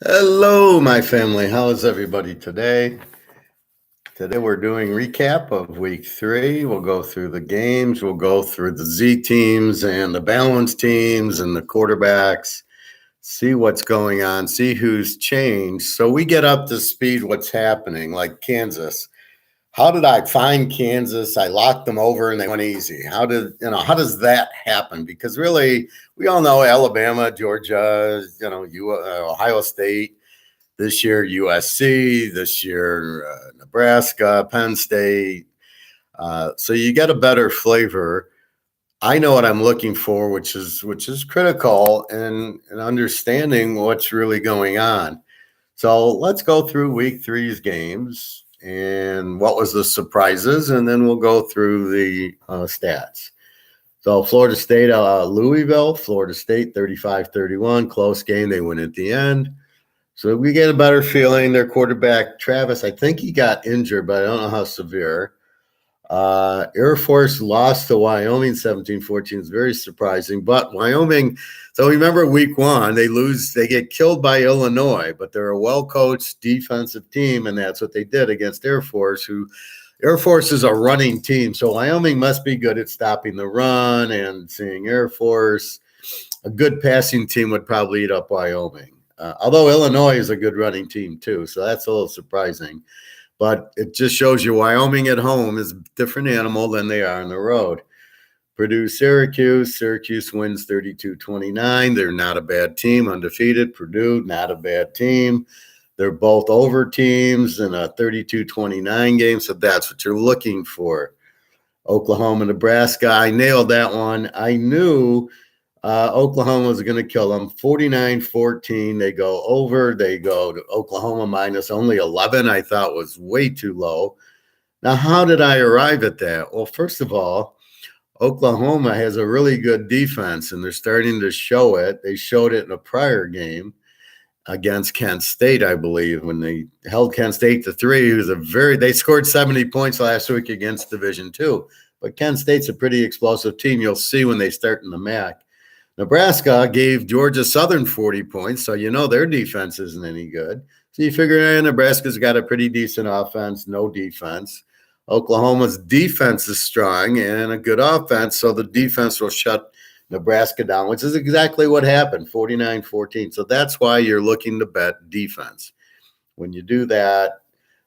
Hello, my family. How is everybody today? Today we're doing recap of week 3. We'll go through the games. We'll go through the Z teams and the balance teams and the quarterbacks, see what's going on, see who's changed. So we get up to speed what's happening, like Kansas. How did I find Kansas? I locked them over and they went easy. How does that happen? Because really, we all know Alabama, Georgia, Ohio State, this year USC, this year Nebraska, Penn State. So you get a better flavor. I know what I'm looking for, which is critical in understanding what's really going on. So let's go through week 3's games and what was the surprises, and then we'll go through the stats. So Florida State, Louisville, Florida State 35-31, close game. They win at the end. So we get a better feeling. Their quarterback, Travis, I think he got injured, but I don't know how severe. Air Force lost to Wyoming 17-14. It's very surprising. But Wyoming, so remember week 1, they get killed by Illinois, but they're a well-coached defensive team, and that's what they did against Air Force, Air Force is a running team. So Wyoming must be good at stopping the run and seeing Air Force. A good passing team would probably eat up Wyoming. Although Illinois is a good running team too, so that's a little surprising. But it just shows you Wyoming at home is a different animal than they are on the road. Purdue, Syracuse wins 32-29. They're not a bad team, undefeated. Purdue, not a bad team. They're both over teams in a 32-29 game, so that's what you're looking for. Oklahoma, Nebraska, I nailed that one. I knew Oklahoma was going to kill them. 49-14. They go over. They go to Oklahoma minus only 11. I thought was way too low. Now, how did I arrive at that? Well, first of all, Oklahoma has a really good defense, and they're starting to show it. They showed it in a prior game against Kent State, I believe, when they held Kent State to 3. They scored 70 points last week against Division II. But Kent State's a pretty explosive team. You'll see when they start in the MAC. Nebraska gave Georgia Southern 40 points, so you know their defense isn't any good. So you figure Nebraska's got a pretty decent offense, no defense. Oklahoma's defense is strong and a good offense, so the defense will shut Nebraska down, which is exactly what happened, 49-14. So that's why you're looking to bet defense. When you do that,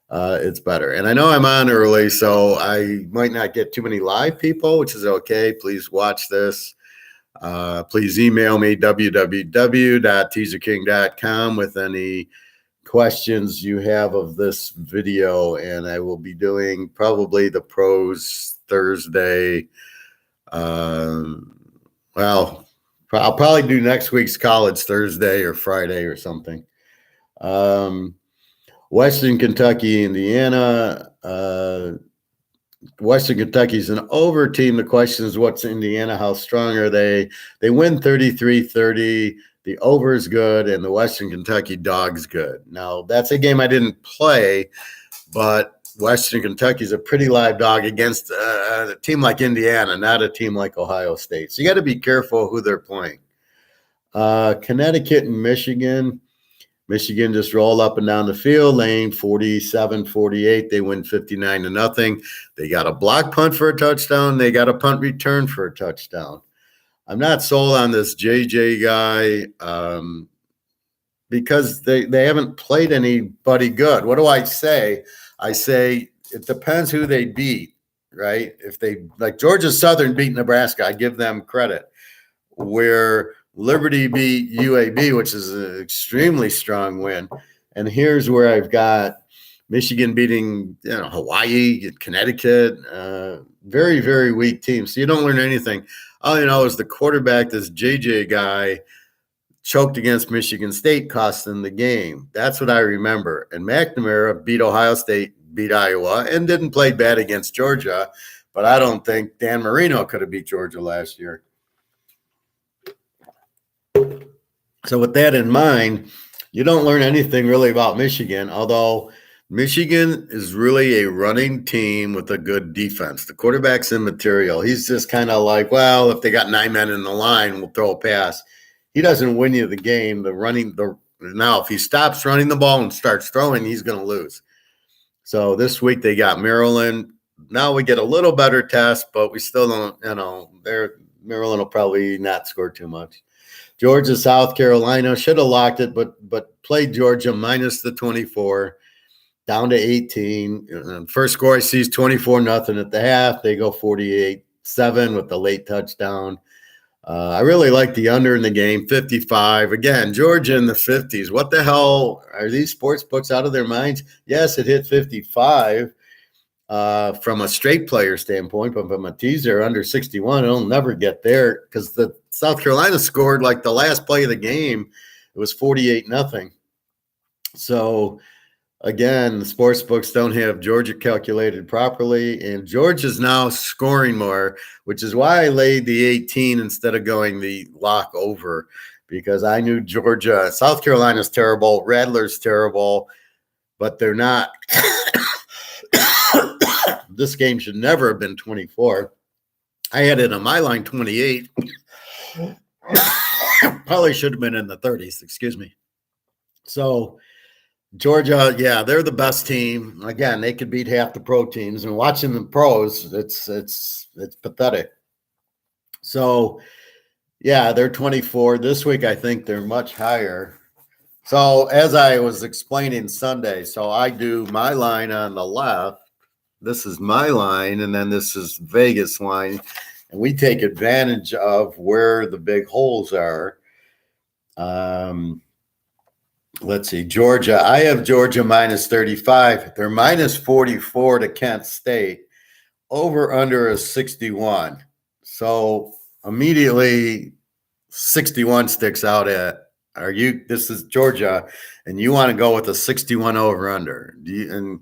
it's better. And I know I'm on early, so I might not get too many live people, which is okay. Please watch this. Please email me, www.teaserking.com, with any questions you have of this video, and I will be doing probably the pros Thursday. I'll probably do next week's college Thursday or Friday or something. Western Kentucky, Indiana. Western Kentucky's an over team. The question is, what's Indiana? How strong are they? They win 33-30. The over is good, and the Western Kentucky dog's good. Now, that's a game I didn't play, but Western Kentucky's a pretty live dog against a team like Indiana, not a team like Ohio State. So you got to be careful who they're playing. Connecticut and Michigan. Michigan just rolled up and down the field, lane 47-48. They win 59-0. They got a block punt for a touchdown. They got a punt return for a touchdown. I'm not sold on this JJ guy because they haven't played anybody good. What do I say? I say it depends who they beat, right? If they, like Georgia Southern beat Nebraska, I give them credit. Where Liberty beat UAB, which is an extremely strong win. And here's where I've got Michigan beating Hawaii, Connecticut, very, very weak teams. So you don't learn anything. All you know is the quarterback, this JJ guy, choked against Michigan State, cost them the game. That's what I remember. And McNamara beat Ohio State, beat Iowa, and didn't play bad against Georgia. But I don't think Dan Marino could have beat Georgia last year. So with that in mind, you don't learn anything really about Michigan, although Michigan is really a running team with a good defense. The quarterback's immaterial. He's just kind of like, well, if they got 9 men in the line, we'll throw a pass. He doesn't win you the game. The Now, if he stops running the ball and starts throwing, he's going to lose. So this week they got Maryland. Now we get a little better test, but we still don't, Maryland will probably not score too much. Georgia, South Carolina should have locked it, but played Georgia minus the 24, down to 18. And first score I see is 24-0 at the half. They go 48-7 with the late touchdown. I really like the under in the game, 55. Again, Georgia in the 50s. What the hell? Are these sports books out of their minds? Yes, it hit 55 from a straight player standpoint, but from a teaser under 61, it'll never get there because the South Carolina scored like the last play of the game. It was 48-0. So, again, the sports books don't have Georgia calculated properly, and Georgia's now scoring more, which is why I laid the 18 instead of going the lock over, because I knew Georgia. South Carolina's terrible. Rattler's terrible, but they're not. This game should never have been 24. I had it on my line 28. Probably should have been in the 30s, excuse me. So, Georgia, yeah, they're the best team. Again, they could beat half the pro teams, and watching the pros, it's pathetic. So, yeah, they're 24 this week. I think they're much higher. So, as I was explaining Sunday, so I do my line on the left. This is my line, and then this is Vegas line, and we take advantage of where the big holes are. Let's see, Georgia. I have Georgia minus 35. They're minus 44 to Kent State. Over under is 61. So immediately 61 sticks out at, this is Georgia, and you want to go with a 61 over under. And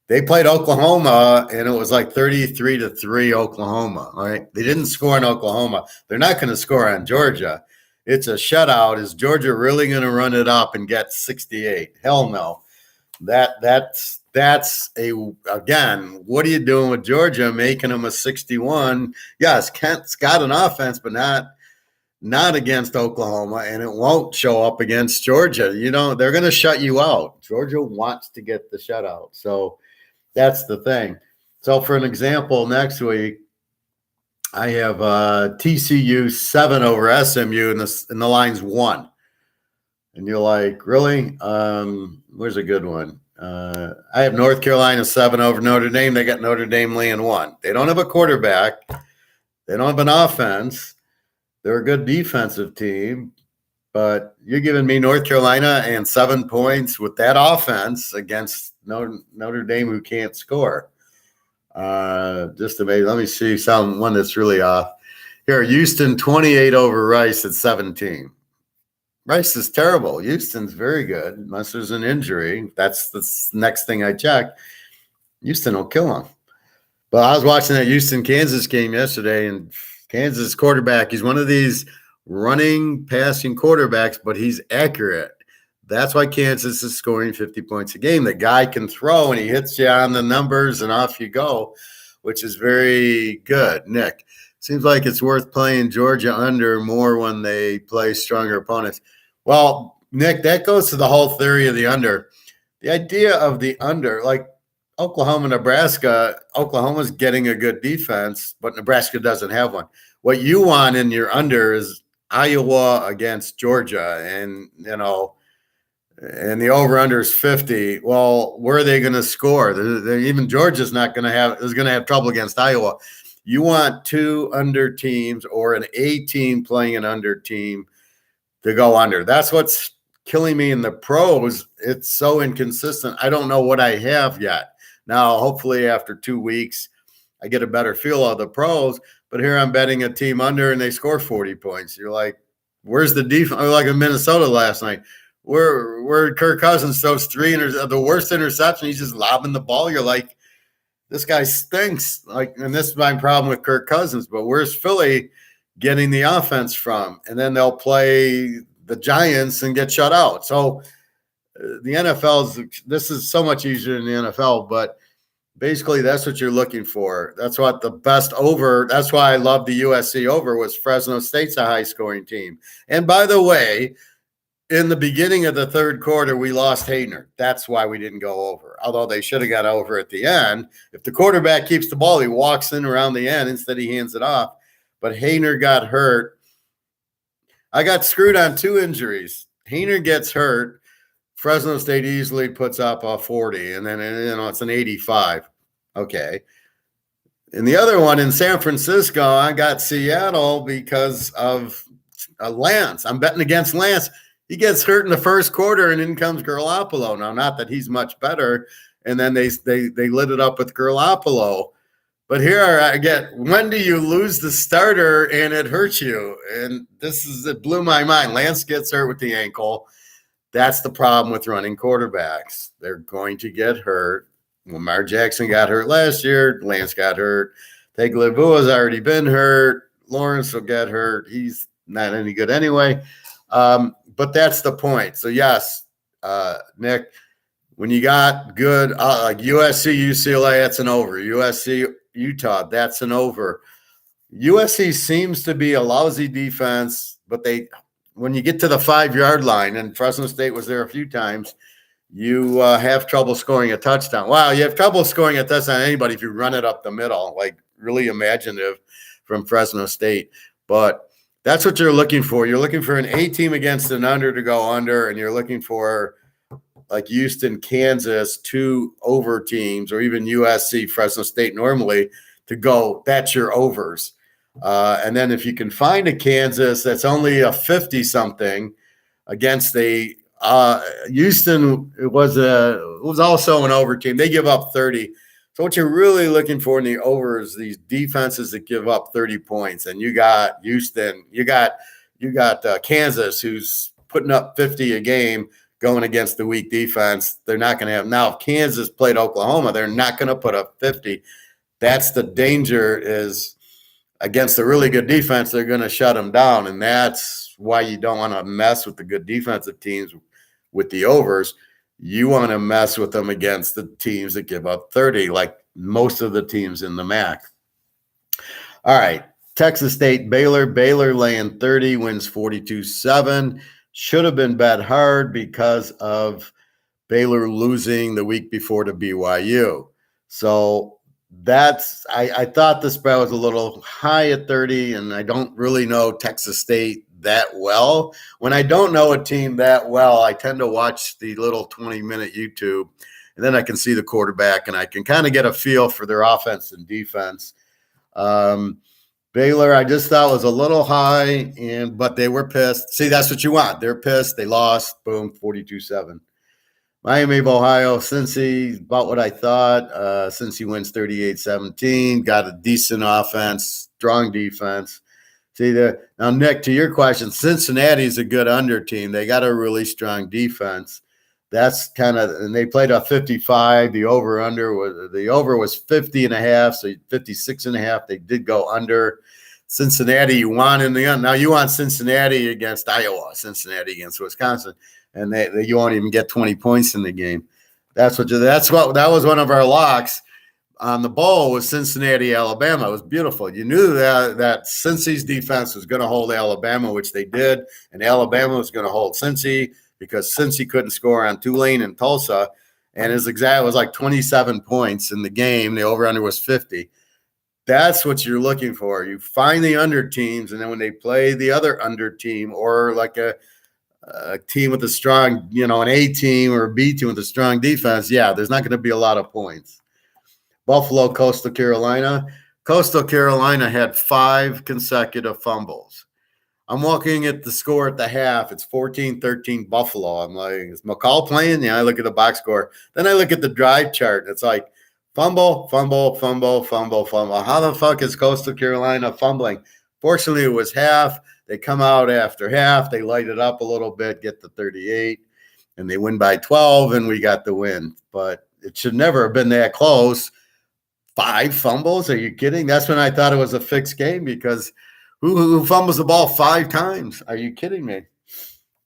they played Oklahoma, and it was like 33-3 Oklahoma. All right. They didn't score in Oklahoma. They're not going to score on Georgia. It's a shutout. Is Georgia really going to run it up and get 68? Hell no. That's again, what are you doing with Georgia, making them a 61? Yes, Kent's got an offense, but not against Oklahoma, and it won't show up against Georgia. They're going to shut you out. Georgia wants to get the shutout. So that's the thing. So for an example, next week, I have TCU 7 over SMU, and the line's 1. And you're like, really? Where's a good one? I have North Carolina 7 over Notre Dame. They got Notre Dame laying 1. They don't have a quarterback. They don't have an offense. They're a good defensive team. But you're giving me North Carolina and 7 points with that offense against Notre Dame, who can't score. Just amazing. Let me see one that's really off. Here, Houston 28 over Rice at 17. Rice is terrible. Houston's very good, unless there's an injury. That's the next thing I check. Houston will kill them. But I was watching that Houston-Kansas game yesterday, and Kansas quarterback, he's one of these running, passing quarterbacks, but he's accurate. That's why Kansas is scoring 50 points a game. The guy can throw, and he hits you on the numbers, and off you go, which is very good. Nick, seems like it's worth playing Georgia under more when they play stronger opponents. Well, Nick, that goes to the whole theory of the under. The idea of the under, like Oklahoma, Nebraska, Oklahoma's getting a good defense, but Nebraska doesn't have one. What you want in your under is Iowa against Georgia, and and the over-under is 50. Well, where are they going to score? Even Georgia's is going to have trouble against Iowa. You want 2 under teams or an A team playing an under team to go under. That's what's killing me in the pros. It's so inconsistent. I don't know what I have yet. Now, hopefully after 2 weeks, I get a better feel of the pros. But here I'm betting a team under, and they score 40 points. You're like, where's the defense? Like in Minnesota last night. Where Kirk Cousins throws the worst interception, he's just lobbing the ball. You're like, this guy stinks. And this is my problem with Kirk Cousins. But where's Philly getting the offense from? And then they'll play the Giants and get shut out. So the NFL this is so much easier in the NFL. But basically, that's what you're looking for. That's what the best over. That's why I love the USC over. Was Fresno State's a high scoring team. And by the way, in the beginning of the third quarter, we lost Hayner. That's why we didn't go over, although they should have got over at the end. If the quarterback keeps the ball, he walks in around the end. Instead, he hands it off. But Hayner got hurt. I got screwed on 2 injuries. Hayner gets hurt. Fresno State easily puts up a 40, and then it's an 85. Okay. And the other one in San Francisco, I got Seattle because of Lance. I'm betting against Lance. He gets hurt in the first quarter, and in comes Garoppolo. Now, not that he's much better, and then they lit it up with Garoppolo. But here I get, when do you lose the starter and it hurts you? And it blew my mind. Lance gets hurt with the ankle. That's the problem with running quarterbacks. They're going to get hurt. Lamar Jackson got hurt last year. Lance got hurt. Tagovailoa's already been hurt. Lawrence will get hurt. He's not any good anyway. But that's the point. So, yes, Nick, when you got good like USC, UCLA, that's an over. USC, Utah, that's an over. USC seems to be a lousy defense, but when you get to the 5-yard line, and Fresno State was there a few times, you have trouble scoring a touchdown. Wow, you have trouble scoring a touchdown on anybody if you run it up the middle, like really imaginative from Fresno State. But that's what you're looking for. You're looking for an A team against an under to go under, and you're looking for like Houston, Kansas, 2 over teams, or even USC, Fresno State normally to go. That's your overs. And then if you can find a Kansas that's only a 50-something against the Houston, it was also an over team. They give up 30. So what you're really looking for in the over is these defenses that give up 30 points. And you got Houston, you got Kansas, who's putting up 50 a game going against the weak defense. They're not going to have. Now, if Kansas played Oklahoma, they're not going to put up 50. That's the danger, is against a really good defense, they're going to shut them down. And that's why you don't want to mess with the good defensive teams with the overs. You want to mess with them against the teams that give up 30, like most of the teams in the MAC. All right. Texas State, Baylor. Baylor laying 30, wins 42-7. Should have been bet hard because of Baylor losing the week before to BYU. So I thought the spread was a little high at 30, and I don't really know Texas State that well. When I don't know a team that well, I tend to watch the little 20-minute YouTube, and then I can see the quarterback, and I can kind of get a feel for their offense and defense. Baylor, I just thought was a little high, but they were pissed. See, that's what you want. They're pissed. They lost. Boom, 42-7. Miami of Ohio, Cincy, about what I thought. Cincy wins 38-17. Got a decent offense, strong defense. See there now, Nick. To your question, Cincinnati's a good under team. They got a really strong defense. That's kind of, and they played a 55. The over was 50.5, so 56.5. They did go under. Cincinnati, you want in the end. Now you want Cincinnati against Iowa, Cincinnati against Wisconsin, and you won't even get 20 points in the game. That was one of our locks on the bowl, was Cincinnati, Alabama. It was beautiful. You knew that Cincy's defense was going to hold Alabama, which they did, and Alabama was going to hold Cincy because Cincy couldn't score on Tulane and Tulsa, and it was like 27 points in the game. The over-under was 50. That's what you're looking for. You find the under teams, and then when they play the other under team, or like a team with a strong, an A team or a B team with a strong defense, there's not going to be a lot of points. Buffalo, Coastal Carolina. Coastal Carolina had 5 consecutive fumbles. I'm looking at the score at the half. It's 14-13 Buffalo. I'm like, is McCall playing? Yeah, I look at the box score. Then I look at the drive chart. It's like fumble, fumble, fumble, fumble, fumble. How the fuck is Coastal Carolina fumbling? Fortunately, it was half. They come out after half. They light it up a little bit, get the 38, and they win by 12, and we got the win. But it should never have been that close. 5 fumbles? Are you kidding? That's when I thought it was a fixed game, because who fumbles the ball 5 times? Are you kidding me?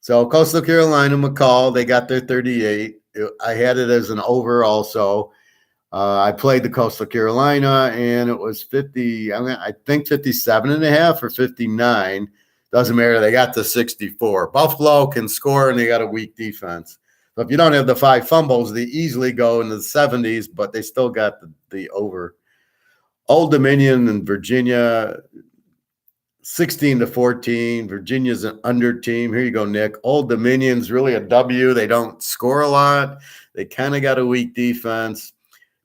So Coastal Carolina, McCall, they got their 38. I had it as an over also. I played the Coastal Carolina, and it was 50. I think 57.5 or 59. Doesn't matter. They got the 64. Buffalo can score, and they got a weak defense. So if you don't have the 5 fumbles, they easily go into the 70s, but they still got the over. Old Dominion and Virginia, 16-14. Virginia's an under team. Here you go, Nick. Old Dominion's really a W. They don't score a lot. They kind of got a weak defense.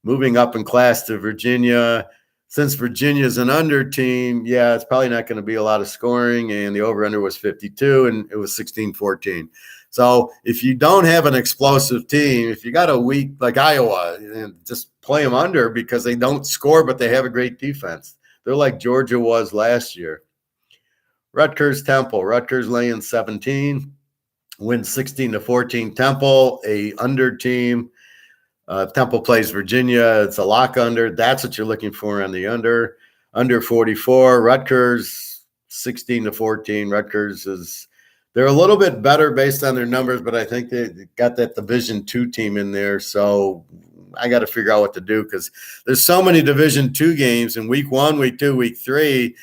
Moving up in class to Virginia. Since Virginia's an under team, yeah, it's probably not going to be a lot of scoring, and the over-under was 52, and it was 16-14. So if you don't have an explosive team, if you got a weak like Iowa, just play them under because they don't score, but they have a great defense. They're like Georgia was last year. Rutgers Temple. Rutgers laying 17, wins 16-14. Temple, a under team. Temple plays Virginia. It's a lock under. That's what you're looking for on the under. Under 44. Rutgers 16-14. Rutgers they're a little bit better based on their numbers, but I think they got that Division II team in there. So I got to figure out what to do because there's so many Division II games in week 1, week 2, week 3.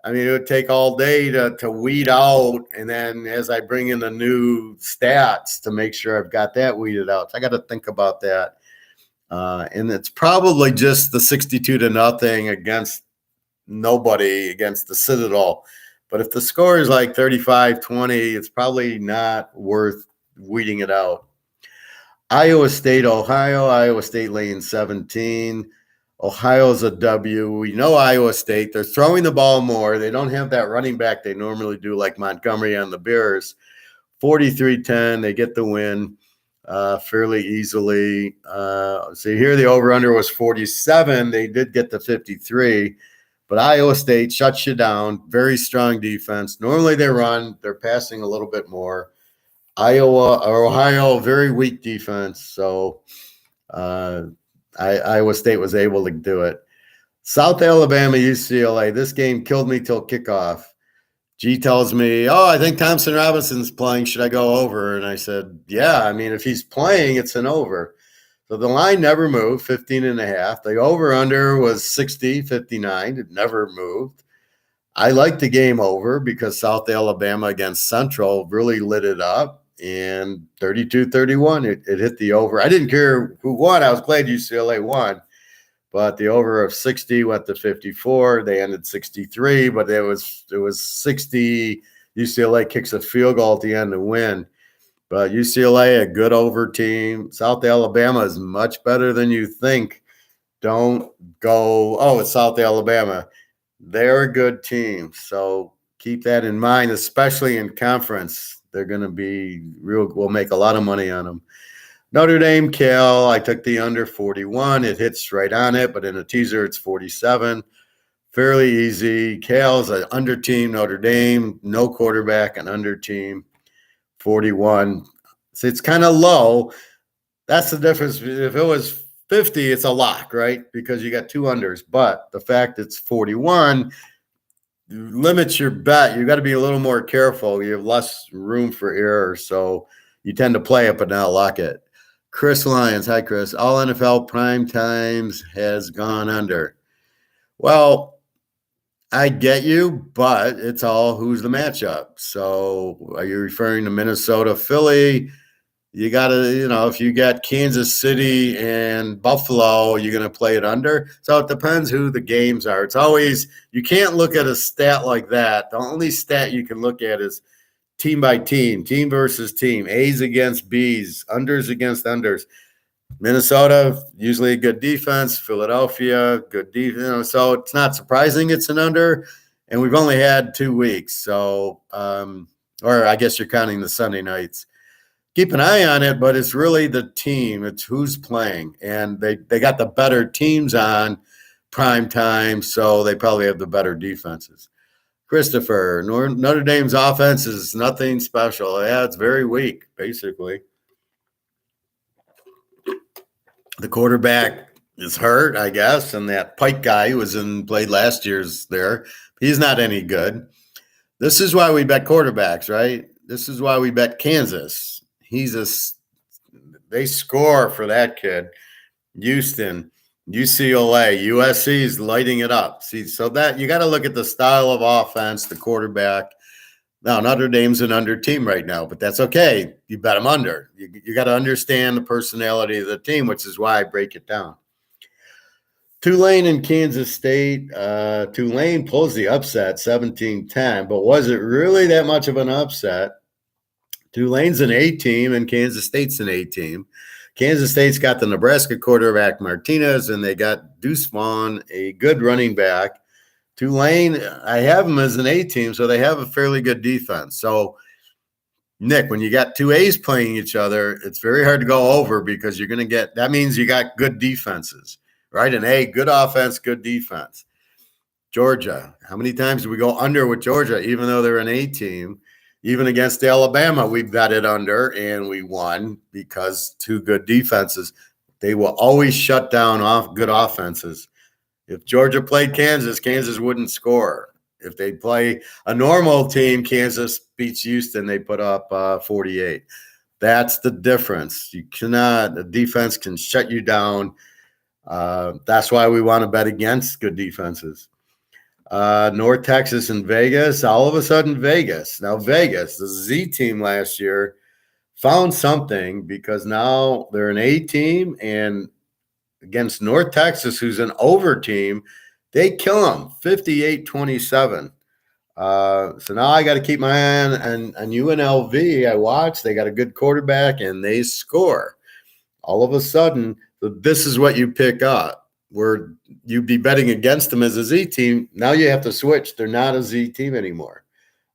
I mean, it would take all day to weed out, and then as I bring in the new stats to make sure I've got that weeded out. So I got to think about that. And it's probably just the 62-0 against nobody against the Citadel. But if the score is like 35-20, it's probably not worth weeding it out. Iowa State, Ohio. Iowa State laying 17. Ohio's a W. We know Iowa State. They're throwing the ball more. They don't have that running back they normally do like Montgomery on the Bears. 43-10. They get the win fairly easily. So here the over-under was 47. They did get the 53. But Iowa State shuts you down. Very strong defense. Normally they run. They're passing a little bit more. Ohio, very weak defense. So Iowa State was able to do it. South Alabama, UCLA. This game killed me till kickoff. G tells me, I think Thompson Robinson's playing. Should I go over? And I said, yeah. I mean, if he's playing, it's an over. So the line never moved, 15.5. The over-under was 60, 59. It never moved. I liked the game over because South Alabama against Central really lit it up. And 32-31, it hit the over. I didn't care who won. I was glad UCLA won. But the over of 60 went to 54. They ended 63, but it was 60. UCLA kicks a field goal at the end to win. But UCLA, a good over team. South Alabama is much better than you think. Don't go, it's South Alabama. They're a good team. So keep that in mind, especially in conference. They're going to be we'll make a lot of money on them. Notre Dame, Cal, I took the under 41. It hits right on it, but in a teaser, it's 47. Fairly easy. Cal's an under team. Notre Dame, no quarterback, an under team. 41. So it's kind of low. That's the difference. If it was 50, it's a lock, right? Because you got 2 unders. But the fact it's 41 limits your bet. You got to be a little more careful. You have less room for error. So you tend to play it, but not lock it. Chris Lyons. Hi, Chris. All NFL prime times has gone under. Well, I get you, but it's all who's the matchup. So are you referring to Minnesota, Philly? You got to, if you got Kansas City and Buffalo, you're going to play it under. So it depends who the games are. It's always, you can't look at a stat like that. The only stat you can look at is team by team versus team, A's against B's, unders against unders. Minnesota, usually a good defense. Philadelphia, good defense. So it's not surprising it's an under. And we've only had 2 weeks. So, or I guess you're counting the Sunday nights. Keep an eye on it, but it's really the team. It's who's playing. And they got the better teams on prime time, so they probably have the better defenses. Christopher, Notre Dame's offense is nothing special. Yeah, it's very weak, basically. The quarterback is hurt, I guess, and that Pike guy who played last year's there. He's not any good. This is why we bet quarterbacks, right? This is why we bet Kansas. They score for that kid. Houston, UCLA, USC is lighting it up. See, so that you got to look at the style of offense, the quarterback. Now, Notre Dame's an under team right now, but that's okay. You bet them under. You got to understand the personality of the team, which is why I break it down. Tulane and Kansas State. Tulane pulls the upset 17-10, but was it really that much of an upset? Tulane's an A team and Kansas State's an A team. Kansas State's got the Nebraska quarterback Martinez, and they got Deuce Vaughn, a good running back. Tulane, I have them as an A team, so they have a fairly good defense. So, Nick, when you got two A's playing each other, it's very hard to go over because you're going to get – that means you got good defenses, right? An A, good offense, good defense. Georgia, how many times do we go under with Georgia, even though they're an A team? Even against Alabama, we bet it under, and we won because two good defenses. They will always shut down off good offenses. If Georgia played Kansas, Kansas wouldn't score. If they play a normal team, Kansas beats Houston, they put up 48. That's the difference. You cannot – the defense can shut you down. That's why we want to bet against good defenses. North Texas and Vegas, all of a sudden Vegas. Now Vegas, the Z team last year, found something because now they're an A team, and against North Texas, who's an over team, they kill them 58-27. So now I got to keep my eye on UNLV. I watch. They got a good quarterback, and they score. All of a sudden, this is what you pick up. Where you'd be betting against them as a Z team. Now you have to switch. They're not a Z team anymore.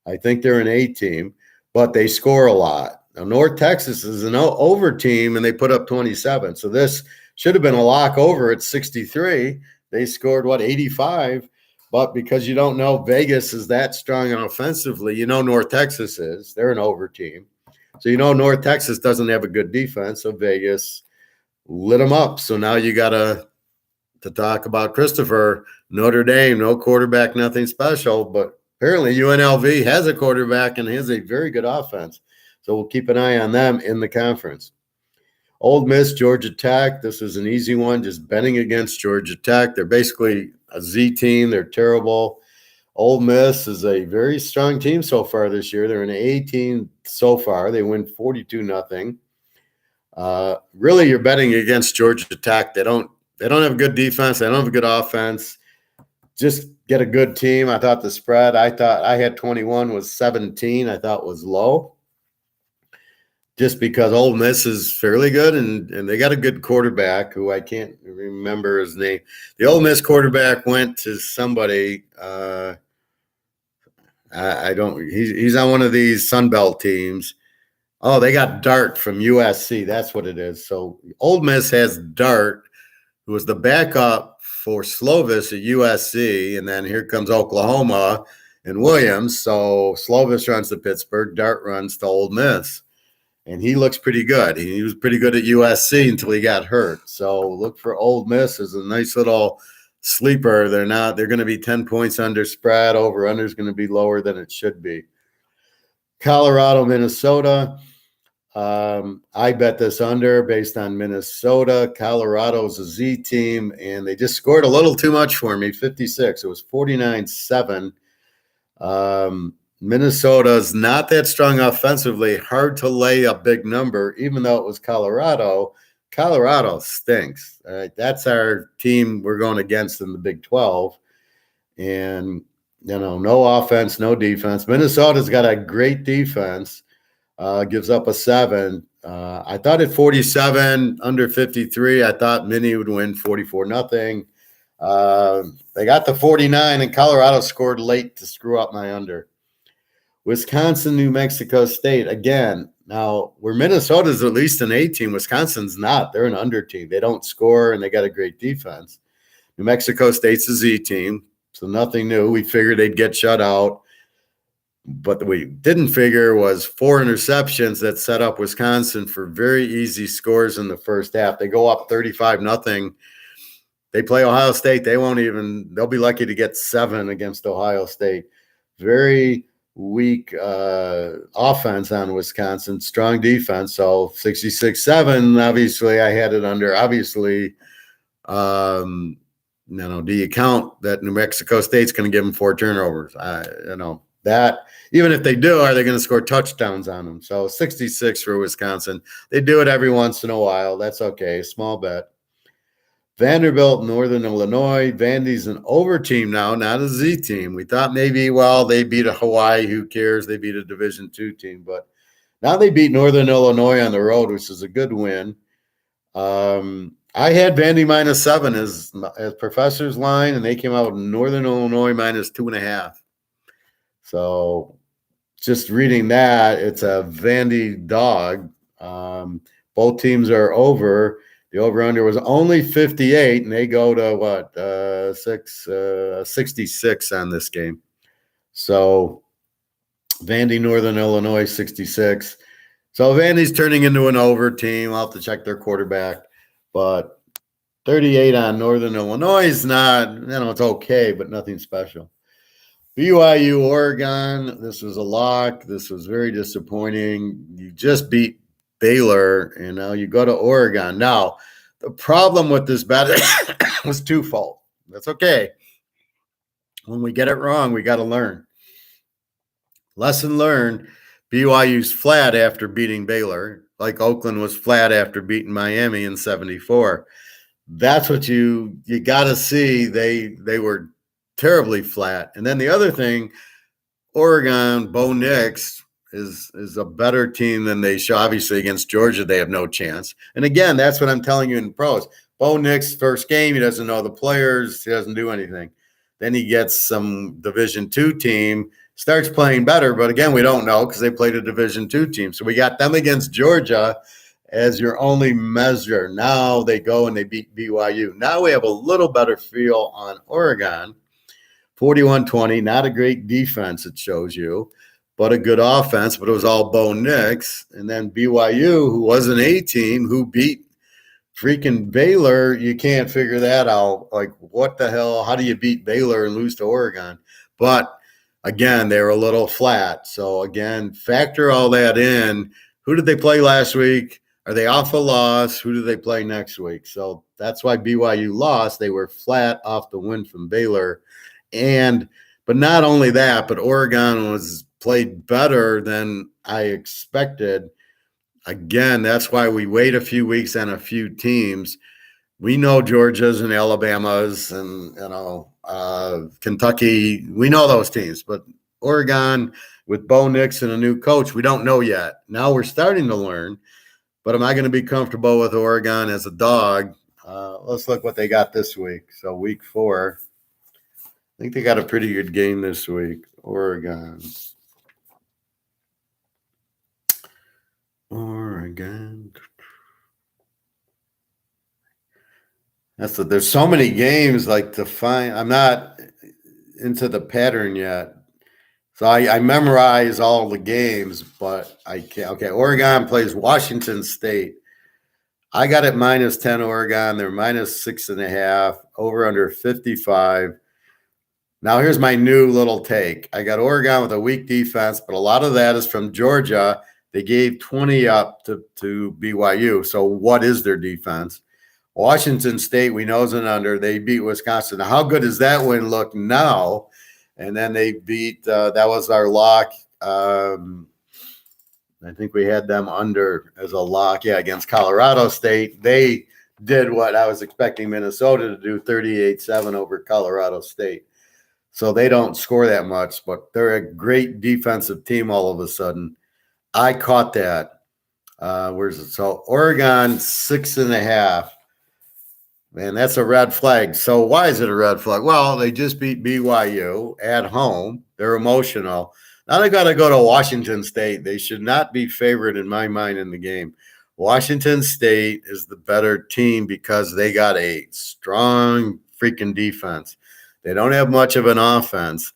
I think they're an A team, but they score a lot. Now, North Texas is an over team, and they put up 27. So this should have been a lock over at 63. They scored, 85? But because you don't know Vegas is that strong offensively, you know North Texas is. They're an over team. So you know North Texas doesn't have a good defense, so Vegas lit them up. So now you got to talk about Christopher. Notre Dame, no quarterback, nothing special, but apparently UNLV has a quarterback and has a very good offense. So we'll keep an eye on them in the conference. Ole Miss, Georgia Tech. This is an easy one, just betting against Georgia Tech. They're basically a Z team. They're terrible. Ole Miss is a very strong team so far this year. They're an A team so far. They win 42-0. Really, you're betting against Georgia Tech. They don't have a good defense. They don't have a good offense. Just get a good team. I thought the spread, I had 21 was 17. I thought was low. Just because Ole Miss is fairly good, and they got a good quarterback who I can't remember his name. The Ole Miss quarterback went to somebody. He's on one of these Sun Belt teams. Oh, they got Dart from USC. That's what it is. So Ole Miss has Dart, who was the backup for Slovis at USC, and then here comes Oklahoma and Williams. So Slovis runs to Pittsburgh, Dart runs to Ole Miss, and he looks pretty good. He was pretty good at USC until he got hurt. So look for Ole Miss as a nice little sleeper. They're going to be 10 points under spread. Over-under is going to be lower than it should be. Colorado, Minnesota. I bet this under based on Minnesota. Colorado's a Z team, and they just scored a little too much for me, 56. It was 49-7. Minnesota's not that strong offensively. Hard to lay a big number, even though it was Colorado. Colorado stinks. All right, that's our team we're going against in the Big 12. And, no offense, no defense. Minnesota's got a great defense. Gives up a 7. I thought at 47, under 53, I thought Minnie would win 44-0. They got the 49, and Colorado scored late to screw up my under. Wisconsin, New Mexico State. Again, now where Minnesota's at least an A team, Wisconsin's not. They're an under team. They don't score, and they got a great defense. New Mexico State's a Z team, so nothing new. We figured they'd get shut out. But what we didn't figure was 4 interceptions that set up Wisconsin for very easy scores in the first half. They go up 35-0. They play Ohio State. They'll be lucky to get 7 against Ohio State. Very weak offense on Wisconsin, strong defense. So 66-7, obviously I had it under. Obviously, do you count that New Mexico State's going to give them 4 turnovers? that, even if they do, are they going to score touchdowns on them? So 66 for Wisconsin. They do it every once in a while. That's okay. Small bet. Vanderbilt, Northern Illinois. Vandy's an over team now, not a Z team. We thought maybe, well, they beat a Hawaii. Who cares? They beat a Division II team. But now they beat Northern Illinois on the road, which is a good win. I had Vandy -7 as Professor's line, and they came out with Northern Illinois -2.5. So just reading that, it's a Vandy dog. Both teams are over. The over-under was only 58, and they go to 66 on this game. So Vandy, Northern Illinois, 66. So Vandy's turning into an over team. I'll have to check their quarterback. But 38 on Northern Illinois is not, it's okay, but nothing special. BYU, Oregon, this was a lock. This was very disappointing. You just beat Baylor, and now you go to Oregon. Now, the problem with this bet was twofold. That's okay. When we get it wrong, we got to learn. Lesson learned, BYU's flat after beating Baylor, like Oakland was flat after beating Miami in 74. That's what you got to see. They were terribly flat. And then the other thing, Oregon, Bo Nix is a better team than they show. Obviously, against Georgia, they have no chance. And again, that's what I'm telling you in pros. Bo Nix, first game, he doesn't know the players. He doesn't do anything. Then he gets some Division II team, starts playing better. But again, we don't know because they played a Division II team. So we got them against Georgia as your only measure. Now they go and they beat BYU. Now we have a little better feel on Oregon. 41-20, not a great defense, it shows you, but a good offense, but it was all Bo Nix. And then BYU, who was an A team, who beat freaking Baylor, you can't figure that out. Like, what the hell? How do you beat Baylor and lose to Oregon? But, again, they were a little flat. So, again, factor all that in. Who did they play last week? Are they off a loss? Who do they play next week? So that's why BYU lost. They were flat off the win from Baylor. But not only that, but Oregon was played better than I expected. Again, that's why we wait a few weeks on a few teams. We know Georgia's and Alabama's and Kentucky. We know those teams, but Oregon with Bo Nix and a new coach, we don't know yet. Now we're starting to learn. But am I going to be comfortable with Oregon as a dog? Let's look what they got this week. So week 4. I think they got a pretty good game this week. Oregon. There's so many games to find. I'm not into the pattern yet. So I memorize all the games, but I can't. Okay, Oregon plays Washington State. I got it -10 Oregon. They're -6.5, over under 55. Now, here's my new little take. I got Oregon with a weak defense, but a lot of that is from Georgia. They gave 20 up to BYU. So what is their defense? Washington State, we know, is an under. They beat Wisconsin. Now, how good does that win look now? And then they beat that was our lock. I think we had them under as a lock. Yeah, against Colorado State. They did what I was expecting Minnesota to do, 38-7 over Colorado State. So they don't score that much, but they're a great defensive team all of a sudden. I caught that. Where's it? So Oregon, 6.5. Man, that's a red flag. So why is it a red flag? Well, they just beat BYU at home. They're emotional. Now they got to go to Washington State. They should not be favored in my mind in the game. Washington State is the better team because they got a strong freaking defense. They don't have much of an offense,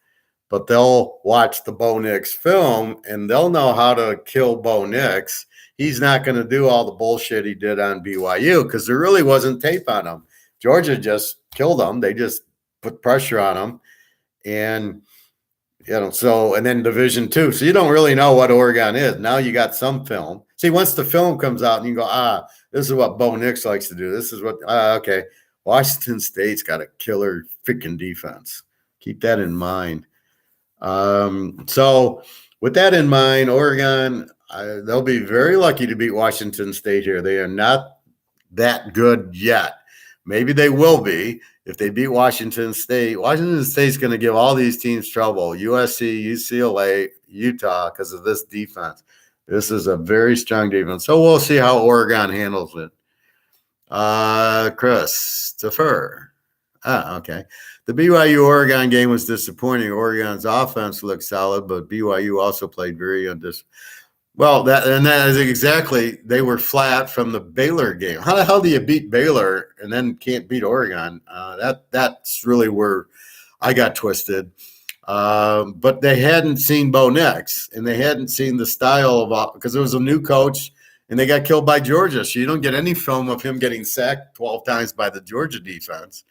but they'll watch the Bo Nix film and they'll know how to kill Bo Nix. He's not going to do all the bullshit he did on BYU because there really wasn't tape on him. Georgia just killed him. They just put pressure on him. And, and then Division II. So you don't really know what Oregon is. Now you got some film. See, once the film comes out and you go, this is what Bo Nix likes to do. This is what, okay. Washington State's got a killer freaking defense. Keep that in mind. So with that in mind, Oregon, they'll be very lucky to beat Washington State here. They are not that good yet. Maybe they will be if they beat Washington State. Washington State's going to give all these teams trouble. USC, UCLA, Utah, because of this defense. This is a very strong defense. So we'll see how Oregon handles it. Christopher. Okay. The BYU-Oregon game was disappointing. Oregon's offense looked solid, but BYU also played very well, that is exactly, they were flat from the Baylor game. How the hell do you beat Baylor and then can't beat Oregon? That's really where I got twisted. But they hadn't seen Bo Nix, and they hadn't seen the style of, because it was a new coach, and they got killed by Georgia. So you don't get any film of him getting sacked 12 times by the Georgia defense.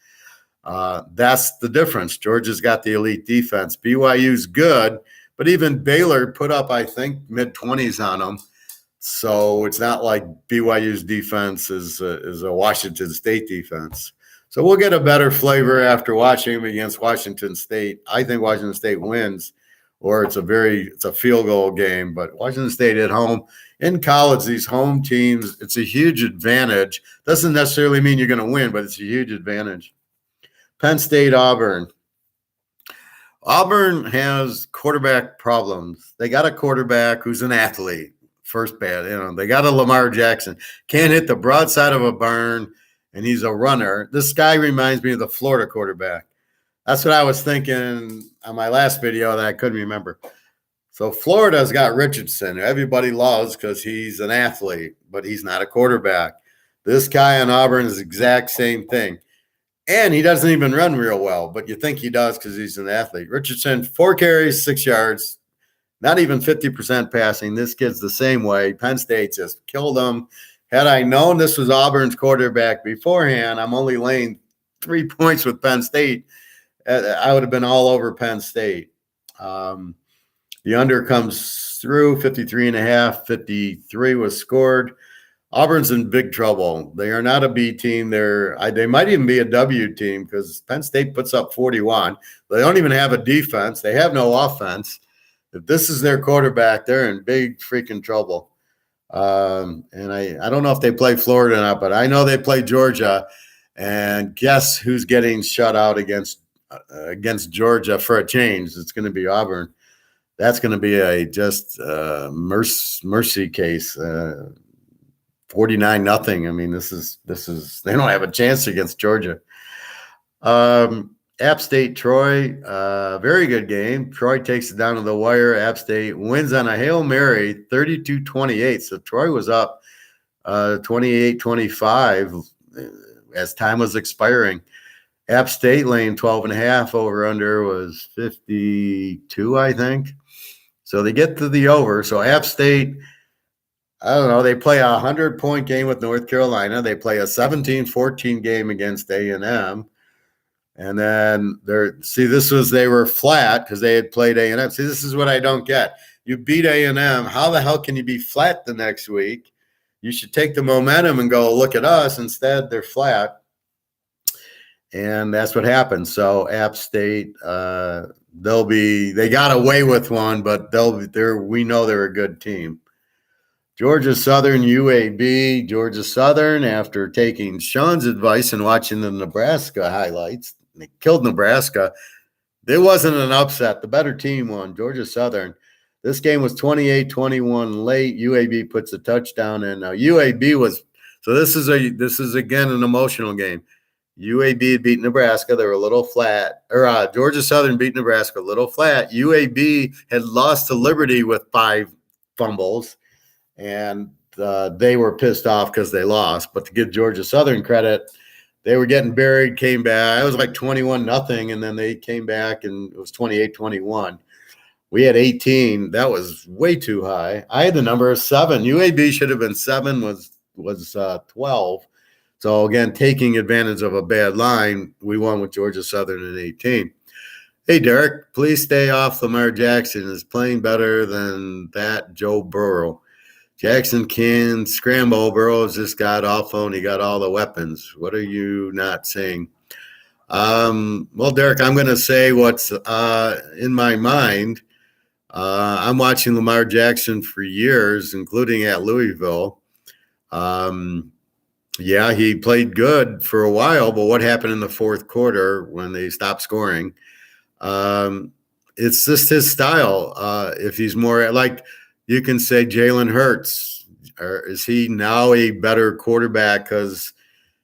That's the difference. Georgia's got the elite defense. BYU's good, but even Baylor put up, I think, mid-20s on them. So it's not like BYU's defense is a Washington State defense. So we'll get a better flavor after watching them against Washington State. I think Washington State wins, or it's a field goal game. But Washington State at home. In college, these home teams, it's a huge advantage. Doesn't necessarily mean you're going to win, but it's a huge advantage. Penn State, Auburn. Auburn has quarterback problems. They got a quarterback who's an athlete, first bad. They got a Lamar Jackson. Can't hit the broadside of a barn, and he's a runner. This guy reminds me of the Florida quarterback. That's what I was thinking on my last video that I couldn't remember. So Florida's got Richardson, who everybody loves because he's an athlete, but he's not a quarterback. This guy on Auburn is the exact same thing. And he doesn't even run real well, but you think he does because he's an athlete. Richardson, 4 carries, 6 yards, not even 50% passing. This kid's the same way. Penn State just killed him. Had I known this was Auburn's quarterback beforehand, I'm only laying 3 points with Penn State. I would have been all over Penn State. The under comes through, 53.5, 53 was scored. Auburn's in big trouble. They are not a B team. They might even be a W team because Penn State puts up 41. They don't even have a defense. They have no offense. If this is their quarterback, they're in big freaking trouble. And I don't know if they play Florida or not, but I know they play Georgia. And guess who's getting shut out against Georgia for a change? It's going to be Auburn. That's going to be a mercy case. 49-0. I mean, this is they don't have a chance against Georgia. App State, Troy, very good game. Troy takes it down to the wire. App State wins on a Hail Mary, 32-28. So Troy was up 28-25 as time was expiring. App State laying 12.5, over under was 52, I think. So they get to the over. So App State, I don't know, they play a 100-point game with North Carolina. They play a 17-14 game against A&M. And then they were flat because they had played A&M. See, this is what I don't get. You beat A&M. How the hell can you be flat the next week? You should take the momentum and go, look at us. Instead, they're flat. And that's what happened. So App State, they got away with one, but we know they're a good team. Georgia Southern, UAB. Georgia Southern, after taking Sean's advice and watching the Nebraska highlights, they killed Nebraska. There wasn't an upset. The better team won. Georgia Southern. This game was 28-21 late. UAB puts a touchdown in. UAB was – so this is again an emotional game. UAB beat Nebraska. They were a little flat. Georgia Southern beat Nebraska a little flat. UAB had lost to Liberty with 5 fumbles. And they were pissed off because they lost. But to give Georgia Southern credit, they were getting buried, came back. It was like 21-0, and then they came back, and it was 28-21. We had 18. That was way too high. I had the number of 7. UAB should have been 7, was 12. So, again, taking advantage of a bad line, we won with Georgia Southern at 18. Hey, Derek, please stay off Lamar Jackson. Is playing better than that Joe Burrow. Jackson can scramble. Burrow's just got awful, and he got all the weapons. What are you not saying? Well, Derek, I'm going to say what's in my mind. I'm watching Lamar Jackson for years, including at Louisville. Yeah, he played good for a while, but what happened in the fourth quarter when they stopped scoring? It's just his style. If he's more like, you can say Jalen Hurts, or is he now a better quarterback because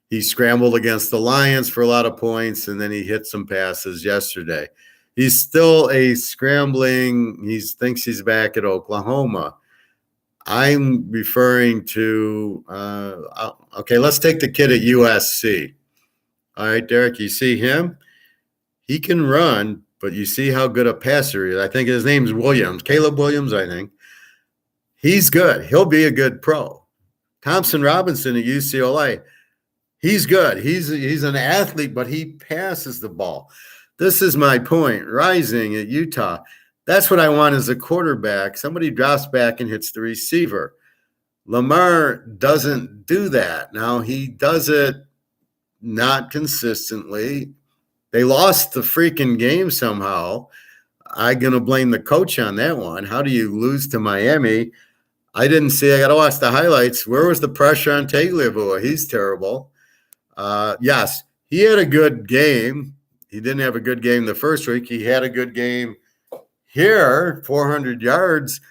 he scrambled against the Lions for a lot of points and then he hit some passes yesterday? He's still a scrambling. He thinks he's back at Oklahoma. I'm referring to, okay, let's take the kid at USC. All right, Derek, you see him? He can run, but you see how good a passer he is. I think his name's Williams, Caleb Williams, I think. He's good. He'll be a good pro. Thompson Robinson at UCLA, he's good. He's an athlete, but he passes the ball. This is my point. Rising at Utah, that's what I want as a quarterback. Somebody drops back and hits the receiver. Lamar doesn't do that. Now, he does it not consistently. They lost the freaking game somehow. I'm going to blame the coach on that one. How do you lose to Miami? I didn't see. I got to watch the highlights. Where was the pressure on Tagliabue? He's terrible. Yes, he had a good game. He didn't have a good game the first week. He had a good game here, 400 yards.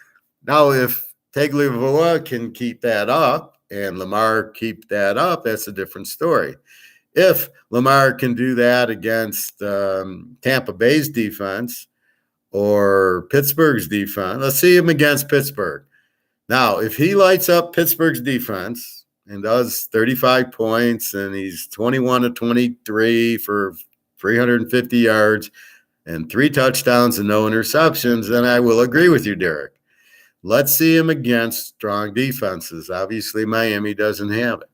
Now, if Tagliabue can keep that up and Lamar keep that up, that's a different story. If Lamar can do that against Tampa Bay's defense or Pittsburgh's defense, let's see him against Pittsburgh. Now, if he lights up Pittsburgh's defense and does 35 points and he's 21 to 23 for 350 yards and 3 touchdowns and no interceptions, then I will agree with you, Derek. Let's see him against strong defenses. Obviously, Miami doesn't have it.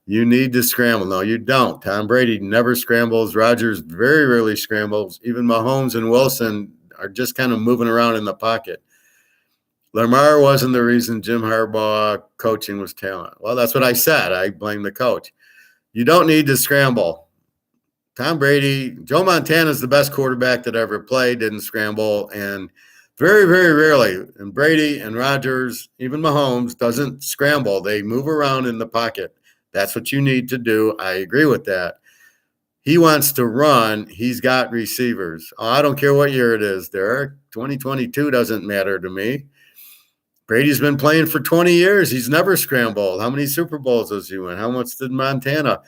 You need to scramble. No, you don't. Tom Brady never scrambles. Rodgers very rarely scrambles. Even Mahomes and Wilson are just kind of moving around in the pocket. Lamar wasn't the reason Jim Harbaugh coaching was talent. Well, that's what I said. I blame the coach. You don't need to scramble. Tom Brady, Joe Montana is the best quarterback that ever played, didn't scramble, and very, very rarely, and Brady and Rodgers, even Mahomes, doesn't scramble. They move around in the pocket. That's what you need to do. I agree with that. He wants to run. He's got receivers. Oh, I don't care what year it is, Derek. 2022 doesn't matter to me. Brady's been playing for 20 years. He's never scrambled. How many Super Bowls has he won? How much did Montana?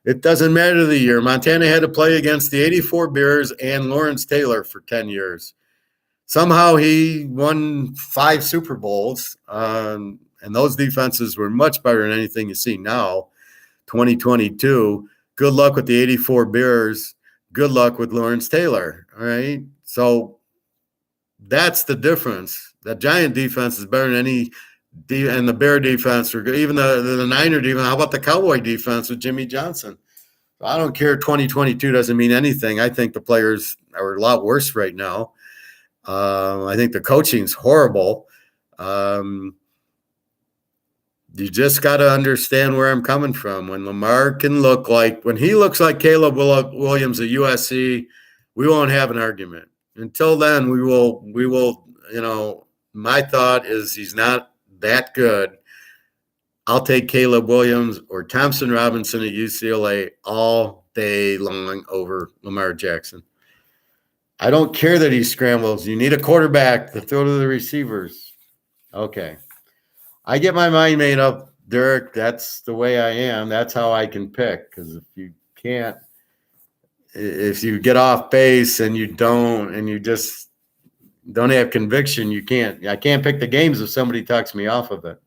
It doesn't matter the year. Montana had to play against the 84 Bears and Lawrence Taylor for 10 years. Somehow he won 5 Super Bowls, and those defenses were much better than anything you see now, 2022. Good luck with the 84 Bears. Good luck with Lawrence Taylor, all right? So that's the difference. That Giant defense is better than any and the Bear defense, or even the Niner defense. How about the Cowboy defense with Jimmy Johnson? I don't care. 2022 doesn't mean anything. I think the players are a lot worse right now. I think the coaching's horrible. You just got to understand where I'm coming from. When Lamar can look like, when he looks like Caleb Williams at USC, we won't have an argument. Until then, we will, my thought is he's not that good. I'll take Caleb Williams or Thompson Robinson at UCLA all day long over Lamar Jackson. I don't care that he scrambles. You need a quarterback to throw to the receivers. Okay. I get my mind made up, Derek. That's the way I am. That's how I can pick. Because if you get off base and you just don't have conviction, I can't pick the games if somebody talks me off of it.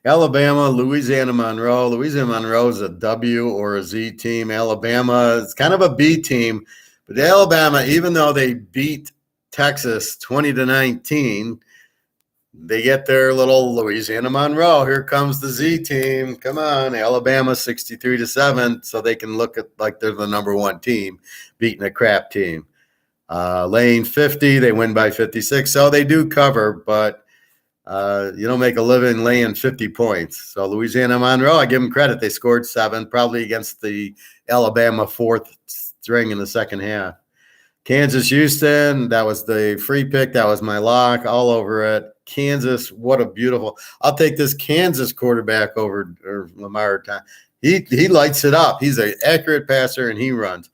Alabama, Louisiana Monroe. Louisiana Monroe is a W or a Z team. Alabama is kind of a B team, but Alabama, even though they beat Texas 20-19, they get their little Louisiana Monroe. Here comes the Z team. Come on, Alabama 63-7, so they can look at like they're the number 1 team beating a crap team. Lane 50, they win by 56, so they do cover, but You don't make a living laying 50 points. So Louisiana Monroe, I give them credit. They scored 7, probably against the Alabama fourth string in the second half. Kansas Houston, that was the free pick. That was my lock, all over it. Kansas, what a beautiful. I'll take this Kansas quarterback over Lamar. He lights it up. He's an accurate passer, and he runs.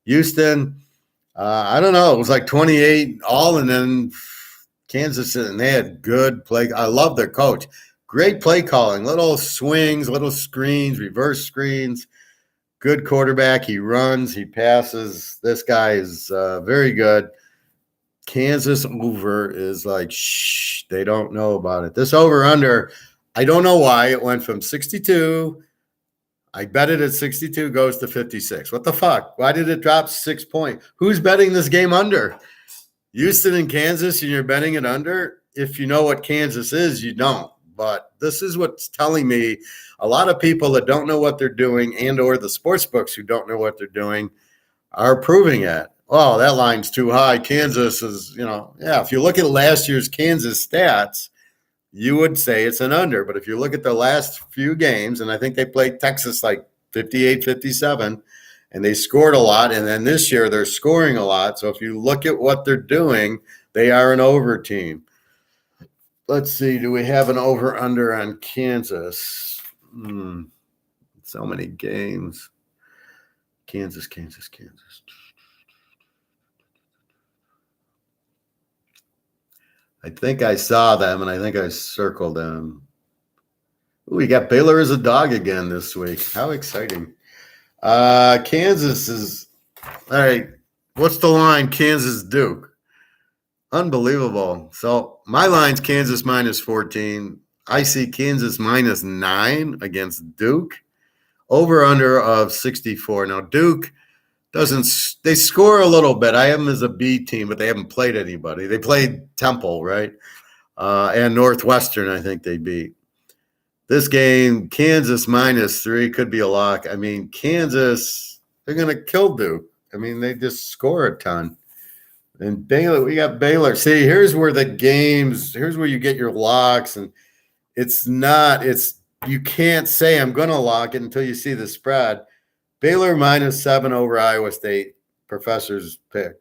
Houston, I don't know. It was like 28 all, and then Kansas, and they had good play. I love their coach. Great play calling, little swings, little screens, reverse screens. Good quarterback. He runs, he passes. This guy is very good. Kansas over is like, shh, they don't know about it. This over under, I don't know why it went from 62. I bet it at 62 goes to 56. What the fuck? Why did it drop 6 points? Who's betting this game under? Houston and Kansas, and you're betting it under? If you know what Kansas is, you don't. But this is what's telling me a lot of people that don't know what they're doing and or the sports books who don't know what they're doing are proving it. Oh, that line's too high. Kansas is, if you look at last year's Kansas stats, you would say it's an under. But if you look at the last few games, and I think they played Texas like 58, 57, and they scored a lot. And then this year they're scoring a lot. So if you look at what they're doing, they are an over team. Let's see. Do we have an over-under on Kansas? So many games. Kansas. I think I saw them, and I think I circled them. Ooh, we got Baylor as a dog again this week. How exciting. Kansas is – all right, what's the line? Kansas Duke. Unbelievable. So my line's Kansas minus 14. I see Kansas -9 against Duke. Over-under of 64. Now, Duke doesn't – they score a little bit. I have them as a B team, but they haven't played anybody. They played Temple, right? And Northwestern, I think they beat. This game, Kansas -3 could be a lock. I mean, Kansas, they're going to kill Duke. I mean, they just score a ton. And Baylor, we got Baylor. See, here's where you get your locks. And you can't say I'm going to lock it until you see the spread. Baylor -7 over Iowa State, professor's pick.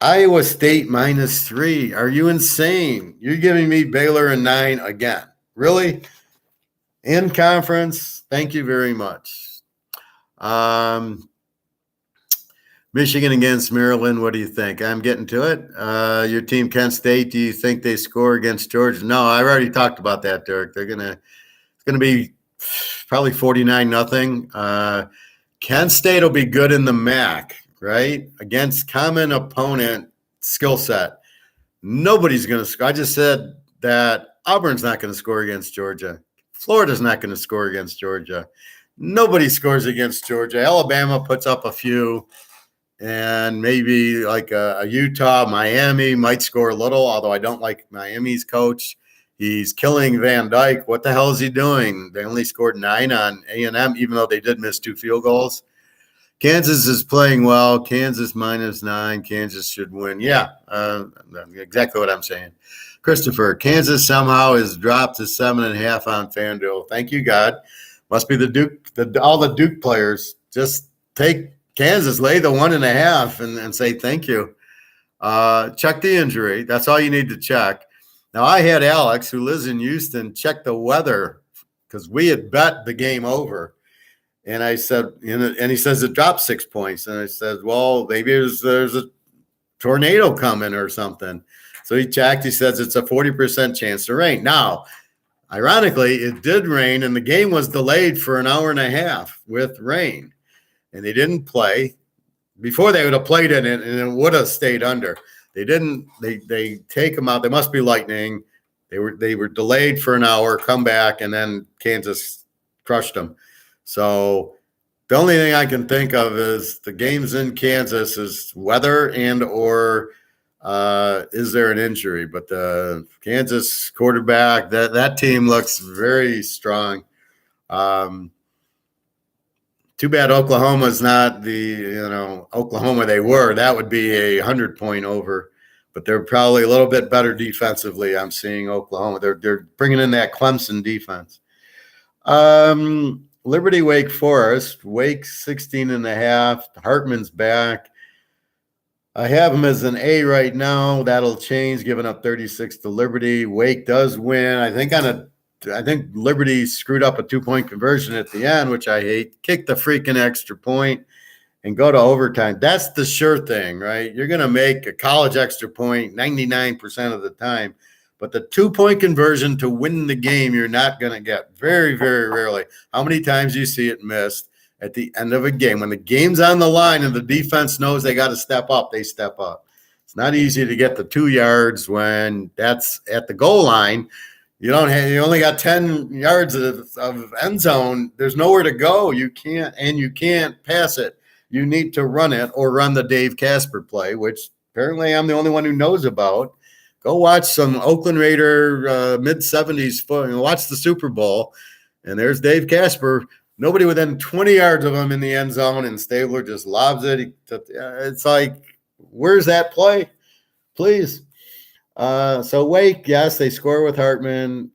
Iowa State -3. Are you insane? You're giving me Baylor and 9 again. Really? In conference? Thank you very much. Michigan against Maryland. What do you think? I'm getting to it. Your team, Kent State. Do you think they score against Georgia? No, I already talked about that, Derek. It's gonna be probably 49-0. Kent State will be good in the MAC, right? Against common opponent skill set. Nobody's gonna score. I just said that Auburn's not going to score against Georgia. Florida's not going to score against Georgia. Nobody scores against Georgia. Alabama puts up a few. And maybe like a Utah, Miami might score a little, although I don't like Miami's coach. He's killing Van Dyke. What the hell is he doing? They only scored 9 on A&M, even though they did miss 2 field goals. Kansas is playing well. Kansas -9. Kansas should win. Yeah, exactly what I'm saying. Christopher, Kansas somehow is dropped to 7.5 on FanDuel. Thank you, God. Must be all the Duke players. Just take Kansas, lay the 1.5 and say thank you. Check the injury. That's all you need to check. Now, I had Alex, who lives in Houston, check the weather because we had bet the game over. And I said, and he says it dropped 6 points. And I said, well, maybe there's a tornado coming or something. So he checked. He says it's a 40% chance to rain. Now, ironically, it did rain, and the game was delayed for 1.5 hours with rain. And they didn't play. Before they would have played in it, and it would have stayed under. They didn't. They take them out. They must be lightning. They were delayed for 1 hour, come back, and then Kansas crushed them. So the only thing I can think of is the games in Kansas is weather and or is there an injury? But the Kansas quarterback, that team looks very strong. Too bad Oklahoma's not the Oklahoma they were. That would be a 100-point over. but they're probably a little bit better defensively. I'm seeing Oklahoma. They're bringing in that Clemson defense. Liberty Wake Forest. Wake 16.5. Hartman's back. I have them as an A right now. That'll change, giving up 36 to Liberty. Wake does win. I think Liberty screwed up a 2-point conversion at the end, which I hate. Kick the freaking extra point and go to overtime. That's the sure thing, right? You're going to make a college extra point 99% of the time. But the 2-point conversion to win the game, you're not going to get. Very, very rarely. How many times do you see it missed at the end of a game? When the game's on the line and the defense knows they got to step up, they step up. It's not easy to get the 2 yards when that's at the goal line. You only got 10 yards of end zone. There's nowhere to go. You can't pass it. You need to run it or run the Dave Casper play, which apparently I'm the only one who knows about. Go watch some Oakland Raider mid-70s foot and watch the Super Bowl. And there's Dave Casper. Nobody within 20 yards of him in the end zone, and Stabler just lobs it. It's like, where's that play? Please. So Wake, yes, they score with Hartman.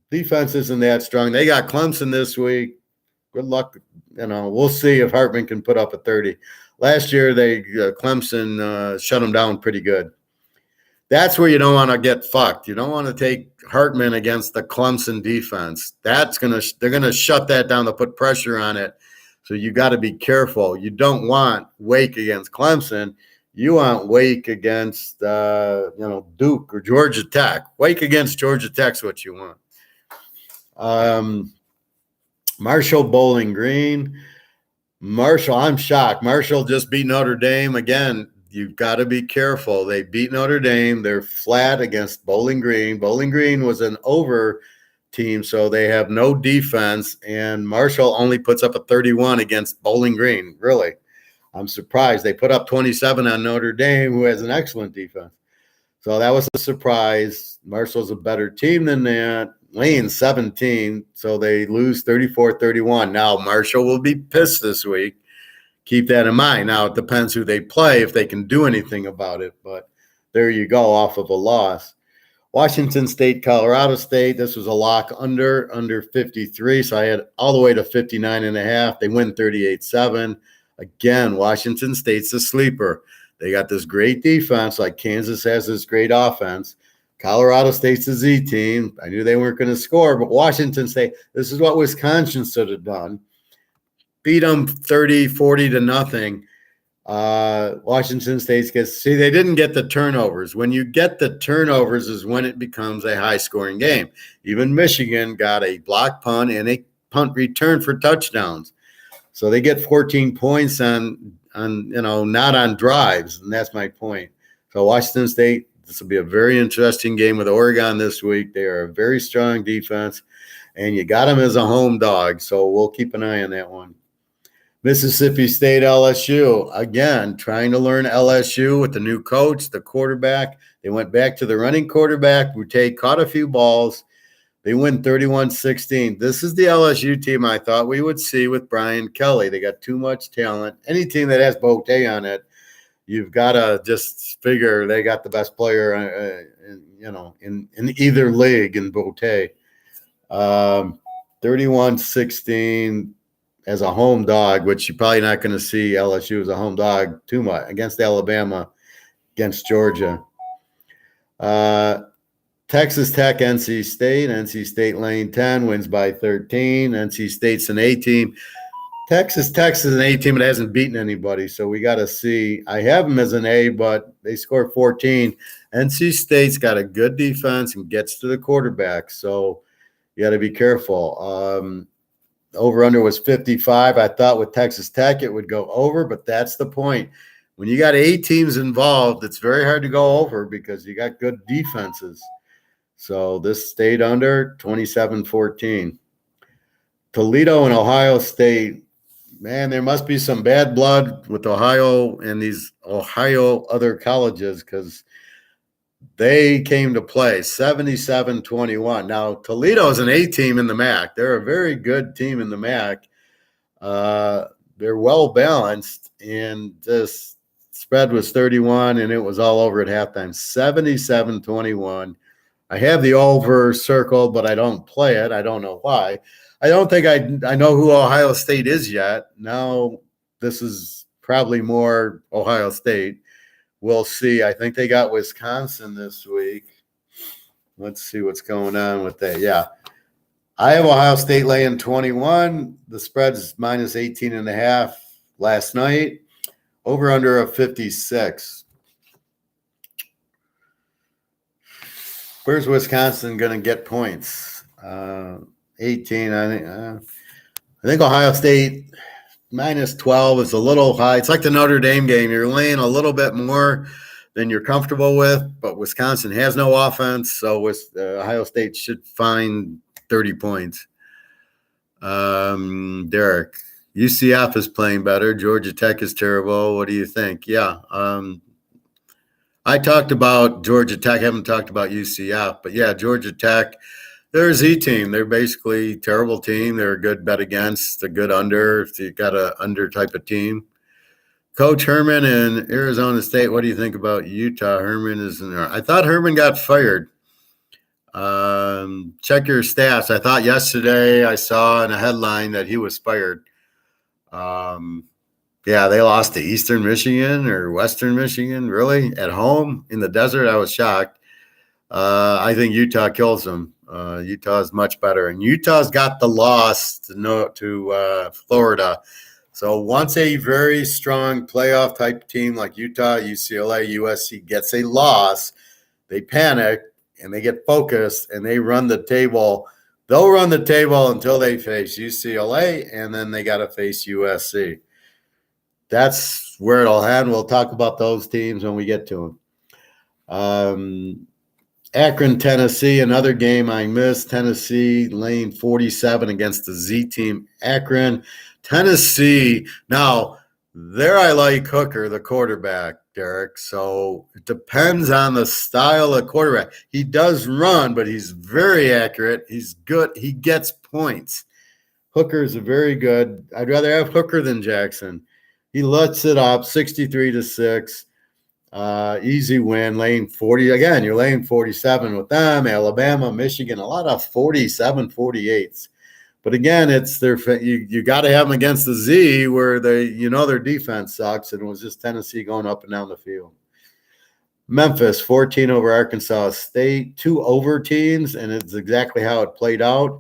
Defense isn't that strong. They got Clemson this week. Good luck. We'll see if Hartman can put up a 30. Last year, Clemson shut them down pretty good. That's where you don't want to get fucked. You don't want to take Hartman against the Clemson defense. They're gonna shut that down to put pressure on it. So you got to be careful. You don't want Wake against Clemson. You want Wake against Duke or Georgia Tech. Wake against Georgia Tech's what you want. Marshall Bowling Green. Marshall, I'm shocked. Marshall just beat Notre Dame again. You've got to be careful. They beat Notre Dame. They're flat against Bowling Green. Bowling Green was an over team, so they have no defense, and Marshall only puts up a 31 against Bowling Green. Really, I'm surprised. They put up 27 on Notre Dame, who has an excellent defense. So that was a surprise. Marshall's a better team than that. Lane 17, so they lose 34-31. Now, Marshall will be pissed this week. Keep that in mind. Now, it depends who they play, if they can do anything about it. But there you go, off of a loss. Washington State, Colorado State. This was a lock under 53. So I had all the way to 59.5. They win 38-7. Again, Washington State's a sleeper. They got this great defense, like Kansas has this great offense. Colorado State's a Z team. I knew they weren't going to score, but Washington State, this is what Wisconsin should have done. Beat them 30-40 to nothing. Washington State they didn't get the turnovers. When you get the turnovers is when it becomes a high-scoring game. Even Michigan got a block punt and a punt return for touchdowns. So they get 14 points on not on drives, and that's my point. So Washington State, this will be a very interesting game with Oregon this week. They are a very strong defense, and you got them as a home dog, so we'll keep an eye on that one. Mississippi State, LSU. Again, trying to learn LSU with the new coach, the quarterback. They went back to the running quarterback. Boutte caught a few balls. They win 31-16. This is the LSU team I thought we would see with Brian Kelly. They got too much talent. Any team that has Boutte on it, you've got to just figure they got the best player, in either league in Boutte. 31-16 as a home dog, which you're probably not going to see LSU as a home dog too much against Alabama, against Georgia. Texas Tech, NC State. NC State lane 10 wins by 13. NC State's an A team. Texas Tech's an A team that hasn't beaten anybody, so we got to see. I have them as an A, but they scored 14. NC State's got a good defense and gets to the quarterback, so you got to be careful. Over-under was 55. I thought with Texas Tech it would go over, but that's the point. When you got 8 teams involved, it's very hard to go over because you got good defenses. So this stayed under 27-14. Toledo and Ohio State. Man, there must be some bad blood with Ohio and these Ohio other colleges because they came to play 77-21. Now, Toledo is an A team in the MAC. They're a very good team in the MAC. They're well balanced, and just Spread was 31, and it was all over at halftime, 77-21. I have the over circled, but I don't play it. I don't know why. I don't think I know who Ohio State is yet. Now this is probably more Ohio State. We'll see. I think they got Wisconsin this week. Let's see what's going on with that. Yeah. I have Ohio State laying 21. The spread's minus 18.5 last night. Over under a 56. Where's Wisconsin going to get points? 18. I think Ohio State minus 12 is a little high. It's like the Notre Dame game. You're laying a little bit more than you're comfortable with, but Wisconsin has no offense, so Ohio State should find 30 points. Derek, UCF is playing better. Georgia Tech is terrible. What do you think? Yeah. I talked about Georgia Tech. I haven't talked about UCF, but yeah, Georgia Tech, they're a Z team. They're basically a terrible team. They're a good bet against, a good under if you got an under type of team. Coach Herman in Arizona State, what do you think about Utah? Herman is in there. I thought Herman got fired. Check your stats. I thought yesterday I saw in a headline that he was fired. Yeah, they lost to Eastern Michigan or Western Michigan, really, at home in the desert. I was shocked. I think Utah kills them. Utah is much better. And Utah's got the loss to Florida. So once a very strong playoff type team like Utah, UCLA, USC gets a loss, they panic and they get focused and they run the table. They'll run the table until they face UCLA, and then they got to face USC. That's where it'll head. We'll talk about those teams when we get to them. Akron, Tennessee, another game I missed. Tennessee laying 47 against the Z team. Akron, Tennessee. Now, there I like Hooker, the quarterback, Derek. So it depends on the style of quarterback. He does run, but he's very accurate. He's good. He gets points. Hooker is a very good. I'd rather have Hooker than Jackson. He lets it up 63-6. Easy win, laying 40. Again, you're laying 47 with them. Alabama, Michigan, a lot of 47, 48s. But again, it's you got to have them against the Z where their defense sucks, and it was just Tennessee going up and down the field. Memphis, 14 over Arkansas State, 2 over teams, and it's exactly how it played out.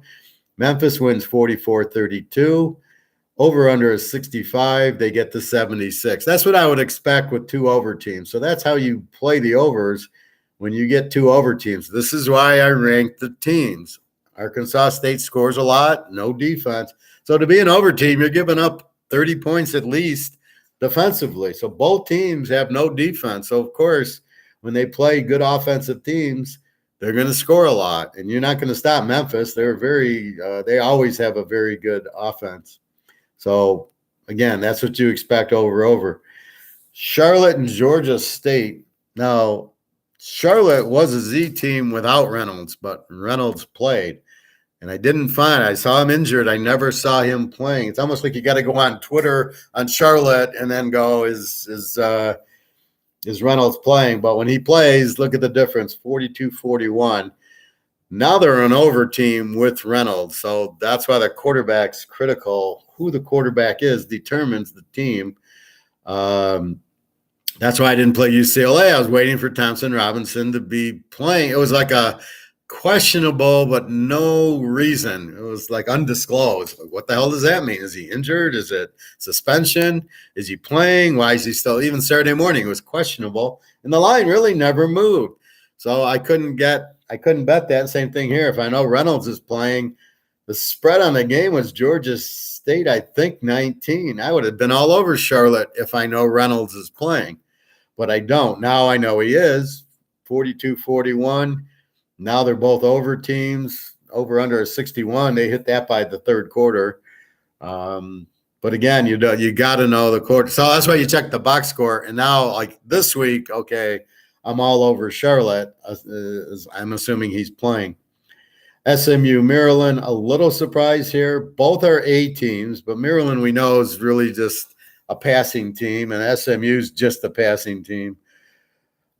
Memphis wins 44-32. Over under is 65. They get to 76. That's what I would expect with 2 over teams. So that's how you play the overs when you get 2 over teams. This is why I ranked the teams. Arkansas State scores a lot, no defense. So to be an over team, you're giving up 30 points at least defensively. So both teams have no defense. So, of course, when they play good offensive teams, they're going to score a lot. And you're not going to stop Memphis. They always have a very good offense. So, again, that's what you expect over. Charlotte and Georgia State. Now, Charlotte was a Z team without Reynolds, but Reynolds played. And I saw him injured. I never saw him playing. It's almost like you got to go on Twitter on Charlotte and then go, is Reynolds playing? But when he plays, look at the difference, 42-41. Now they're an over team with Reynolds. So that's why the quarterback's critical. Who the quarterback is determines the team. That's why I didn't play UCLA. I was waiting for Thompson Robinson to be playing. It was like a questionable, but no reason. It was like undisclosed. What the hell does that mean? Is he injured? Is it suspension? Is he playing? Why is he still? Even Saturday morning, it was questionable. And the line really never moved. So I couldn't bet that. Same thing here. If I know Reynolds is playing, the spread on the game was Georgia State, I think 19. I would have been all over Charlotte if I know Reynolds is playing. But I don't. Now I know he is. 42-41. Now they're both over teams. Over under a 61. They hit that by the third quarter. But again, you got to know the quarter. So that's why you check the box score. And now, like this week, okay, I'm all over Charlotte. I'm assuming he's playing. SMU, Maryland, a little surprise here. Both are A teams, but Maryland we know is really just a passing team, and SMU's just a passing team.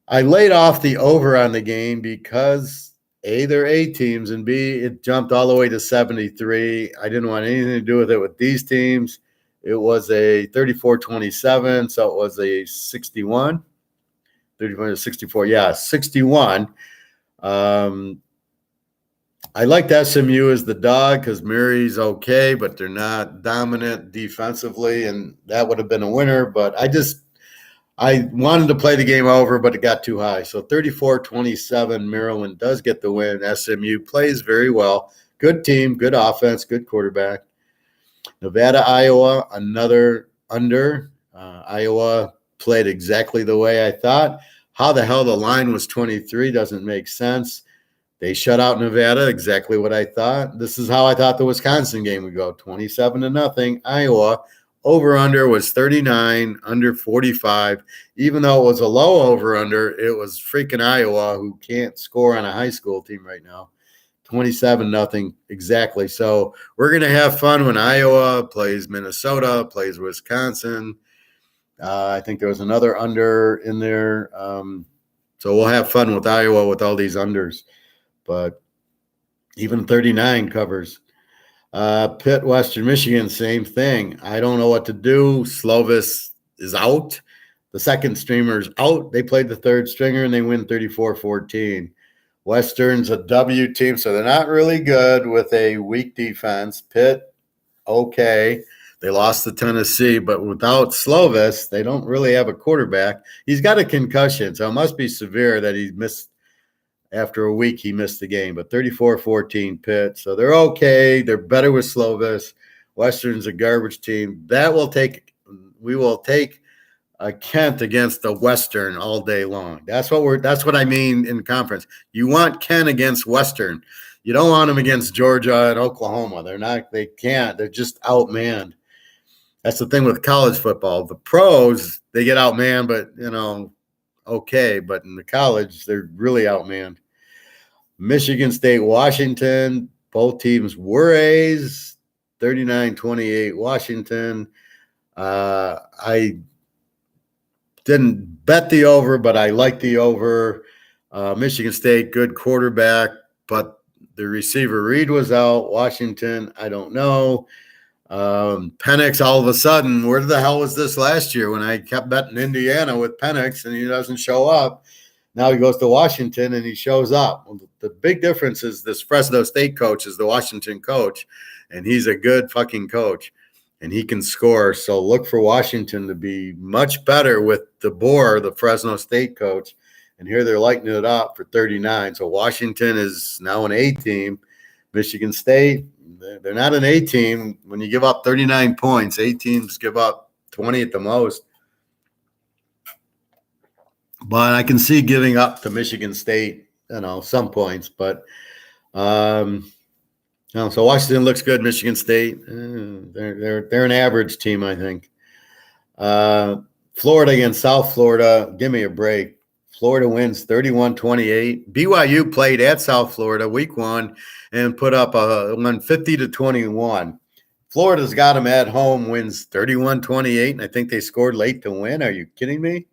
I laid off the over on the game because A, they're A teams, and B, it jumped all the way to 73. I didn't want anything to do with it with these teams. It was a 34-27, so it was a 61. 34 to 64, yeah, 61. I liked SMU as the dog because Mary's okay, but they're not dominant defensively, and that would have been a winner. But I wanted to play the game over, but it got too high. So 34-27, Maryland does get the win. SMU plays very well. Good team, good offense, good quarterback. Nevada, Iowa, another under. Iowa played exactly the way I thought. How the hell the line was 23 doesn't make sense. They shut out Nevada, exactly what I thought. This is how I thought the Wisconsin game would go, 27-0. Iowa, over-under was 39, under 45. Even though it was a low over-under, it was freaking Iowa, who can't score on a high school team right now. 27-0 exactly. So we're going to have fun when Iowa plays Minnesota, plays Wisconsin. I think there was another under in there. So we'll have fun with Iowa with all these unders. But even 39 covers. Pitt, Western Michigan, same thing. I don't know what to do. Slovis is out. The second stringer's out. They played the third stringer, and they win 34-14. Western's a W team, so they're not really good with a weak defense. Pitt, okay. They lost to Tennessee, but without Slovis, they don't really have a quarterback. He's got a concussion, so it must be severe that he missed. After a week, he missed the game, but 34-14 Pitt. So they're okay. They're better with Slovis. Western's a garbage team. We will take a Kent against the Western all day long. That's what I mean in conference. You want Kent against Western. You don't want them against Georgia and Oklahoma. They can't. They're just outmanned. That's the thing with college football. The pros, they get outmanned, but okay. But in the college, they're really outmanned. Michigan State, Washington, both teams were A's, 39-28 Washington. I didn't bet the over, but I like the over. Michigan State, good quarterback, but the receiver Reed was out. Washington, I don't know. Penix, all of a sudden, where the hell was this last year when I kept betting Indiana with Penix and he doesn't show up? Now he goes to Washington and he shows up. Well, the big difference is this Fresno State coach is the Washington coach, and he's a good fucking coach, and he can score. So look for Washington to be much better with DeBoer, the Fresno State coach. And here they're lighting it up for 39. So Washington is now an A team. Michigan State, they're not an A team. When you give up 39 points, A teams give up 20 at the most. But I can see giving up to Michigan State, some points. But so Washington looks good. Michigan State, they're an average team, I think. Florida against South Florida, give me a break. Florida wins 31-28. BYU played at South Florida week 1 and put up a 50-21. Florida's got them at home, wins 31-28, and I think they scored late to win. Are you kidding me?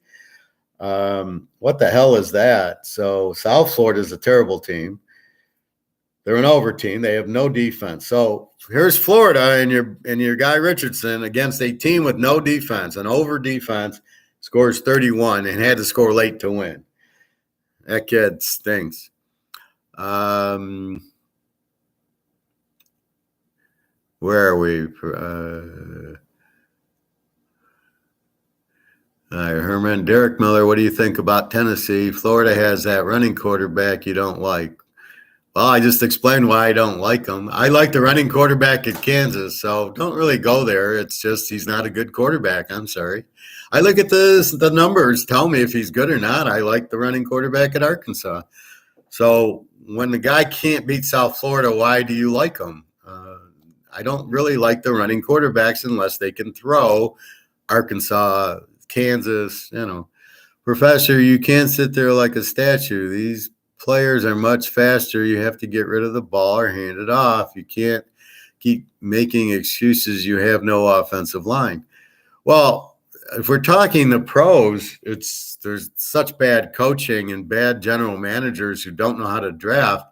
What the hell is that? So South Florida is a terrible team. They're an over team. They have no defense. So here's Florida and your guy Richardson against a team with no defense, an over defense, scores 31 and had to score late to win. That kid stinks. Where are we? Herman, Derek Miller, what do you think about Tennessee? Florida has that running quarterback you don't like. Well, I just explained why I don't like him. I like the running quarterback at Kansas, so don't really go there. It's just he's not a good quarterback. I'm sorry. I look at the numbers, tell me if he's good or not. I like the running quarterback at Arkansas. So when the guy can't beat South Florida, why do you like him? I don't really like the running quarterbacks unless they can throw. Arkansas, Kansas, Professor, you can't sit there like a statue. These players are much faster. You have to get rid of the ball or hand it off. You can't keep making excuses. You have no offensive line. Well, if we're talking the pros, there's such bad coaching and bad general managers who don't know how to draft.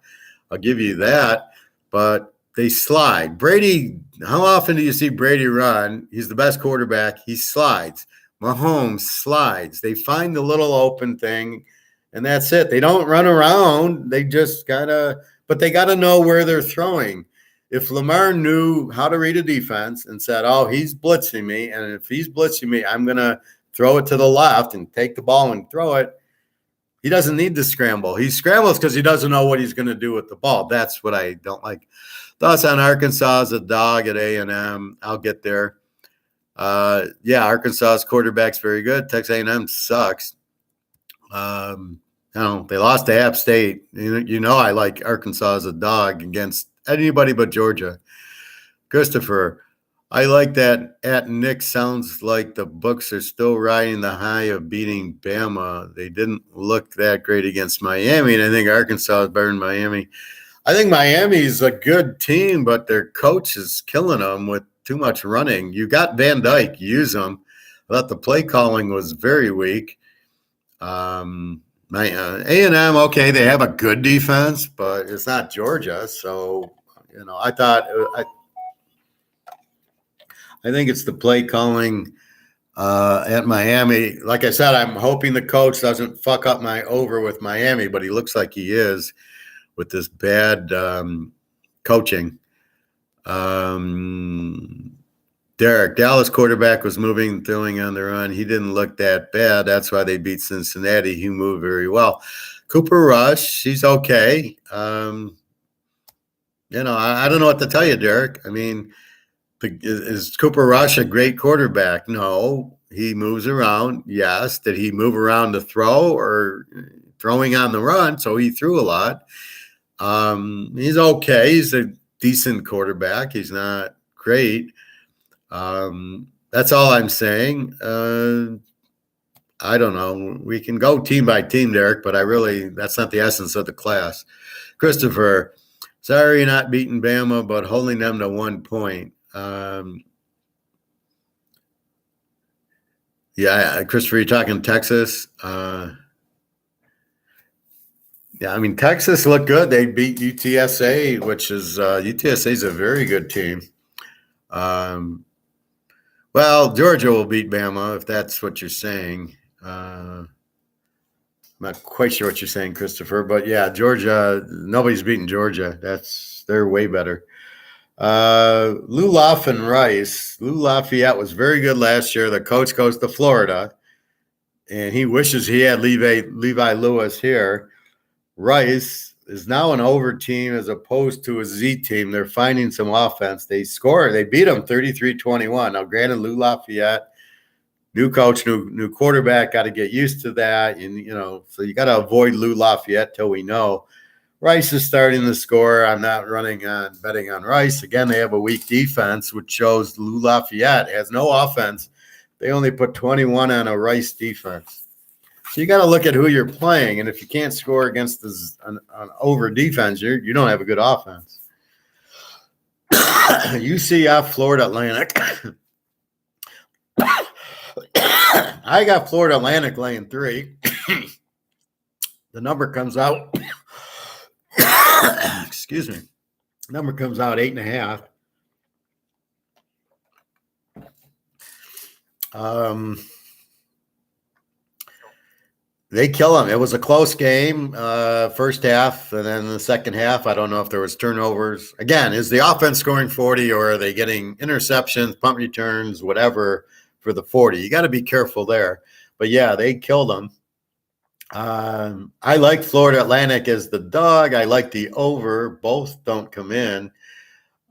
I'll give you that, but they slide. Brady, how often do you see Brady run? He's the best quarterback. He slides. Mahomes slides. They find the little open thing, and that's it. They don't run around. They just but they gotta know where they're throwing. If Lamar knew how to read a defense and said, oh, he's blitzing me, and if he's blitzing me, I'm going to throw it to the left and take the ball and throw it, he doesn't need to scramble. He scrambles because he doesn't know what he's going to do with the ball. That's what I don't like. Thoughts on Arkansas as a dog at A&M. I'll get there. Arkansas's quarterback's very good. Texas A&M sucks. They lost to App State. You know I like Arkansas as a dog against anybody but Georgia. Christopher, I like that at Nick sounds like the books are still riding the high of beating Bama. They didn't look that great against Miami, and I think Arkansas is better than Miami. I think Miami's a good team, but their coach is killing them with too much running. You got Van Dyke, use him. I thought the play calling was very weak. A&M, okay, they have a good defense, but it's not Georgia, so I think it's the play calling at Miami. Like I said, I'm hoping the coach doesn't fuck up my over with Miami, but he looks like he is with this bad coaching. Derek, Dallas quarterback was moving, throwing on the run. He didn't look that bad. That's why they beat Cincinnati. He moved very well. Cooper Rush, he's okay. I don't know what to tell you, Derek. I mean, is Cooper Rush a great quarterback? No. He moves around. Yes. Did he move around to throw or throwing on the run? So he threw a lot. He's okay. He's a decent quarterback. He's not great. That's all I'm saying. I don't know. We can go team by team, Derek, but that's not the essence of the class. Christopher, sorry you're not beating Bama, but holding them to 1 point. Christopher, you're talking Texas. Texas looked good. They beat UTSA, which is UTSA is a very good team. Georgia will beat Bama if that's what you're saying. I'm not quite sure what you're saying, Christopher, but yeah, Georgia, nobody's beating Georgia. They're way better. Lou and Rice. Lou Lafayette was very good last year. The coach goes to Florida, and he wishes he had Levi Lewis here. Rice is now an over team as opposed to a Z team. They're finding some offense. They beat them 33-21. Now, granted, Lou Lafayette, new coach, new quarterback, got to get used to that. And, so you got to avoid Lou Lafayette till we know. Rice is starting to score. I'm not betting on Rice. Again, they have a weak defense, which shows Lou Lafayette has no offense. They only put 21 on a Rice defense. So you got to look at who you're playing, and if you can't score against an over defense, you don't have a good offense. UCF Florida Atlantic. I got Florida Atlantic laying 3. The number comes out. Excuse me. Number comes out 8.5. They kill them. It was a close game, first half, and then the second half, I don't know if there was turnovers. Again, is the offense scoring 40, or are they getting interceptions, punt returns, whatever for the 40? You got to be careful there. But yeah, they killed them. I like Florida Atlantic as the dog. I like the over. Both don't come in.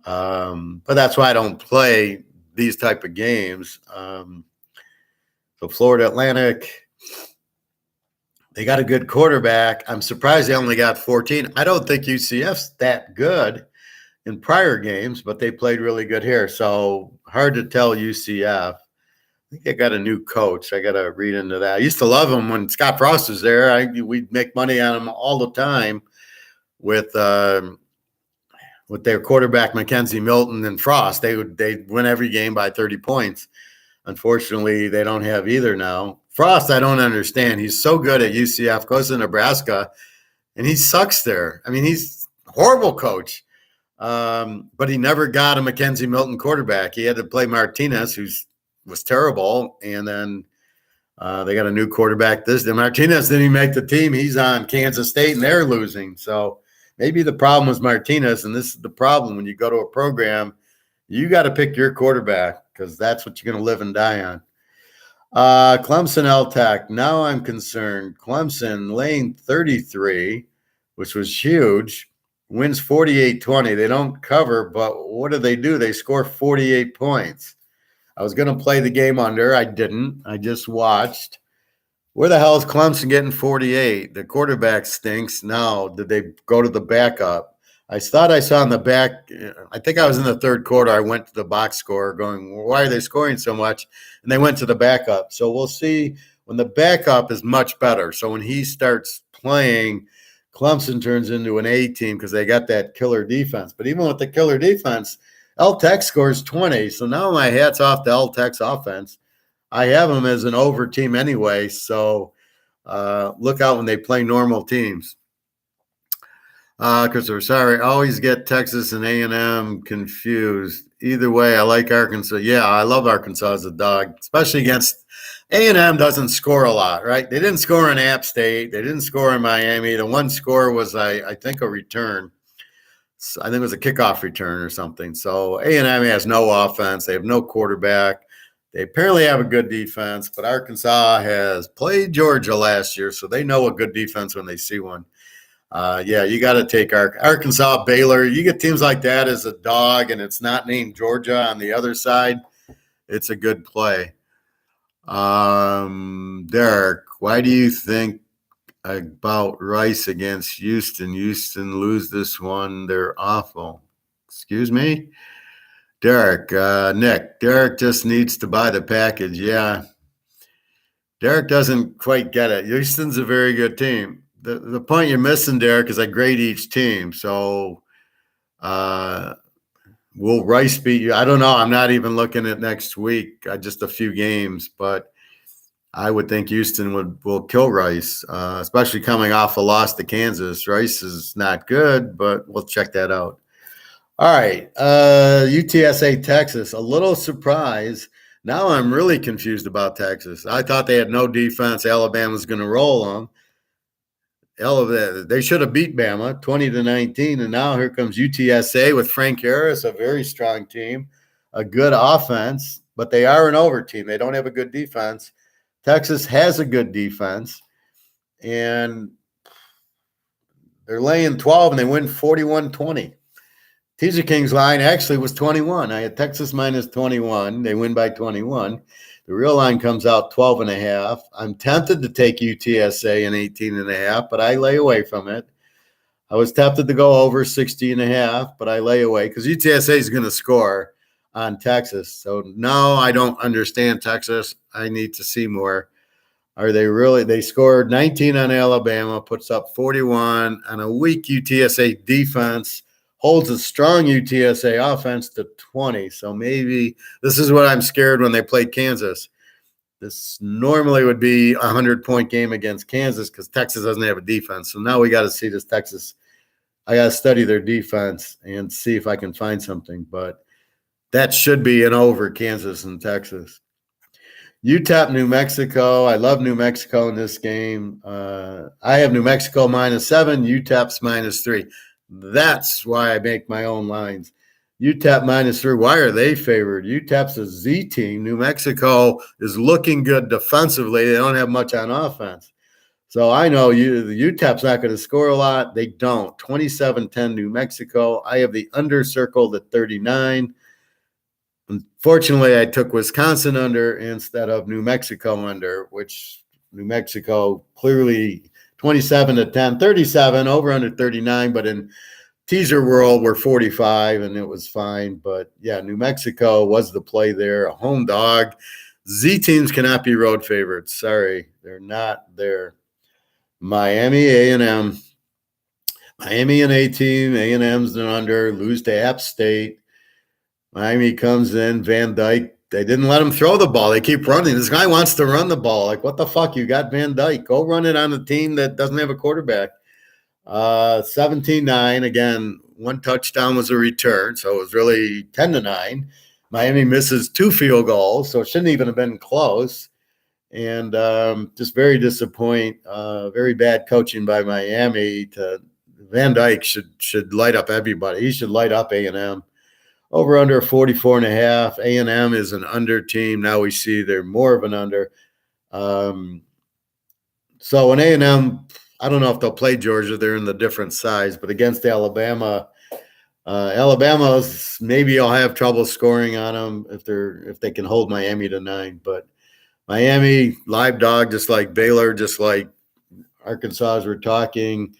But that's why I don't play these type of games. So Florida Atlantic, they got a good quarterback. I'm surprised they only got 14. I don't think UCF's that good in prior games, but they played really good here. So hard to tell UCF. I think they got a new coach. I got to read into that. I used to love him when Scott Frost was there. We'd make money on him all the time with their quarterback Mackenzie Milton and Frost. They'd win every game by 30 points. Unfortunately, they don't have either now. Frost, I don't understand. He's so good at UCF, goes to Nebraska, and he sucks there. I mean, he's a horrible coach. But he never got a Mackenzie Milton quarterback. He had to play Martinez, who was terrible, and then they got a new quarterback. Martinez didn't even make the team. He's on Kansas State, and they're losing. So maybe the problem was Martinez, and this is the problem. When you go to a program, you got to pick your quarterback because that's what you're going to live and die on. Clemson LTAC. Now I'm concerned. Clemson laying 33, which was huge. Wins 48-20. They don't cover, but what do? They score 48 points. I was going to play the game under. I didn't. I just watched. Where the hell is Clemson getting 48? The quarterback stinks. Now, did they go to the backup? I thought I saw in the back. I think I was in the third quarter. I went to the box score going, why are they scoring so much? And they went to the backup. So we'll see when the backup is much better. So when he starts playing, Clemson turns into an A team because they got that killer defense. But even with the killer defense, LTech scores 20. So now my hat's off to LTech's offense. I have them as an over team anyway. So look out when they play normal teams. Because they're sorry, I always get Texas and A&M confused. Either way, I like Arkansas. Yeah, I love Arkansas as a dog, especially against A&M doesn't score a lot, right? They didn't score in App State. They didn't score in Miami. The one score was, I think, a return. I think it was a kickoff return or something. So A&M has no offense. They have no quarterback. They apparently have a good defense, but Arkansas has played Georgia last year, so they know a good defense when they see one. Yeah, you got to take Arkansas, Baylor. You get teams like that as a dog, and it's not named Georgia on the other side. It's a good play. Derek, why do you think about Rice against Houston? Houston lose this one. They're awful. Excuse me? Derek, Nick, Derek just needs to buy the package. Yeah. Derek doesn't quite get it. Houston's a very good team. The point you're missing, Derek, is I grade each team. So will Rice beat you? I don't know. I'm not even looking at next week. Just a few games, but I would think Houston will kill Rice, especially coming off a loss to Kansas. Rice is not good, but we'll check that out. All right, UTSA Texas. A little surprise. Now I'm really confused about Texas. I thought they had no defense. Alabama's going to roll them. They should have beat Bama 20-19, and now here comes UTSA with Frank Harris, a very strong team, a good offense, but they are an over team. They don't have a good defense. Texas has a good defense, and they're laying 12, and they win 41-20. Teaserking's line actually was 21. I had Texas minus 21. They win by 21. The real line comes out 12.5. I'm tempted to take UTSA in 18.5, but I lay away from it. I was tempted to go over 60.5, but I lay away because UTSA is going to score on Texas. So no, I don't understand Texas. I need to see more. Are they really? They scored 19 on Alabama, puts up 41 on a weak UTSA defense. Holds a strong UTSA offense to 20. So maybe this is what I'm scared when they play Kansas. This normally would be a 100-point game against Kansas because Texas doesn't have a defense. So now we got to see this Texas. I got to study their defense and see if I can find something. But that should be an over Kansas and Texas. UTEP, New Mexico. I love New Mexico in this game. I have New Mexico -7, UTEP's -3. That's why I make my own lines. UTEP -3. Why are they favored? UTEP's a Z team. New Mexico is looking good defensively. They don't have much on offense. So I know the UTEP's not going to score a lot. They don't. 27-10 New Mexico. I have the under circled at 39. Unfortunately, I took Wisconsin under instead of New Mexico under, which New Mexico clearly 27-10, 37, over under 39, but in teaser world, we're 45, and it was fine. But, yeah, New Mexico was the play there, a home dog. Z teams cannot be road favorites. Sorry, they're not there. Miami, A&M. Miami an A team, A&M's an under, lose to App State. Miami comes in, Van Dyke they didn't let him throw the ball. They keep running. This guy wants to run the ball. Like, what the fuck? You got Van Dyke. Go run it on a team that doesn't have a quarterback. 17-9. Again, one touchdown was a return, so it was really 10-9. Miami misses 2 field goals, so it shouldn't even have been close. And just very disappointing. Very bad coaching by Miami. Van Dyke should light up everybody. He should light up A&M. Over under 44.5. A&M is an under team. Now we see they're more of an under. So in A&M, I don't know if they'll play Georgia. They're in the different size, but against Alabama, Alabama's maybe you'll have trouble scoring on them if they can hold Miami to 9. But Miami live dog, just like Baylor, just like Arkansas as we're talking.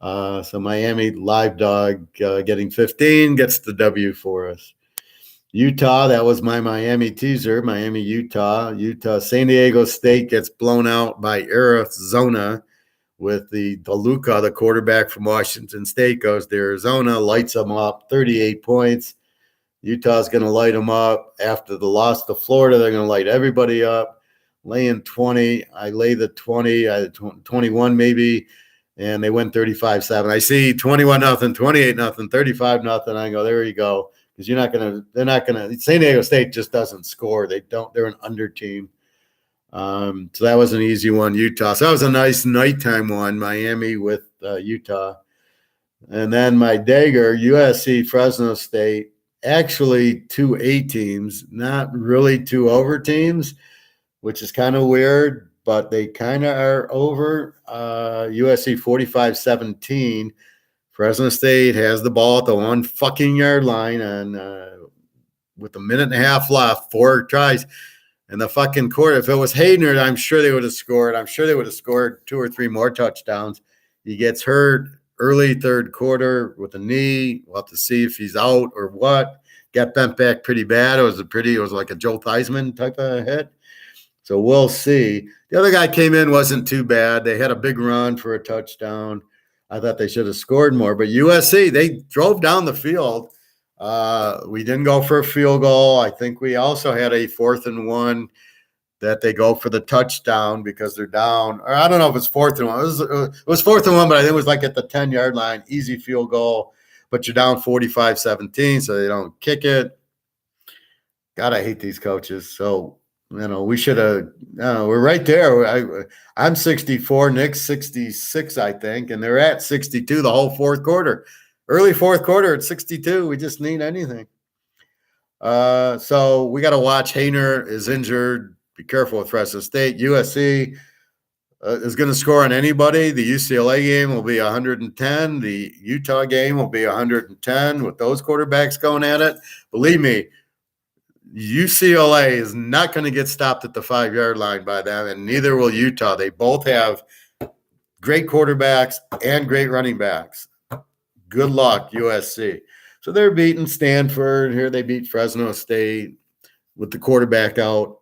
So Miami live dog getting 15 gets the W for us. Utah, that was my Miami teaser. Miami, Utah. San Diego State gets blown out by Arizona with the Ucla, the quarterback from Washington State, goes to Arizona, lights them up, 38 points. Utah's going to light them up. After the loss to Florida, they're going to light everybody up. Laying 20. I lay the 20, 21 maybe, and they win 35-7. I see 21-0, 28-0, 35-0. I go, there you go. Because they're not going to, San Diego State just doesn't score. They're an under team. So that was an easy one, Utah. So that was a nice nighttime one, Miami with Utah. And then my dagger, USC, Fresno State, actually 2 A teams, not really 2 over teams, which is kind of weird, but they kind of are over. USC 45-17. Fresno State has the ball at the 1 fucking yard line, and with a minute and a half left, 4 tries. And the fucking quarter, if it was Hayner, I'm sure they would have scored. I'm sure they would have scored 2 or 3 more touchdowns. He gets hurt early third quarter with a knee. We'll have to see if he's out or what. Got bent back pretty bad. It was like a Joe Theismann type of hit. So we'll see. The other guy came in, wasn't too bad. They had a big run for a touchdown. I thought they should have scored more. But USC, they drove down the field. We didn't go for a field goal. I think we also had a 4th and 1 that they go for the touchdown because they're down. Or I don't know if it's 4th and 1. It was 4th and 1, but I think it was like at the 10-yard line, easy field goal. But you're down 45-17, so they don't kick it. God, I hate these coaches. So, we should have we're right there. I'm 64, Nick's 66, I think, and they're at 62 the whole fourth quarter. Early fourth quarter at 62, we just need anything. So we got to watch. Hayner is injured. Be careful with Fresno State. USC is going to score on anybody. The UCLA game will be 110. The Utah game will be 110 with those quarterbacks going at it. Believe me, UCLA is not going to get stopped at the 5-yard line by them, and neither will Utah. They both have great quarterbacks and great running backs. Good luck, USC. So they're beating Stanford. Here they beat Fresno State with the quarterback out.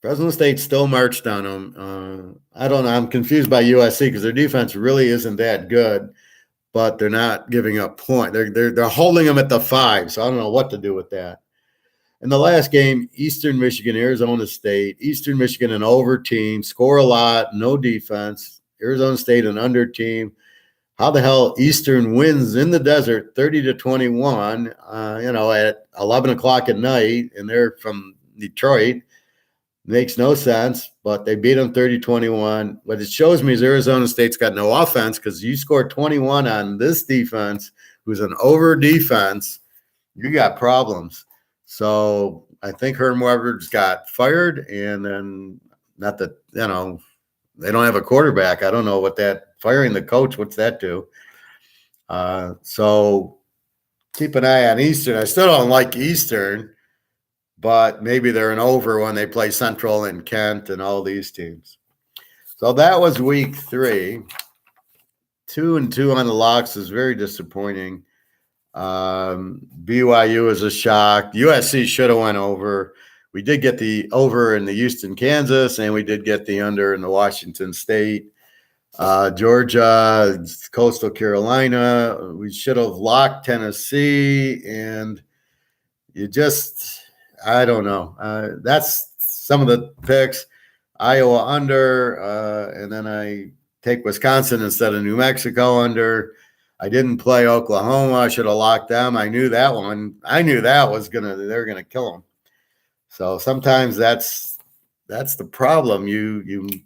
Fresno State still marched on them. I don't know. I'm confused by USC because their defense really isn't that good, but they're not giving up points. They're holding them at the 5, so I don't know what to do with that. In the last game, Eastern Michigan, Arizona State. Eastern Michigan, an over team, score a lot, no defense. Arizona State, an under team. How the hell Eastern wins in the desert 30-21, at 11 o'clock at night, and they're from Detroit. Makes no sense, but they beat them 30-21. What it shows me is Arizona State's got no offense because you score 21 on this defense, who's an over defense, you got problems. So I think Herm Weber's got fired, and then not that, they don't have a quarterback. I don't know what that firing the coach, what's that do? So keep an eye on Eastern. I still don't like Eastern, but maybe they're an over when they play Central and Kent and all these teams. So that was week 3. 2-2 on the locks is very disappointing. BYU is a shock. USC should have went over. We did get the over in the Houston, Kansas, and we did get the under in the Washington State. Georgia, Coastal Carolina. We should have locked Tennessee, and I don't know. That's some of the picks. Iowa under, and then I take Wisconsin instead of New Mexico under. I didn't play Oklahoma. I should have locked them. I knew that one. I knew that was they're gonna kill them. So sometimes that's the problem. You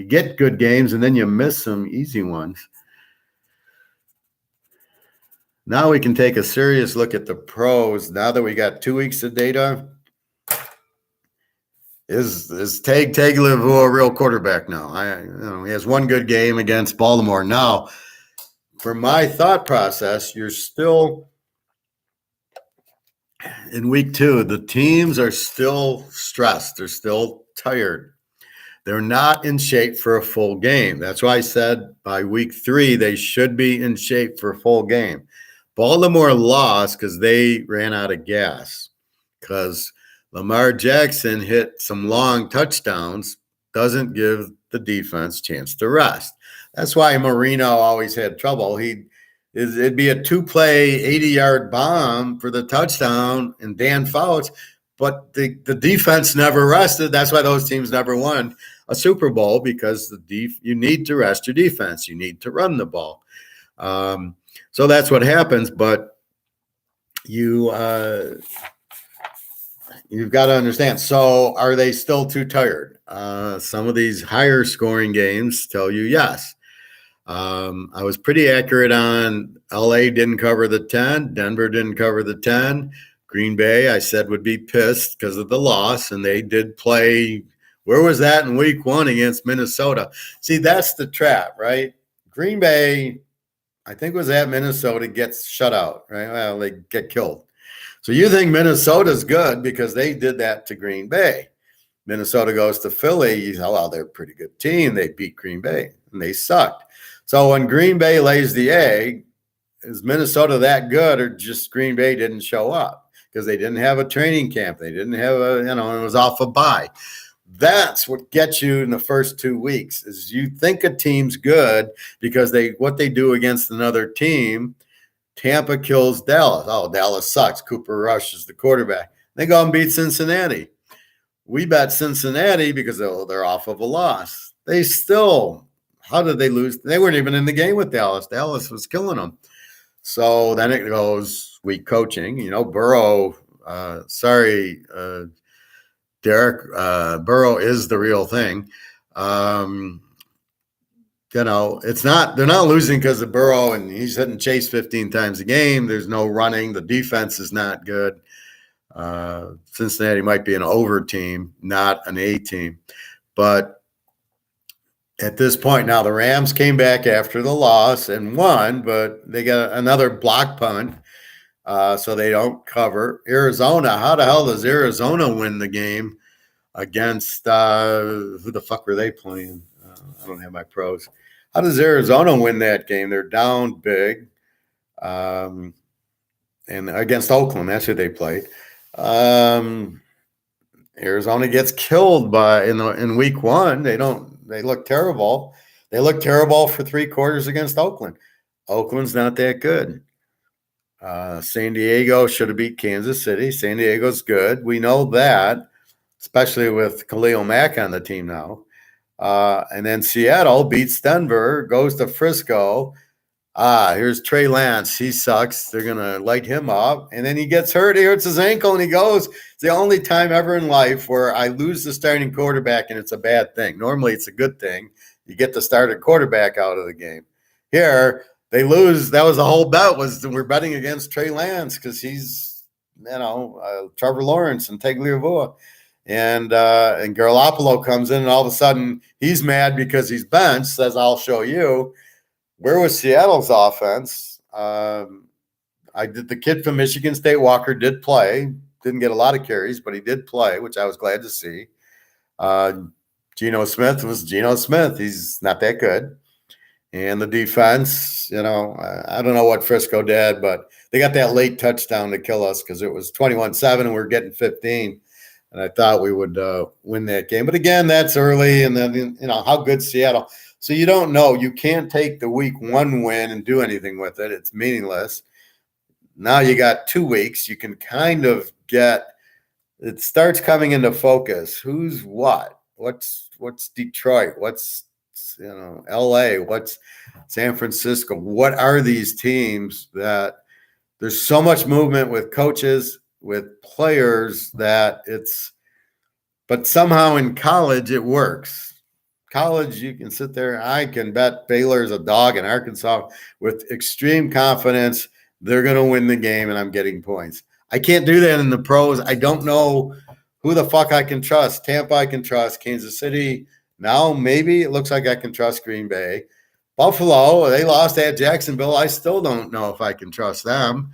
get good games and then you miss some easy ones. Now we can take a serious look at the pros. Now that we got 2 weeks of data, is Tagovailoa a real quarterback now? He has one good game against Baltimore. Now, for my thought process, you're still in week 2. The teams are still stressed. They're still tired. They're not in shape for a full game. That's why I said by week 3, they should be in shape for a full game. Baltimore lost because they ran out of gas, because Lamar Jackson hit some long touchdowns, doesn't give the defense a chance to rest. That's why Marino always had trouble. It'd be a 2-play, 80-yard bomb for the touchdown and Dan Fouts, but the defense never rested. That's why those teams never won a Super Bowl, because you need to rest your defense. You need to run the ball. So that's what happens, but you've got to understand. So are they still too tired? Some of these higher scoring games tell you yes. I was pretty accurate on LA didn't cover the 10. Denver didn't cover the 10. Green Bay, I said, would be pissed because of the loss, and they did play. Where was that in week 1 against Minnesota? See, that's the trap, right? Green Bay, I think, was at Minnesota, gets shut out, right? Well, they get killed. So you think Minnesota's good because they did that to Green Bay. Minnesota goes to Philly. Well, they're a pretty good team. They beat Green Bay, and they sucked. So when Green Bay lays the egg, is Minnesota that good, or just Green Bay didn't show up because they didn't have a training camp? They didn't have it was off a bye. That's what gets you in the first 2 weeks, is you think a team's good because what they do against another team. Tampa kills Dallas. Oh, Dallas sucks. Cooper Rush is the quarterback. They go and beat Cincinnati. We bet Cincinnati because they're off of a loss. How did they lose? They weren't even in the game with Dallas. Dallas was killing them. So then it goes weak coaching. Burrow, Derek, Burrow is the real thing. It's not, they're not losing because of Burrow and he's hitting Chase 15 times a game. There's no running. The defense is not good. Cincinnati might be an over team, not an A team. But at this point now, the Rams came back after the loss and won, but they got another block punt. So they don't cover. Arizona, how the hell does Arizona win the game against who the fuck were they playing? I don't have my pros. How does Arizona win that game? They're down big. And against Oakland, that's who they played. Arizona gets killed in week 1. They look terrible. They look terrible for 3 quarters against Oakland. Oakland's not that good. San Diego should have beat Kansas City. San Diego's good. We know that, especially with Khalil Mack on the team now. And then Seattle beats Denver, goes to Frisco. Here's Trey Lance. He sucks. They're going to light him up. And then he gets hurt. He hurts his ankle and he goes. It's the only time ever in life where I lose the starting quarterback and it's a bad thing. Normally it's a good thing. You get the starting quarterback out of the game. Here, they lose. That was the whole bet, was we're betting against Trey Lance because he's, Trevor Lawrence and Tagovailoa. And Garoppolo comes in, and all of a sudden he's mad because he's benched, says, I'll show you. Where was Seattle's offense? The kid from Michigan State, Walker, did play. Didn't get a lot of carries, but he did play, which I was glad to see. Geno Smith was Geno Smith. He's not that good. And the defense, I don't know what Frisco did, but they got that late touchdown to kill us because it was 21-7 and we're getting 15. And I thought we would win that game. But again, that's early. And then, how good Seattle. So you don't know. You can't take the week 1 win and do anything with it. It's meaningless. Now you got 2 weeks. You can kind of get it starts coming into focus. Who's what? What's Detroit? What's LA? What's San Francisco? What are these teams that there's so much movement with coaches, with players that but somehow in college it works. College, you can sit there. I can bet Baylor's a dog in Arkansas with extreme confidence. They're going to win the game, and I'm getting points. I can't do that in the pros. I don't know who the fuck I can trust. Tampa, I can trust. Kansas City, now maybe it looks like I can trust Green Bay. Buffalo, they lost at Jacksonville. I still don't know if I can trust them.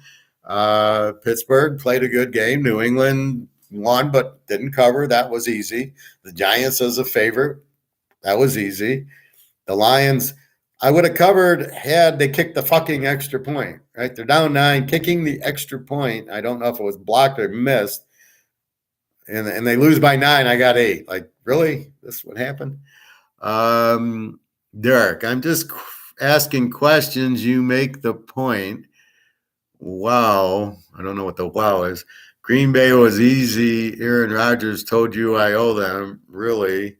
Pittsburgh played a good game. New England won, but didn't cover. That was easy. The Giants as a favorite. That was easy. The Lions, I would have covered had they kicked the fucking extra point, right? They're down 9, kicking the extra point. I don't know if it was blocked or missed. And they lose by 9. I got 8. Like, really? This would happen? Derek, I'm just asking questions. You make the point. Wow. I don't know what the wow is. Green Bay was easy. Aaron Rodgers told you I owe them. Really?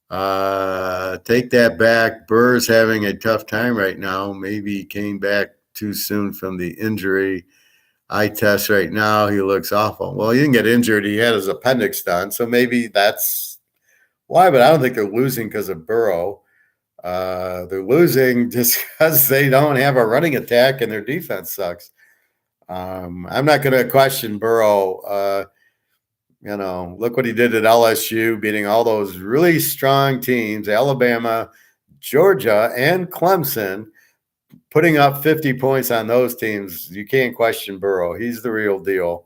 Take that back. Burr's having a tough time right now. Maybe he came back too soon from the injury. Eye test right now. He looks awful. Well, he didn't get injured. He had his appendix done. So maybe that's why, but I don't think they're losing because of Burrow. They're losing just because they don't have a running attack and their defense sucks. I'm not going to question Burrow. Look what he did at LSU, beating all those really strong teams, Alabama, Georgia, and Clemson, putting up 50 points on those teams. You can't question Burrow. He's the real deal.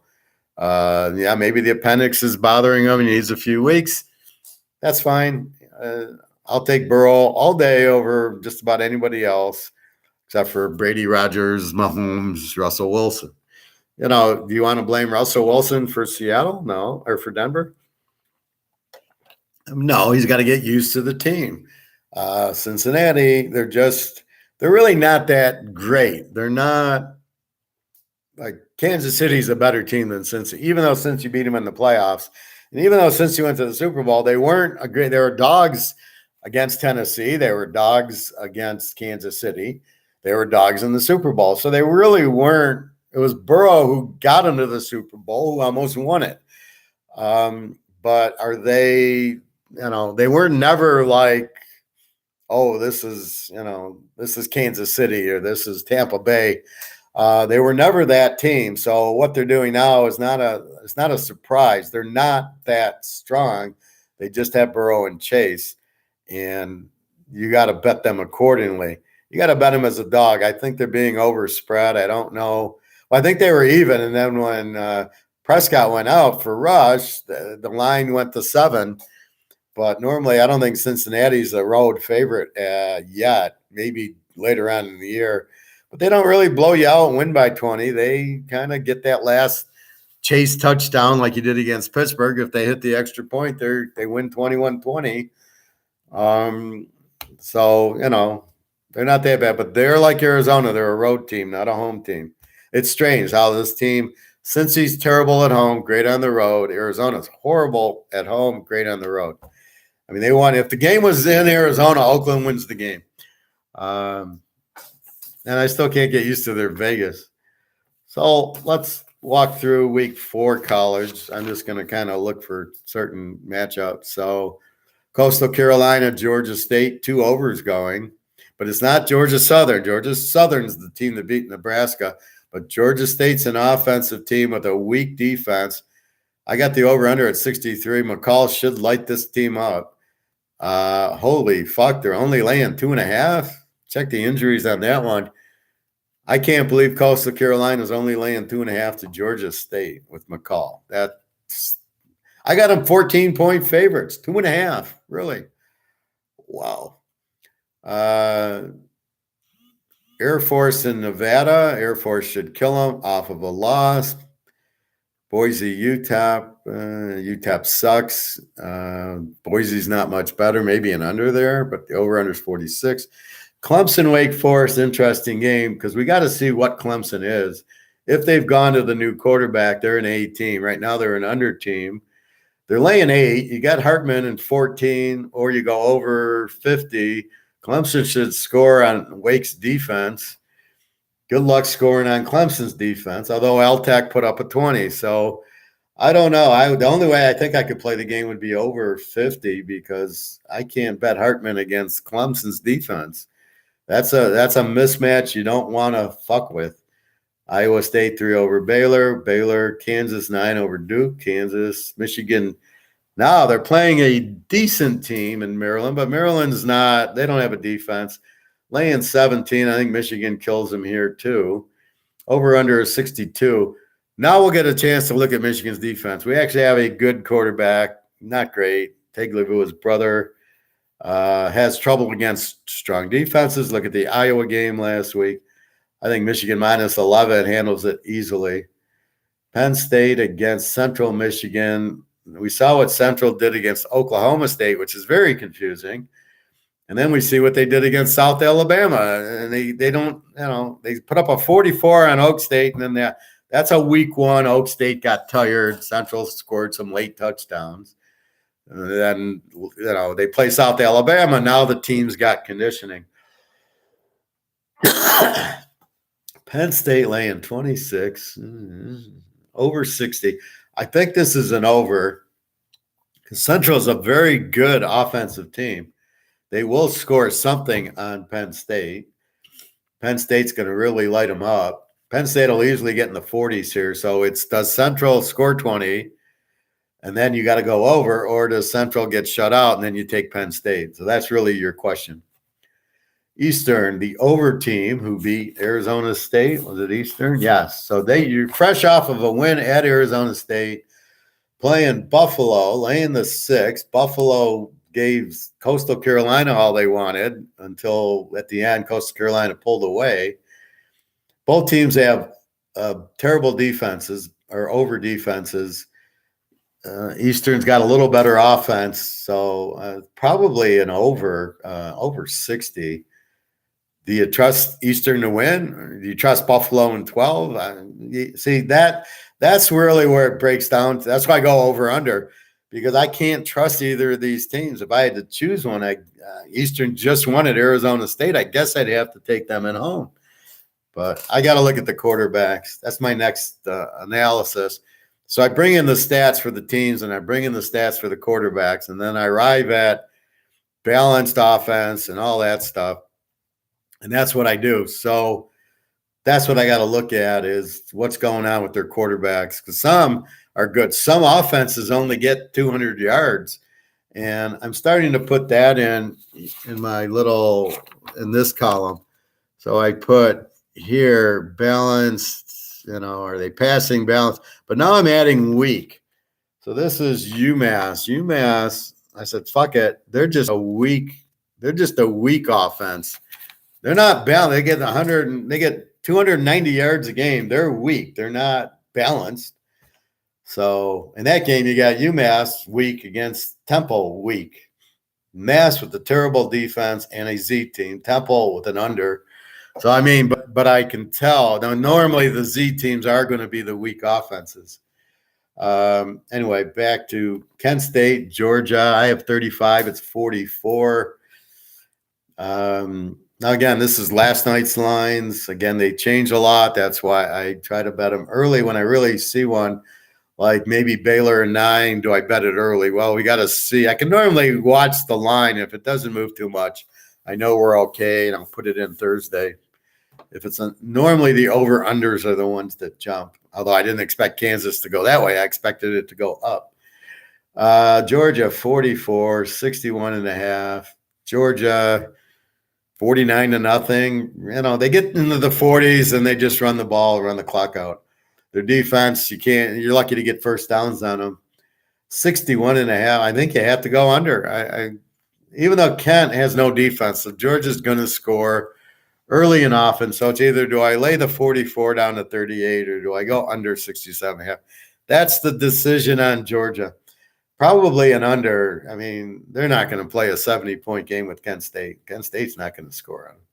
Maybe the appendix is bothering him and he needs a few weeks. That's fine. I'll take Burrow all day over just about anybody else, except for Brady, Rodgers, Mahomes, Russell Wilson. Do you want to blame Russell Wilson for Seattle? No. Or for Denver? No, he's got to get used to the team. Cincinnati, they're really not that great. They're not like Kansas City's a better team than Cincy, even though Cincy beat them in the playoffs. And even though Cincy went to the Super Bowl, they weren't they were dogs against Tennessee. They were dogs against Kansas City. They were dogs in the Super Bowl. So they really weren't. It was Burrow who got into the Super Bowl, who almost won it. But are they, they were never like, oh, this is Kansas City or this is Tampa Bay. They were never that team. So what they're doing now is not a surprise. They're not that strong. They just have Burrow and Chase, and you got to bet them accordingly. You got to bet them as a dog. I think they're being overspread. I don't know. Well, I think they were even, and then when Prescott went out for Rush, the line went to 7. But normally, I don't think Cincinnati's a road favorite yet. Maybe later on in the year, but they don't really blow you out and win by 20. They kind of get that last Chase touchdown like you did against Pittsburgh. If they hit the extra point, they win 21-20. So they're not that bad, but they're like Arizona. They're a road team, not a home team. It's strange how this team, since he's terrible at home, great on the road. Arizona's horrible at home, great on the road. I mean, they won. If the game was in Arizona, Oakland wins the game. And I still can't get used to their Vegas. So let's walk through week 4 college. I'm just going to kind of look for certain matchups. So Coastal Carolina, Georgia State, 2 overs going. But it's not Georgia Southern. Georgia Southern's the team that beat Nebraska. But Georgia State's an offensive team with a weak defense. I got the over-under at 63. McCall should light this team up. Holy fuck, they're only laying 2.5. Check the injuries on that one. I can't believe Coastal Carolina is only laying 2.5 to Georgia State with McCall. I got them 14-point favorites, 2.5. Really? Wow. Air Force in Nevada. Air Force should kill them off of a loss. Boise, UTEP. UTEP sucks. Boise's not much better. Maybe an under there, but the over-under is 46. Clemson, Wake Forest, interesting game because we got to see what Clemson is. if they've gone to the new quarterback, they're an A team. Right now they're an under team. They're laying 8. You got Hartman in 14, or you go over 50. Clemson should score on Wake's defense. Good luck scoring on Clemson's defense, although LTAC put up a 20. So I don't know. The only way I think I could play the game would be over 50 because I can't bet Hartman against Clemson's defense. That's a mismatch you don't want to fuck with. Iowa State 3 over Baylor, Kansas 9 over Duke, Kansas, Michigan. Now they're playing a decent team in Maryland, but Maryland's not. They don't have a defense. Laying 17, I think Michigan kills them here too. Over under 62. Now we'll get a chance to look at Michigan's defense. We actually have a good quarterback, not great. Tagovailoa, his brother, has trouble against strong defenses. Look at the Iowa game last week. I think Michigan minus 11 handles it easily. Penn State against Central Michigan. We saw what Central did against Oklahoma State, which is very confusing. And then we see what they did against South Alabama. And they don't, they put up a 44 on Oak State. And then that's a week 1. Oak State got tired. Central scored some late touchdowns. And then, they play South Alabama. Now the team's got conditioning. Penn State laying 26, over 60. I think this is an over because Central is a very good offensive team. They will score something on Penn State. Penn State's going to really light them up. Penn State will easily get in the 40s here. So does Central score 20 and then you got to go over, or does Central get shut out and then you take Penn State? So that's really your question. Eastern, the over team who beat Arizona State. Was it Eastern? Yes. So you're fresh off of a win at Arizona State, playing Buffalo, laying the 6. Buffalo gave Coastal Carolina all they wanted until at the end Coastal Carolina pulled away. Both teams have terrible defenses or over defenses. Eastern's got a little better offense, so probably an over 60. Do you trust Eastern to win? Or do you trust Buffalo in 12? See, that's really where it breaks down. That's why I go over under, because I can't trust either of these teams. If I had to choose one, Eastern just won at Arizona State. I guess I'd have to take them at home. But I got to look at the quarterbacks. That's my next analysis. So I bring in the stats for the teams and I bring in the stats for the quarterbacks, and then I arrive at balanced offense and all that stuff. And that's what I do. So that's what I got to look at is what's going on with their quarterbacks, because some are good. Some offenses only get 200 yards. And I'm starting to put that in my in this column. So I put here balanced, are they passing balance? But now I'm adding weak. So this is UMass. UMass, I said, fuck it. They're just a weak offense. They're not balanced. They get 100 they get 290 yards a game. They're weak. They're not balanced. So in that game, you got UMass weak against Temple weak. Mass with the terrible defense and a Z team. Temple with an under. So I mean, but I can tell. Now normally the Z teams are going to be the weak offenses. Anyway, back to Kent State, Georgia. I have 35. It's 44. Now, again, this is last night's lines. Again, they change a lot. That's why I try to bet them early when I really see one, like maybe Baylor 9. Do I bet it early? Well, we got to see. I can normally watch the line. If it doesn't move too much, I know we're okay, and I'll put it in Thursday. If it's normally the over-unders are the ones that jump, although I didn't expect Kansas to go that way. I expected it to go up. Georgia, 44, 61.5. Georgia, 49-0. They get into the 40s and they just run the ball, run the clock out. Their defense, you're lucky to get first downs on them. 61.5. I think you have to go under. Even though Kent has no defense, so Georgia's going to score early and often. So it's either do I lay the 44 down to 38 or do I go under 67.5? That's the decision on Georgia. Probably an under. I mean, they're not going to play a 70-point game with Kent State. Kent State's not going to score on them.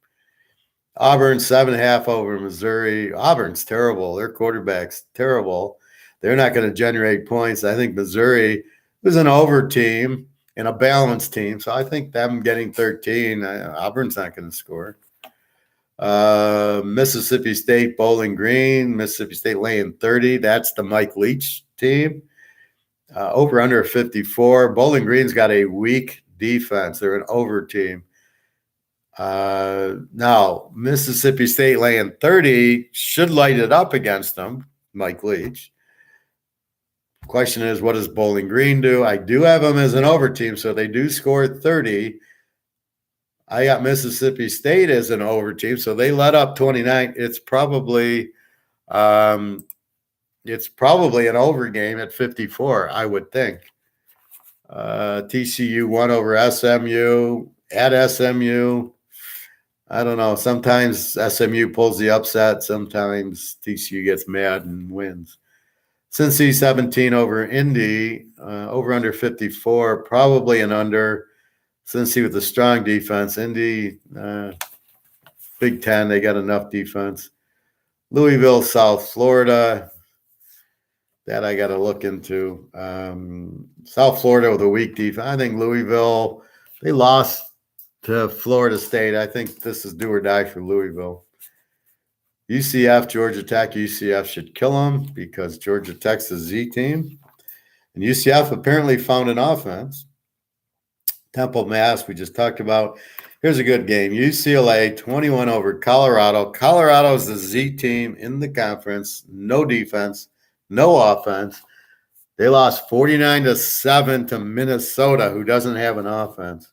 Auburn 7.5 over Missouri. Auburn's terrible. Their quarterback's terrible. They're not going to generate points. I think Missouri is an over team and a balanced team. So I think them getting 13, Auburn's not going to score. Mississippi State, Bowling Green. Mississippi State laying 30. That's the Mike Leach team. Over under 54. Bowling Green's got a weak defense. They're an over team. Now, Mississippi State laying 30 should light it up against them, Mike Leach. Question is, what does Bowling Green do? I do have them as an over team, so they do score 30. I got Mississippi State as an over team, so they let up 29. It's probably an over game at 54, I would think. TCU won over SMU at SMU. I don't know. Sometimes SMU pulls the upset. Sometimes TCU gets mad and wins. Cincy 17 over Indy, over under 54, probably an under. Cincy with a strong defense. Indy, Big Ten, they got enough defense. Louisville, South Florida, that I got to look into. South Florida with a weak defense. I think Louisville, they lost to Florida State. I think this is do or die for Louisville. UCF, Georgia Tech. UCF should kill them because Georgia Tech's a Z team. And UCF apparently found an offense. Temple, Mass, we just talked about. Here's a good game. UCLA 21 over Colorado. Colorado's the Z team in the conference. No defense, no offense. They lost 49-7 to Minnesota, who doesn't have an offense.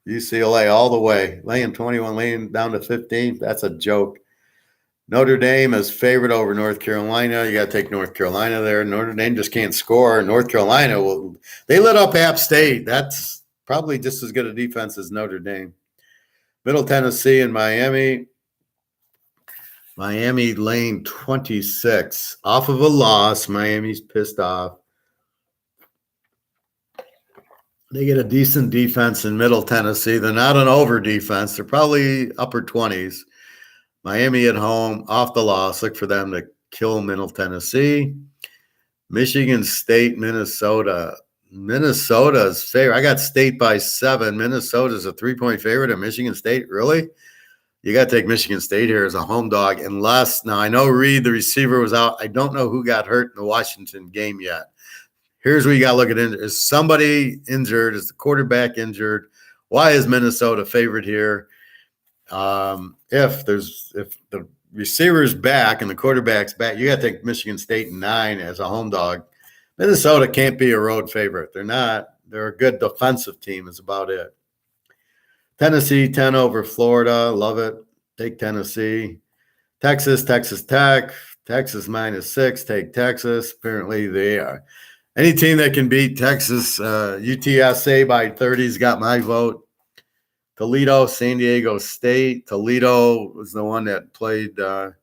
UCLA all the way, laying 21, laying down to 15. That's a joke. Notre Dame is favored over North Carolina. You got to take North Carolina there. Notre Dame just can't score. North Carolina, they lit up App State. That's probably just as good a defense as Notre Dame. Middle Tennessee and Miami. Miami laying 26. Off of a loss. Miami's pissed off. They get a decent defense in Middle Tennessee. They're not an over defense. They're probably upper 20s. Miami at home, off the loss. Look for them to kill Middle Tennessee. Michigan State, Minnesota. Minnesota's favorite. I got State by 7. Minnesota's a 3-point favorite at Michigan State. Really? You got to take Michigan State here as a home dog. Unless, now I know Reed, the receiver, was out. I don't know who got hurt in the Washington game yet. Here's where you got to look at it. Is somebody injured? Is the quarterback injured? Why is Minnesota favored here? If the receiver's back and the quarterback's back, you got to take Michigan State 9 as a home dog. Minnesota can't be a road favorite. They're not. They're a good defensive team is about it. Tennessee 10 over Florida. Love it. Take Tennessee. Texas, Texas Tech. Texas -6. Take Texas. Apparently they are. Any team that can beat Texas, UTSA by 30's got my vote. Toledo, San Diego State. Toledo was the one that played a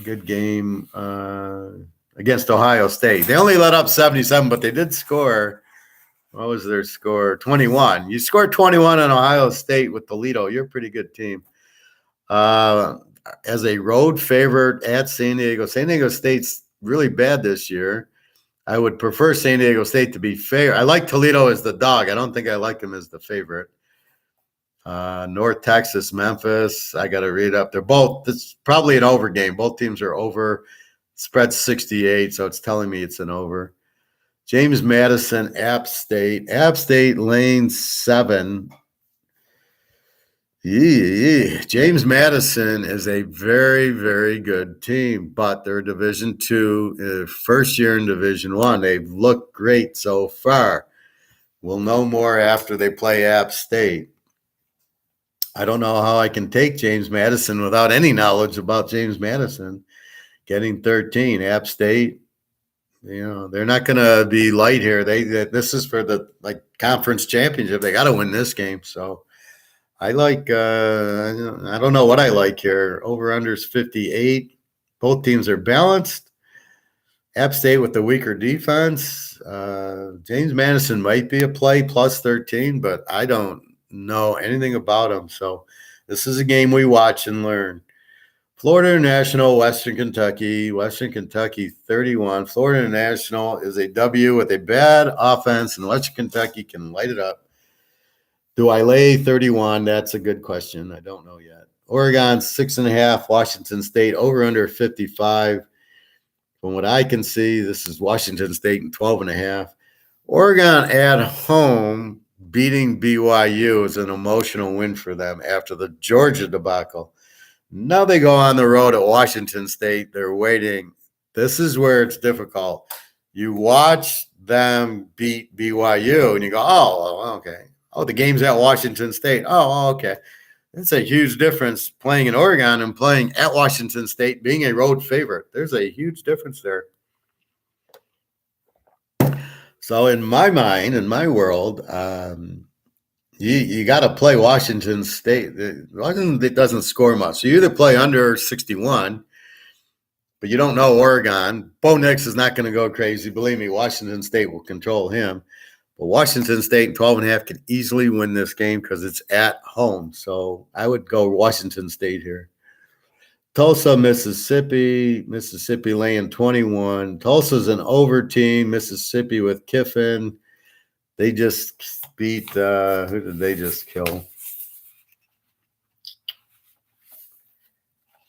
good game against Ohio State. They only let up 77, but they did score. What was their score? 21. You scored 21 on Ohio State with Toledo. You're a pretty good team. As a road favorite at San Diego State's really bad this year. I would prefer San Diego State to be fair. I like Toledo as the dog. I don't think I like them as the favorite. North Texas, Memphis. I got to read up. They're both. It's probably an over game. Both teams are over. Spread 68, so it's telling me it's an over. James Madison, App State. App State lane 7. James Madison is a very, very good team, but they're Division II, first year in Division I. They've looked great so far. We'll know more after they play App State. I don't know how I can take James Madison without any knowledge about James Madison. Getting 13, App State, they're not going to be light here. This is for the conference championship. They got to win this game. So I like. I don't know what I like here. Over unders 58. Both teams are balanced. App State with the weaker defense. James Madison might be a play plus 13, but I don't know anything about him. So This is a game we watch and learn. Florida International, Western Kentucky 31. Florida International is a W with a bad offense, and Western Kentucky can light it up. Do I lay 31? That's a good question. I don't know yet. Oregon 6.5, Washington State over under 55. From what I can see, this is Washington State in 12.5. Oregon at home beating BYU is an emotional win for them after the Georgia debacle. Now they go on the road at Washington State. They're waiting. This is where it's difficult. You watch them beat BYU and you go, oh, okay. Oh, the game's at Washington State. Oh, okay. It's a huge difference playing in Oregon and playing at Washington State, being a road favorite. There's a huge difference there. So in my mind, in my world, you got to play Washington State. Washington doesn't score much. So you either play under 61, but you don't know Oregon. Bo Nix is not going to go crazy. Believe me, Washington State will control him. But Washington State in 12.5 can easily win this game because it's at home. So I would go Washington State here. Tulsa, Mississippi laying 21. Tulsa's an over team. Mississippi with Kiffin. They just beat, who did they just kill?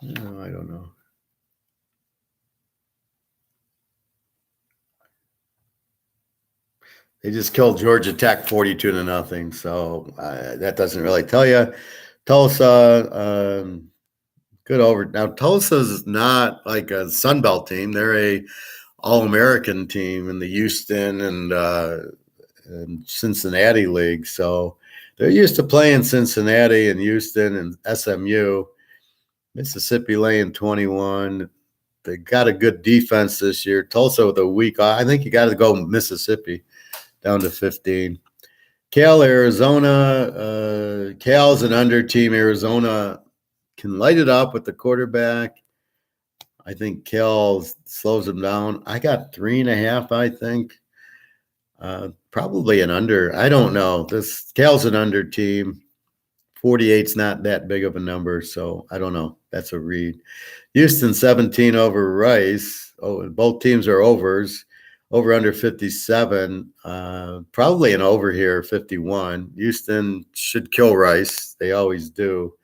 No, I don't know. They just killed Georgia Tech 42-0. So that doesn't really tell you. Tulsa, good over. Now, Tulsa's not like a Sun Belt team. They're a All-American team in the Houston and Cincinnati league. So they're used to playing Cincinnati and Houston and SMU. Mississippi laying 21. They got a good defense this year. Tulsa with a week. I think you got to go Mississippi down to 15. Cal, Arizona. Cal's an under team. Arizona can light it up with the quarterback. I think Cal slows them down. I got 3.5, I think. Probably an under. I don't know. This Cal's an under team. 48's not that big of a number, so I don't know. That's a read. Houston 17 over Rice. Oh, both teams are overs. Over under 57. Probably an over here, 51. Houston should kill Rice. They always do.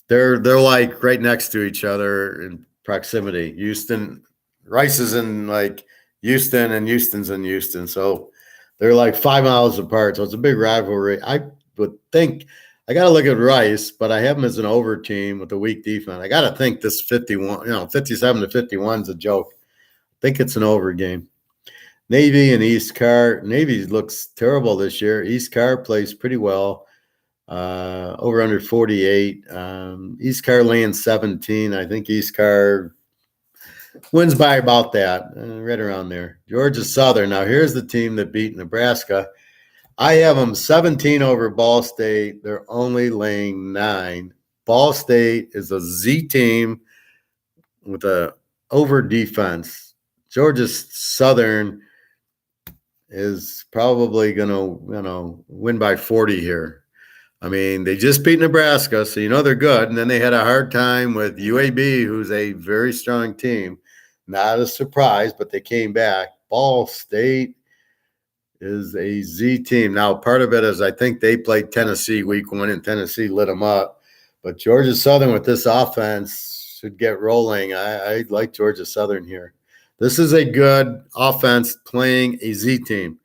They're like right next to each other in proximity. Rice is in like Houston, and Houston's in Houston. So they're like 5 miles apart. So it's a big rivalry. I would think I got to look at Rice, but I have them as an over team with a weak defense. I got to think this 57-51 is a joke. I think it's an over game. Navy and East Carr. Navy looks terrible this year. East Carr plays pretty well. Over under 48. East Carr laying 17. I think East Carr wins by about that, right around there. Georgia Southern. Now, here's the team that beat Nebraska. I have them 17 over Ball State. They're only laying 9. Ball State is a Z team with a over defense. Georgia Southern is probably going to, win by 40 here. I mean, they just beat Nebraska, so they're good. And then they had a hard time with UAB, who's a very strong team. Not a surprise, but they came back. Ball State is a Z team. Now, part of it is I think they played Tennessee week 1, and Tennessee lit them up. But Georgia Southern with this offense should get rolling. I like Georgia Southern here. This is a good offense playing a Z team.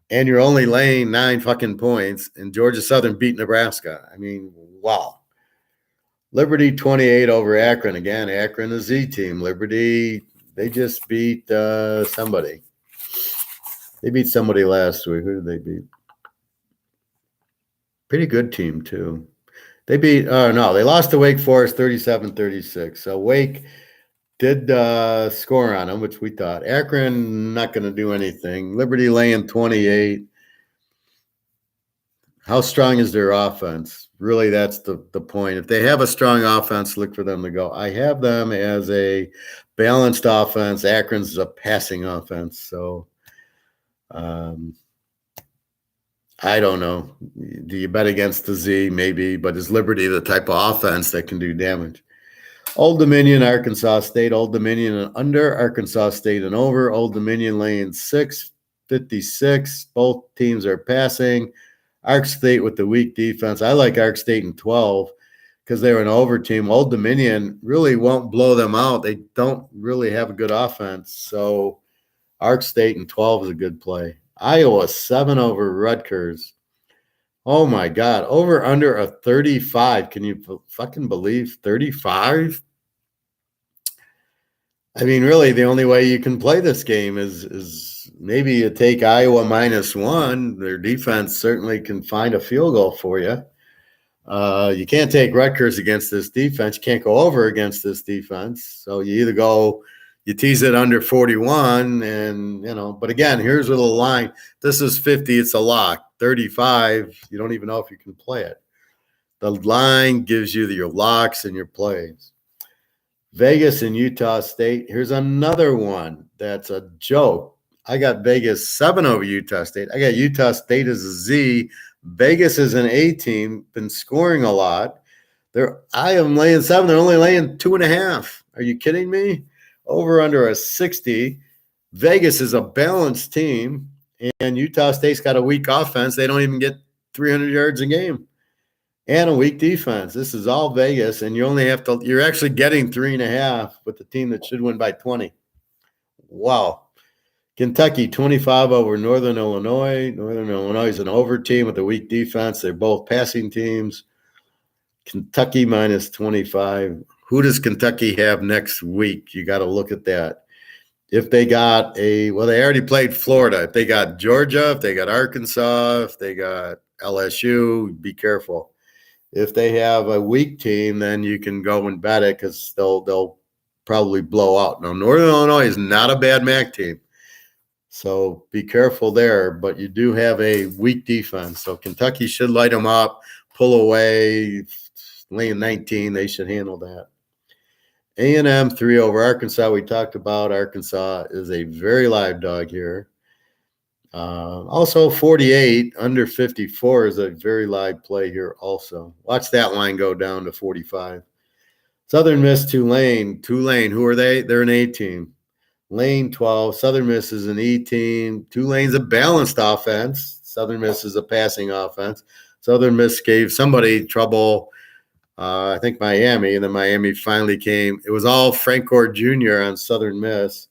And you're only laying 9 fucking points, and Georgia Southern beat Nebraska. I mean, wow. Liberty 28 over Akron. Again, Akron, a Z team. Liberty, they just beat somebody. They beat somebody last week. Who did they beat? Pretty good team, too. They beat, they lost to Wake Forest 37-36. So Wake did score on them, which we thought. Akron not going to do anything. Liberty laying 28. How strong is their offense? Really, that's the point. If they have a strong offense, look for them to go. I have them as a balanced offense. Akron's is a passing offense. So I I don't know. Do you bet against the Z? Maybe, but is Liberty the type of offense that can do damage? Old Dominion, Arkansas State. Old Dominion and under. Arkansas State and over. Old Dominion laying 6.56. Both teams are passing. Ark State with the weak defense. I like Ark State in 12 because they're an over team. Old Dominion really won't blow them out. They don't really have a good offense. So Ark State in 12 is a good play. Iowa 7 over Rutgers. Oh my God. Over under a 35. Can you fucking believe 35? I mean, really, the only way you can play this game is maybe you take Iowa -1. Their defense certainly can find a field goal for you. You can't take Rutgers against this defense. You can't go over against this defense. So you either you tease it under 41 and, but again, here's a little line. This is 50. It's a lock. 35, you don't even know if you can play it. The line gives you your locks and your plays. Vegas and Utah State. Here's another one that's a joke. I got Vegas 7 over Utah State. I got Utah State as a Z. Vegas is an A team, been scoring a lot. I am laying 7. They're only laying 2.5. Are you kidding me? Over under a 60. Vegas is a balanced team, and Utah State's got a weak offense. They don't even get 300 yards a game. And a weak defense. This is all Vegas, and you're actually getting 3.5 with the team that should win by 20. Wow. Kentucky 25 over Northern Illinois. Northern Illinois is an over team with a weak defense. They're both passing teams. Kentucky -25. Who does Kentucky have next week? You got to look at that. If they got they already played Florida. If they got Georgia, if they got Arkansas, if they got LSU, be careful. If they have a weak team, then you can go and bet it because they'll probably blow out. Now, Northern Illinois is not a bad MAC team, so be careful there. But you do have a weak defense, so Kentucky should light them up, pull away, laying 19. They should handle that. A&M 3 over Arkansas. We talked about Arkansas is a very live dog here. Also 48 under 54 is a very live play here also. Watch that line go down to 45. Southern Miss, Tulane. Who are they? They're an A team. Lane 12. Southern Miss is an E team. Tulane's a balanced offense. Southern Miss is a passing offense. Southern Miss gave somebody trouble, I think Miami, and then Miami finally came. It was all Frank Gore Jr. on Southern Miss.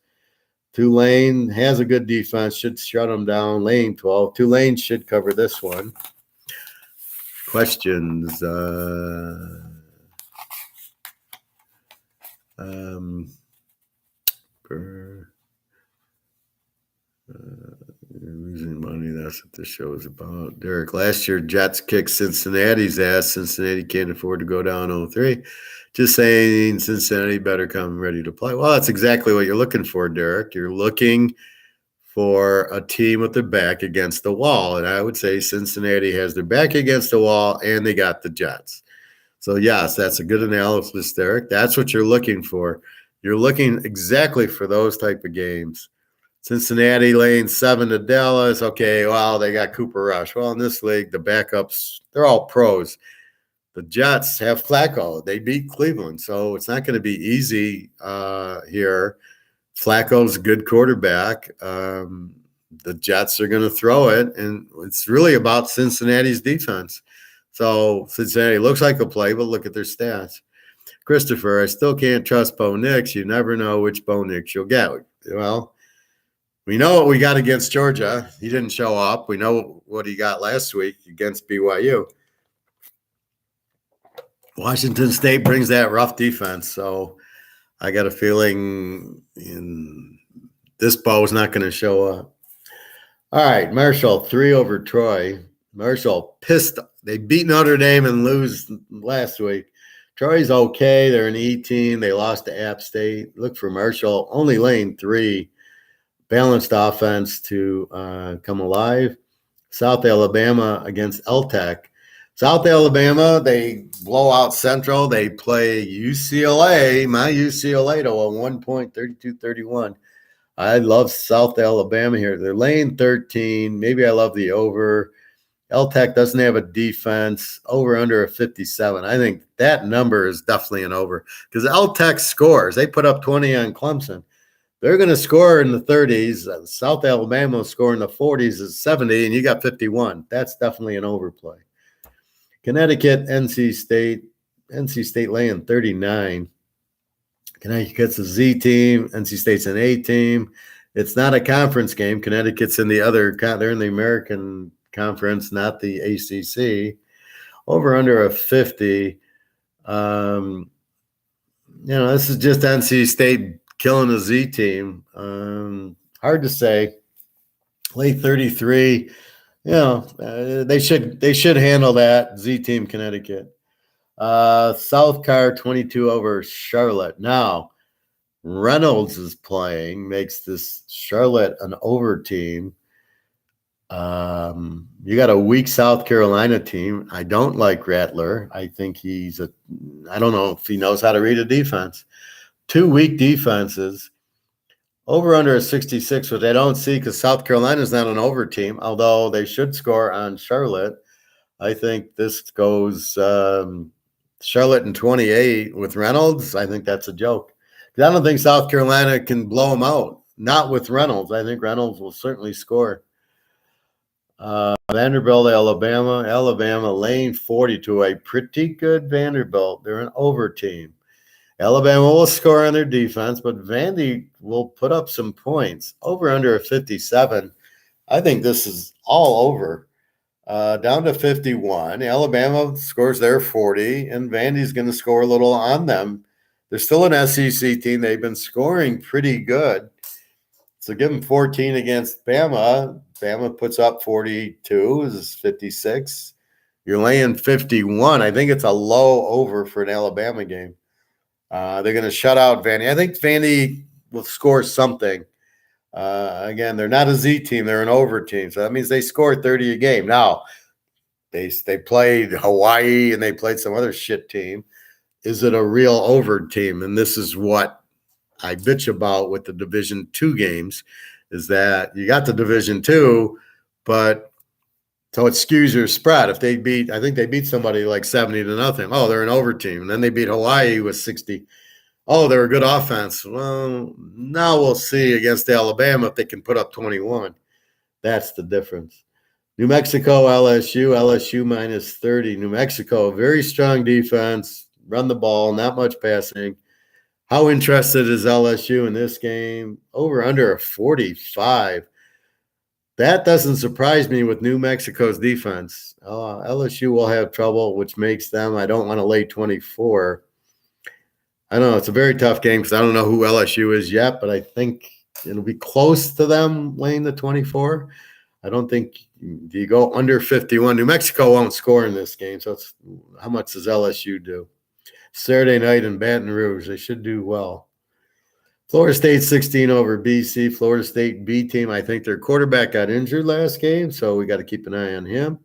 Tulane has a good defense, should shut them down. Lane 12. Tulane should cover this one. Questions? Losing money, that's what this show is about. Derek, last year Jets kicked Cincinnati's ass. Cincinnati can't afford to go down 0-3. Just saying Cincinnati better come ready to play. Well, that's exactly what you're looking for, Derek. You're looking for a team with their back against the wall. And I would say Cincinnati has their back against the wall, and they got the Jets. So, yes, that's a good analysis, Derek. That's what you're looking for. You're looking exactly for those type of games. Cincinnati laying 7 to Dallas. Okay, well, they got Cooper Rush. Well, in this league, the backups, they're all pros. The Jets have Flacco. They beat Cleveland, so it's not going to be easy here. Flacco's a good quarterback. The Jets are going to throw it, and it's really about Cincinnati's defense. So Cincinnati looks like a play, but look at their stats. Christopher, I still can't trust Bo Nix. You never know which Bo Nix you'll get. Well, we know what we got against Georgia. He didn't show up. We know what he got last week against BYU. Washington State brings that rough defense, so I got a feeling this Bo's not going to show up. All right, Marshall 3 over Troy. Marshall pissed. They beat Notre Dame and lose last week. Troy's okay. They're an E team. They lost to App State. Look for Marshall. Only lane 3. Balanced offense to come alive. South Alabama against LTech. South Alabama, they blow out Central. They play UCLA, my UCLA, to a 1-point, 32-31. I love South Alabama here. They're laying 13. Maybe I love the over. LTech doesn't have a defense. Over under a 57. I think that number is definitely an over because LTech scores. They put up 20 on Clemson. They're going to score in the 30s. South Alabama will score in the 40s is 70, and you got 51. That's definitely an overplay. Connecticut, NC State. NC State laying 39. Connecticut's a Z team. NC State's an A team. It's not a conference game. Connecticut's in the other. They're in the American Conference, not the ACC. Over under a 50. This is just NC State killing a Z team. Hard to say. Late 33. They should handle that. Z team Connecticut. South Car 22 over Charlotte. Now, Reynolds is playing, makes this Charlotte an over team. You got a weak South Carolina team. I don't like Rattler. I think I don't know if he knows how to read a defense. 2 weak defenses. Over under a 66, which I don't see because South Carolina's not an over team, although they should score on Charlotte. I think this goes Charlotte in 28 with Reynolds. I think that's a joke. I don't think South Carolina can blow them out. Not with Reynolds. I think Reynolds will certainly score. Vanderbilt, Alabama. Alabama laying 40 to a pretty good Vanderbilt. They're an over team. Alabama will score on their defense, but Vandy will put up some points. Over under a 57. I think this is all over. Down to 51. Alabama scores their 40, and Vandy's going to score a little on them. They're still an SEC team. They've been scoring pretty good. So give them 14 against Bama. Bama puts up 42, is 56. You're laying 51. I think it's a low over for an Alabama game. They're going to shut out Vandy. I think Vandy will score something. Again, they're not a Z team. They're an over team. So that means they score 30 a game. Now, they played Hawaii and they played some other shit team. Is it a real over team? And this is what I bitch about with the Division II games is that you got the Division II, but so it skews your spread. If I think they beat somebody like 70-0. Oh, they're an over team. And then they beat Hawaii with 60. Oh, they're a good offense. Well, now we'll see against Alabama if they can put up 21. That's the difference. New Mexico, LSU minus 30. New Mexico, very strong defense, run the ball, not much passing. How interested is LSU in this game? Over under a 45. That doesn't surprise me with New Mexico's defense. LSU will have trouble, which makes them, I don't want to lay 24. I don't know. It's a very tough game because I don't know who LSU is yet, but I think it'll be close to them laying the 24. I don't think – do you go under 51? New Mexico won't score in this game, so how much does LSU do? Saturday night in Baton Rouge. They should do well. Florida State 16 over BC. Florida State B team. I think their quarterback got injured last game, so we got to keep an eye on him.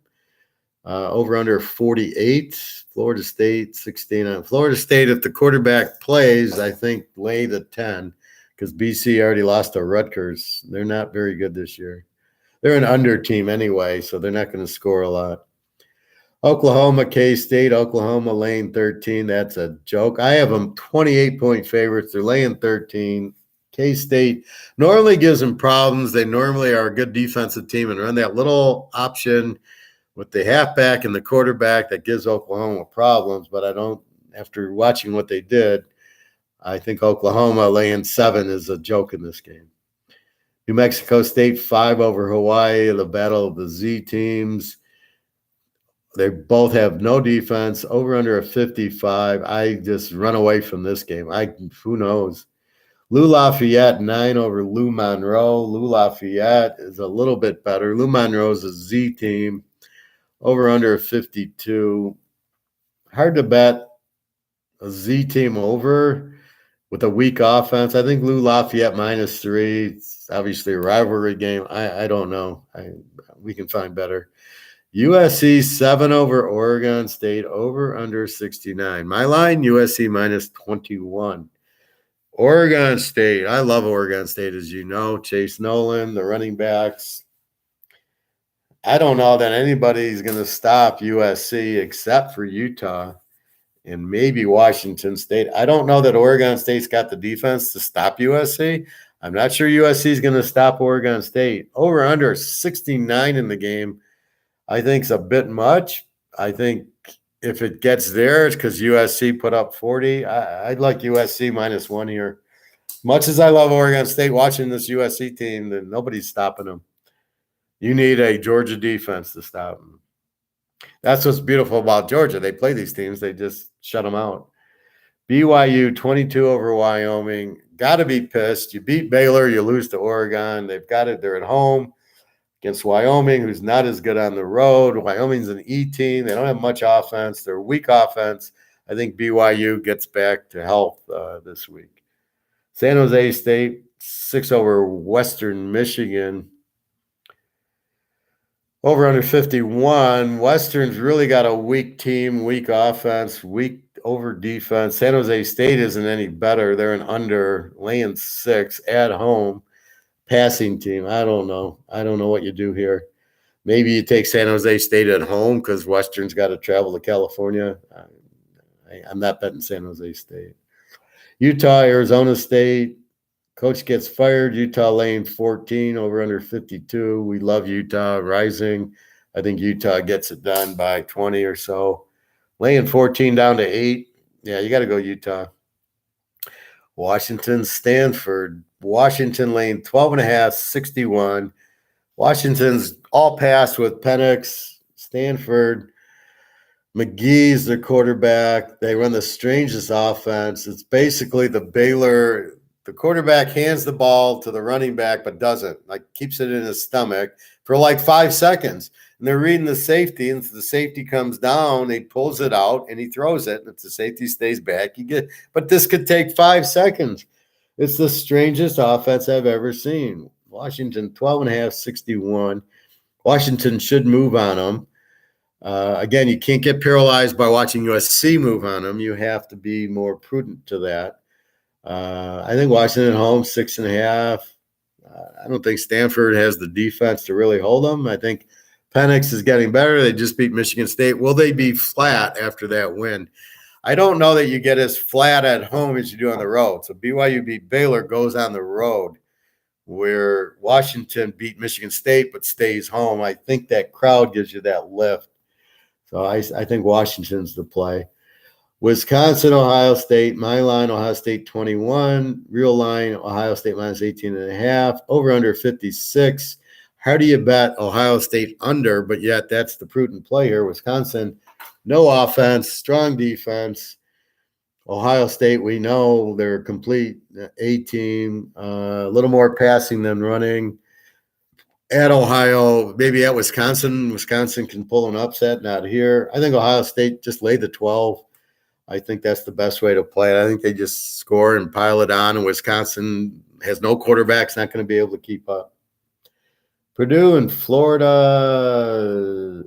Over under 48. Florida State 16 on Florida State. If the quarterback plays, I think lay the 10 because BC already lost to Rutgers. They're not very good this year. They're an under team anyway, so they're not going to score a lot. Oklahoma, K-State, Oklahoma laying 13. That's a joke. I have them 28-point favorites. They're laying 13. K-State normally gives them problems. They normally are a good defensive team and run that little option with the halfback and the quarterback that gives Oklahoma problems. But I don't, after watching what they did, I think Oklahoma laying 7 is a joke in this game. New Mexico State 5 over Hawaii, the battle of the Z teams. They both have no defense, over under a 55. I just run away from this game. Who knows? Lou Lafayette 9 over Lou Monroe. Lou Lafayette is a little bit better. Lou Monroe is a Z team, over under a 52. Hard to bet a Z team over with a weak offense. I think Lou Lafayette minus 3. It's obviously a rivalry game. I don't know. We can find better. USC 7 over Oregon State, over under 69. My line, USC minus 21. Oregon State. I love Oregon State, as you know. Chase Nolan, the running backs. I don't know that anybody's going to stop USC except for Utah and maybe Washington State. I don't know that Oregon State's got the defense to stop USC. I'm not sure USC is going to stop Oregon State. Over under 69 in the game, I think is a bit much. I think if it gets there, it's because USC put up 40. I'd like USC -1 here. Much as I love Oregon State, watching this USC team, then nobody's stopping them. You need a Georgia defense to stop them. That's what's beautiful about Georgia. They play these teams, they just shut them out. BYU 22 over Wyoming. Got to be pissed. You beat Baylor, you lose to Oregon. They've got it. They're at home against Wyoming, who's not as good on the road. Wyoming's an E team. They don't have much offense. They're weak offense. I think BYU gets back to health this week. San Jose State 6 over Western Michigan. Over under 51. Western's really got a weak team, weak offense, weak over defense. San Jose State isn't any better. They're an under, laying 6 at home. Passing team. I don't know. I don't know what you do here. Maybe you take San Jose State at home because Western's got to travel to California. I'm not betting San Jose State. Utah, Arizona State. Coach gets fired. Utah laying 14 over under 52. We love Utah rising. I think Utah gets it done by 20 or so. Laying 14 down to 8. Yeah, you got to go Utah. Washington, Stanford. Washington laying 12.5, 61. Washington's all passed with Penix. Stanford, McGee's their quarterback. They run the strangest offense. It's basically the Baylor. The quarterback hands the ball to the running back, but doesn't. Like, keeps it in his stomach for like 5 seconds. And they're reading the safety, and the safety comes down, he pulls it out, and he throws it. And if the safety stays back, but this could take 5 seconds. It's the strangest offense I've ever seen. Washington, 12.5, 61. Washington should move on them. Again, you can't get paralyzed by watching USC move on them. You have to be more prudent to that. I think Washington at home, 6.5. I don't think Stanford has the defense to really hold them. I think Penix is getting better. They just beat Michigan State. Will they be flat after that win? I don't know that you get as flat at home as you do on the road. So BYU beat Baylor, goes on the road, where Washington beat Michigan State but stays home. I think that crowd gives you that lift. So I think Washington's the play. Wisconsin, Ohio State, my line, Ohio State 21. Real line, Ohio State -18.5. Over under 56. How do you bet Ohio State under, but yet that's the prudent play here? Wisconsin, no offense, strong defense. Ohio State, we know they're a complete A team, a little more passing than running. At Ohio, maybe at Wisconsin, Wisconsin can pull an upset, not here. I think Ohio State just lay the 12. I think that's the best way to play it. I think they just score and pile it on, and Wisconsin has no quarterbacks, not going to be able to keep up. Purdue and Florida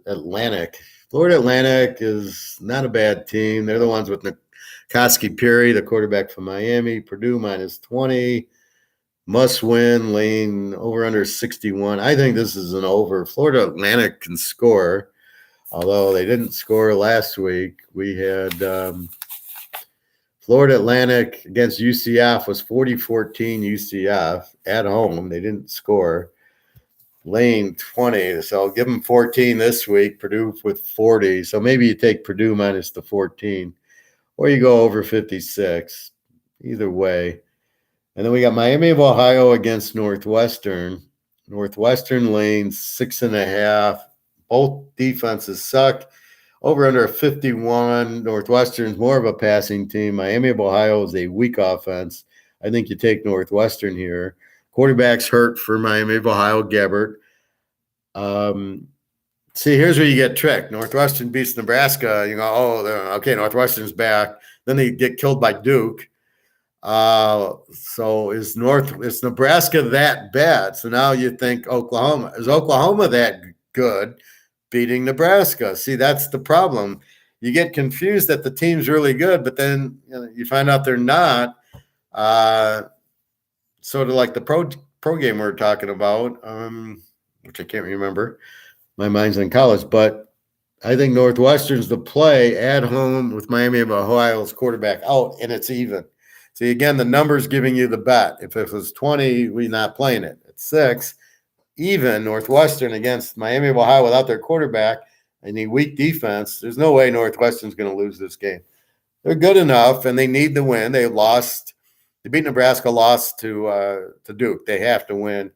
Atlantic. Florida Atlantic is not a bad team. They're the ones with Nikoski Perry, the quarterback from Miami. Purdue -20. Must win, laying over under 61. I think this is an over. Florida Atlantic can score, although they didn't score last week. We had Florida Atlantic against UCF was 40-14 UCF at home. They didn't score. Laying 20. So give them 14 this week. Purdue with 40. So maybe you take Purdue minus the 14, or you go over 56. Either way. And then we got Miami of Ohio against Northwestern. Northwestern laying 6.5. Both defenses suck. Over under 51. Northwestern's more of a passing team. Miami of Ohio is a weak offense. I think you take Northwestern here. Quarterback's hurt for Miami of Ohio, Gabbert. See, here's where you get tricked. Northwestern beats Nebraska. You go, oh, okay, Northwestern's back. Then they get killed by Duke. So is Nebraska that bad? So now you think Oklahoma. Is Oklahoma that good beating Nebraska? See, that's the problem. You get confused that the team's really good, but then you find out they're not. Sort of like the pro game we we're talking about, which I can't remember. my mind's on college, but I think Northwestern's the play at home with Miami of Ohio's quarterback out, and it's even. See, again, the number's giving you the bet. If it was 20, we're not playing it. At 6, even Northwestern against Miami of Ohio without their quarterback and the weak defense, there's no way Northwestern's going to lose this game. They're good enough, and they need to win. They beat Nebraska, lost to Duke. They have to win.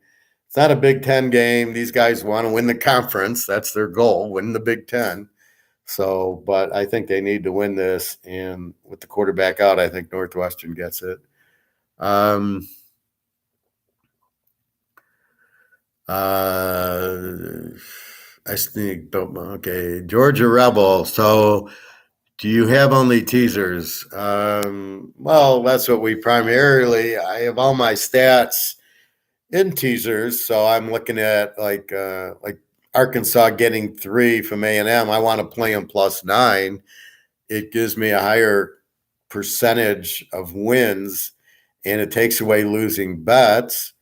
It's not a Big Ten game. These guys want to win the conference. That's their goal, win the Big Ten. So, but I think they need to win this, and with the quarterback out, I think Northwestern gets it. I think, okay, Georgia Rebel. So, do you have only teasers? Well, that's what we primarily. I have all my stats in teasers, so I'm looking at like Arkansas getting 3 from A&M. I want to play them +9. It gives me a higher percentage of wins, and it takes away losing bets.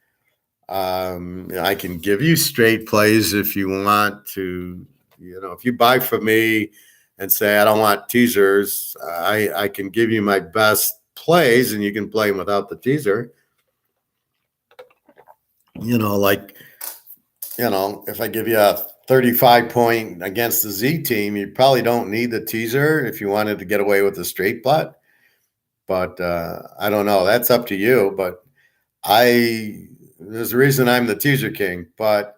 I can give you straight plays if you want to. If you buy from me and say I don't want teasers, I can give you my best plays, and you can play them without the teaser. If I give you a 35-point against the Z team, you probably don't need the teaser if you wanted to get away with the straight bet. But I don't know. That's up to you. But there's a reason I'm the teaser king. But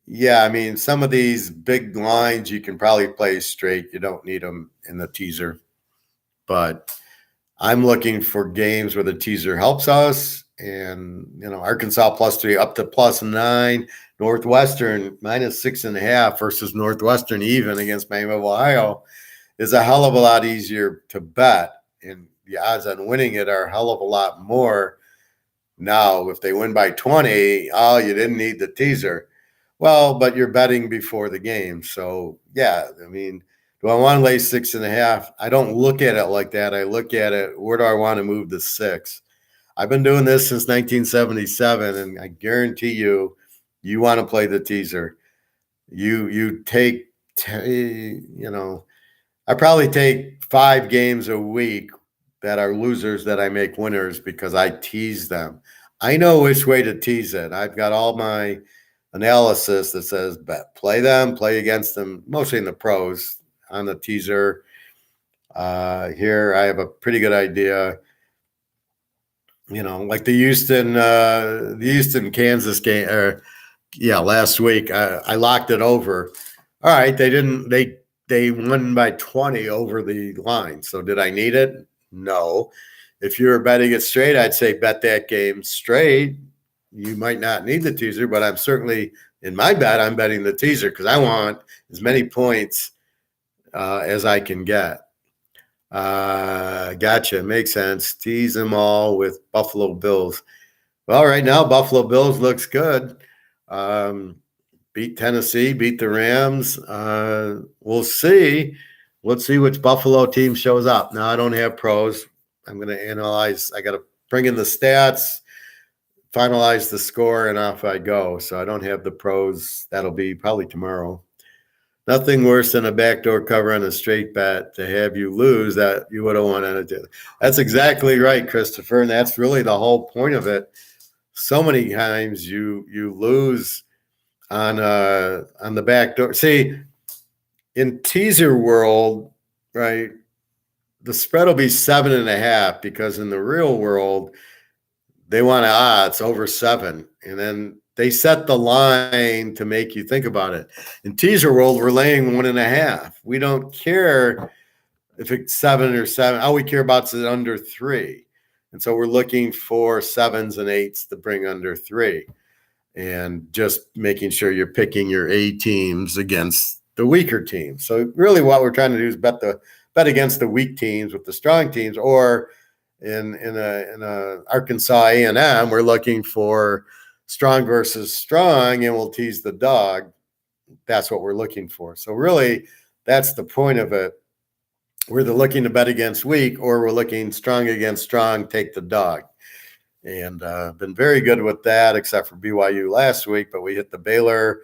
yeah, I mean, some of these big lines you can probably play straight. You don't need them in the teaser. But I'm looking for games where the teaser helps us. And, Arkansas +3 up to +9. Northwestern -6.5 versus Northwestern even against Miami of Ohio is a hell of a lot easier to bet. And the odds on winning it are a hell of a lot more. Now, if they win by 20, you didn't need the teaser. Well, but you're betting before the game. So, yeah, I mean, do I want to lay 6.5? I don't look at it like that. I look at it, where do I want to move to 6? I've been doing this since 1977, and I guarantee you want to play the teaser. You take, I probably take 5 games a week that are losers that I make winners because I tease them. I know which way to tease it. I've got all my analysis that says play them, play against them, mostly in the pros on the teaser. Here I have a pretty good idea. Like the Houston Kansas game, last week I locked it over. All right, they won by 20 over the line. So did I need it? No. If you were betting it straight, I'd say bet that game straight. You might not need the teaser, but I'm certainly in my bet, I'm betting the teaser because I want as many points as I can get. Gotcha. Makes sense. Tease them all with Buffalo Bills. Well, right now, Buffalo Bills looks good. Beat Tennessee, beat the Rams. We'll see. Let's see which Buffalo team shows up. Now, I don't have pros. I'm going to analyze. I got to bring in the stats, finalize the score, and off I go. So I don't have the pros. That'll be probably tomorrow. Nothing worse than a backdoor cover on a straight bet to have you lose that you would have wanted to do. That's exactly right, Christopher, and that's really the whole point of it. So many times you lose on the backdoor. See, in teaser world, right, the spread will be 7.5 because in the real world they want odds over 7, and then they set the line to make you think about it. In teaser world, we're laying 1.5. We don't care if it's 7 or 7. All we care about is under 3. And so we're looking for 7s and 8s to bring under 3. And just making sure you're picking your A teams against the weaker teams. So really what we're trying to do is bet against the weak teams with the strong teams, or in a Arkansas A&M, we're looking for strong versus strong, and we'll tease the dog. That's what we're looking for. So really, that's the point of it. We're either looking to bet against weak, or we're looking strong against strong, take the dog. And been very good with that, except for BYU last week. But we hit the Baylor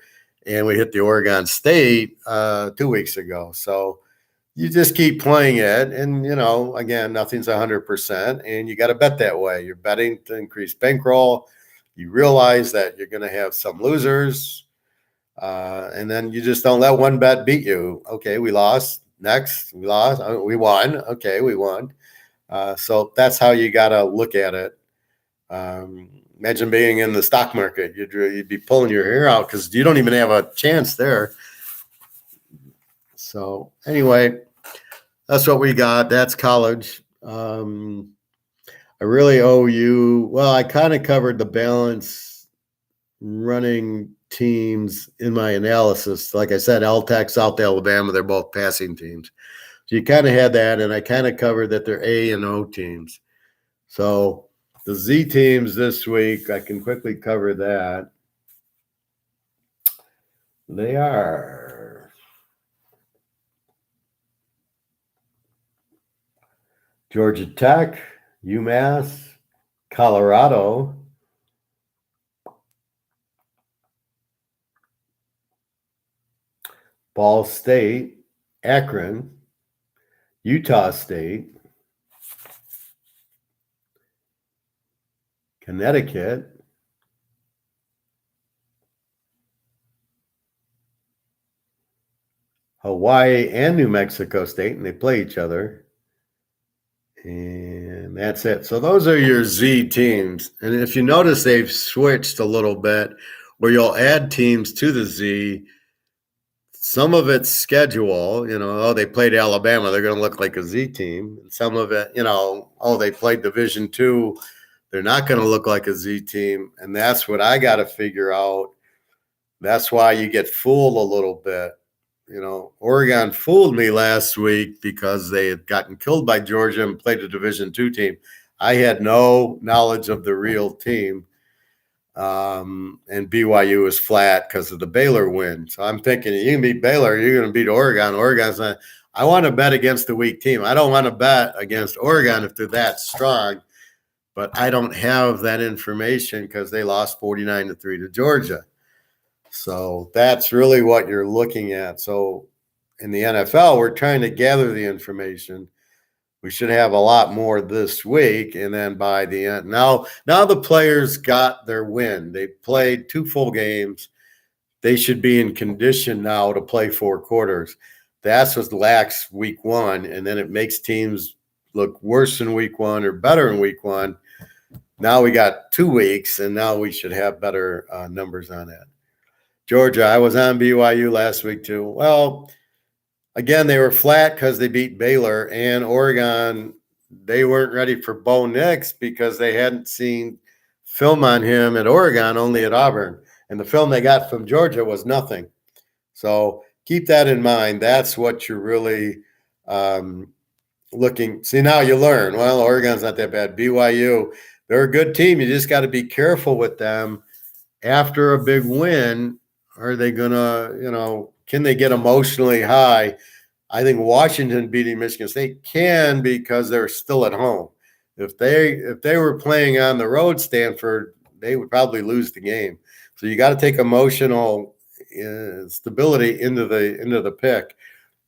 and we hit the Oregon State 2 weeks ago. So you just keep playing it, and again, nothing's 100%, and you got to bet that way. You're betting to increase bankroll. You realize that you're going to have some losers, and then you just don't let one bet beat you. Okay, we lost. Next, we lost. We won. Okay, we won. So that's how you got to look at it. Imagine being in the stock market. You'd be pulling your hair out because you don't even have a chance there. So anyway, that's what we got. That's college. I really owe you. Well, I kind of covered the balance running teams in my analysis. Like I said, LTech, South Alabama, they're both passing teams. So you kind of had that, and I kind of covered that they're A and O teams. So the Z teams this week, I can quickly cover that. They are Georgia Tech, UMass, Colorado, Ball State, Akron, Utah State, Connecticut, Hawaii, and New Mexico State, and they play each other. And that's it. So those are your Z teams. And if you notice, they've switched a little bit where you'll add teams to the Z. Some of it's schedule, they played Alabama, they're going to look like a Z team. And some of it, they played Division II, they're not going to look like a Z team. And that's what I got to figure out. That's why you get fooled a little bit. Oregon fooled me last week because they had gotten killed by Georgia and played a Division II team. I had no knowledge of the real team. And BYU was flat because of the Baylor win. So I'm thinking, you can beat Baylor, you're going to beat Oregon. Oregon's not. I want to bet against the weak team. I don't want to bet against Oregon if they're that strong. But I don't have that information because they lost 49-3 to Georgia. So that's really what you're looking at. So in the NFL, we're trying to gather the information. We should have a lot more this week. And then by the end, now the players got their win. They played 2 full games. They should be in condition now to play 4 quarters. That's what lacks week 1. And then it makes teams look worse in week 1 or better in week 1. Now we got 2 weeks, and now we should have better numbers on that. Georgia, I was on BYU last week too. Well, again, they were flat because they beat Baylor, and Oregon, they weren't ready for Bo Nix because they hadn't seen film on him at Oregon, only at Auburn. And the film they got from Georgia was nothing. So keep that in mind. That's what you're really looking. See, now you learn. Well, Oregon's not that bad. BYU, they're a good team. You just got to be careful with them. After a big win, are they going to, can they get emotionally high? I think Washington beating Michigan State can because they're still at home. If they were playing on the road, Stanford, they would probably lose the game. So you got to take emotional stability into the pick.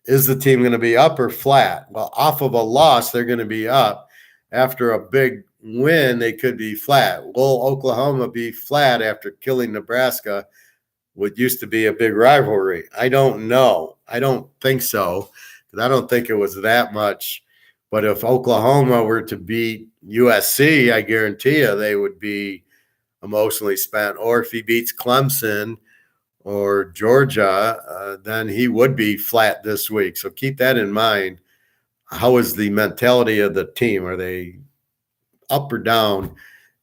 Is the team going to be up or flat? Well, off of a loss, they're going to be up. After a big win, they could be flat. Will Oklahoma be flat after killing Nebraska? What used to be a big rivalry? I don't know. I don't think so, because I don't think it was that much. But if Oklahoma were to beat USC, I guarantee you they would be emotionally spent. Or if he beats Clemson or Georgia, then he would be flat this week. So keep that in mind. How is the mentality of the team? Are they up or down?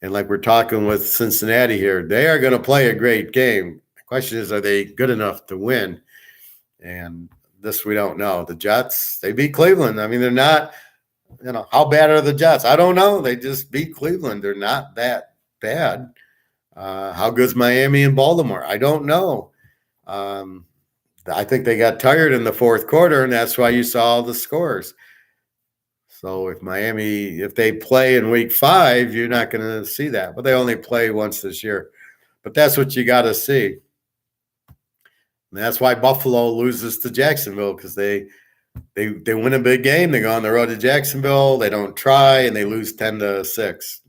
And like we're talking with Cincinnati here, they are going to play a great game. Question is, are they good enough to win? And this we don't know. The Jets, they beat Cleveland. I mean, they're not, how bad are the Jets? I don't know. They just beat Cleveland. They're not that bad. How good's Miami and Baltimore? I don't know. I think they got tired in the fourth quarter, and that's why you saw all the scores. So if they play in week 5, you're not going to see that. But they only play once this year. But that's what you got to see. And that's why Buffalo loses to Jacksonville, because they win a big game. They go on the road to Jacksonville. They don't try, and they lose 10-6.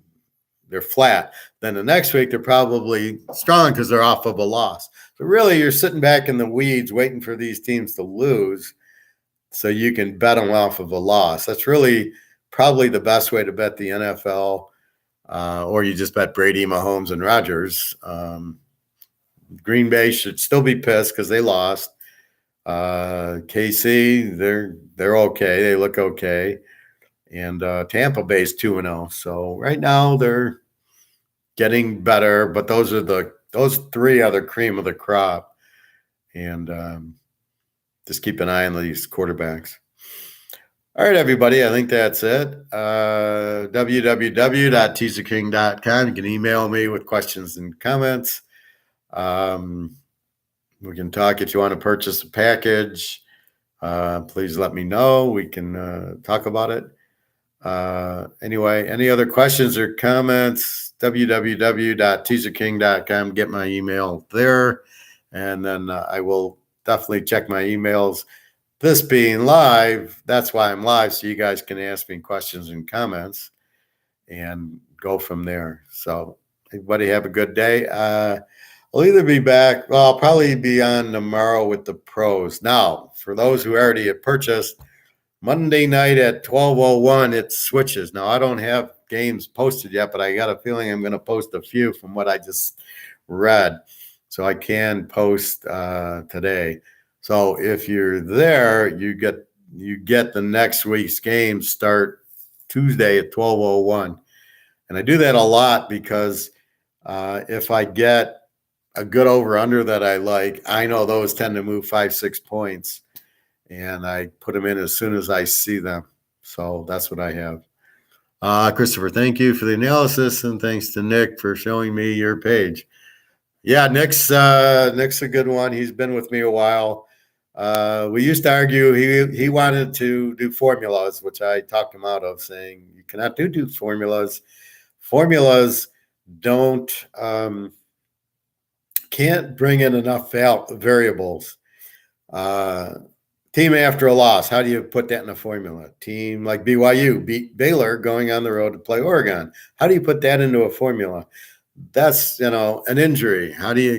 They're flat. Then the next week, they're probably strong because they're off of a loss. So really, you're sitting back in the weeds waiting for these teams to lose so you can bet them off of a loss. That's really probably the best way to bet the NFL, or you just bet Brady, Mahomes, and Rodgers. Green Bay should still be pissed because they lost. KC, they're okay. They look okay. And Tampa Bay's 2-0. So right now they're getting better, but those three are the cream of the crop. And just keep an eye on these quarterbacks. All right, everybody. I think that's it. www.teaserking.com. You can email me with questions and comments. We can talk if you want to purchase a package. Please let me know. We can talk about it. Anyway, any other questions or comments? www.teaserking.com. Get my email there, and then I will definitely check my emails. This being live, that's why I'm live, so you guys can ask me questions and comments and go from there. So everybody have a good day. I'll either be back, well, I'll probably be on tomorrow with the pros. Now, for those who already have purchased, Monday night at 12:01, it switches. Now, I don't have games posted yet, but I got a feeling I'm going to post a few from what I just read. So I can post today. So if you're there, you get the next week's game start Tuesday at 12:01. And I do that a lot because if I get a good over-under that I like, I know those tend to move 5-6 points, and I put them in as soon as I see them. So that's what I have. Christopher, thank you for the analysis, and thanks to Nick for showing me your page. Yeah, Nick's a good one. He's been with me a while. We used to argue he wanted to do formulas, which I talked him out of, saying you cannot do formulas. Formulas don't can't bring in enough variables. Team after a loss, how do you put that in a formula? Team like BYU beat Baylor going on the road to play Oregon. How do you put that into a formula? That's, an injury.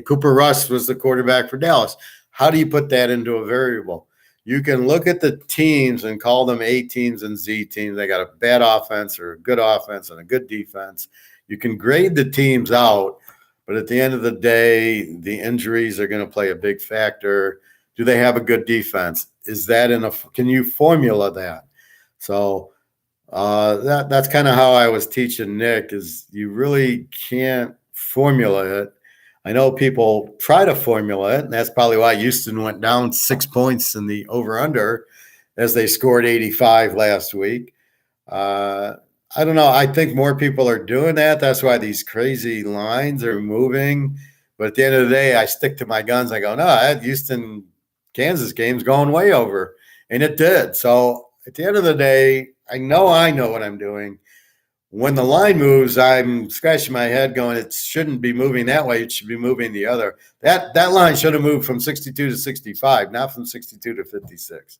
Cooper Rush was the quarterback for Dallas. How do you put that into a variable? You can look at the teams and call them A teams and Z teams. They got a bad offense or a good offense and a good defense. You can grade the teams out, but at the end of the day, the injuries are going to play a big factor. Do they have a good defense? Is that can you formula that? So that's kind of how I was teaching Nick, is you really can't formula it. I know people try to formula it, and that's probably why Houston went down 6 points in the over-under as they scored 85 last week. I don't know. I think more people are doing that. That's why these crazy lines are moving. But at the end of the day, I stick to my guns. I go, no, that Houston-Kansas game's going way over. And it did. So at the end of the day, I know what I'm doing. When the line moves, I'm scratching my head going, it shouldn't be moving that way. It should be moving the other. That line should have moved from 62 to 65, not from 62 to 56.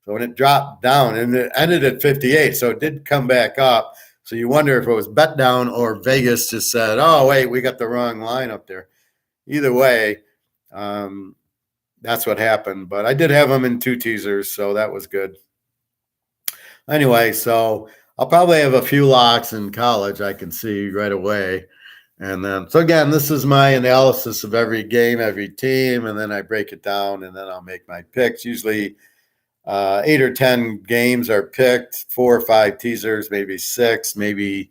So when it dropped down, and it ended at 58, so it did come back up. So you wonder if it was bet down or Vegas just said, oh, wait, we got the wrong line up there. Either way, that's what happened. But I did have them in 2 teasers, so that was good. Anyway, so I'll probably have a few locks in college I can see right away. And then, so again, this is my analysis of every game, every team, and then I break it down, and then I'll make my picks. Usually 8 or 10 games are picked, 4 or 5 teasers, maybe 6, maybe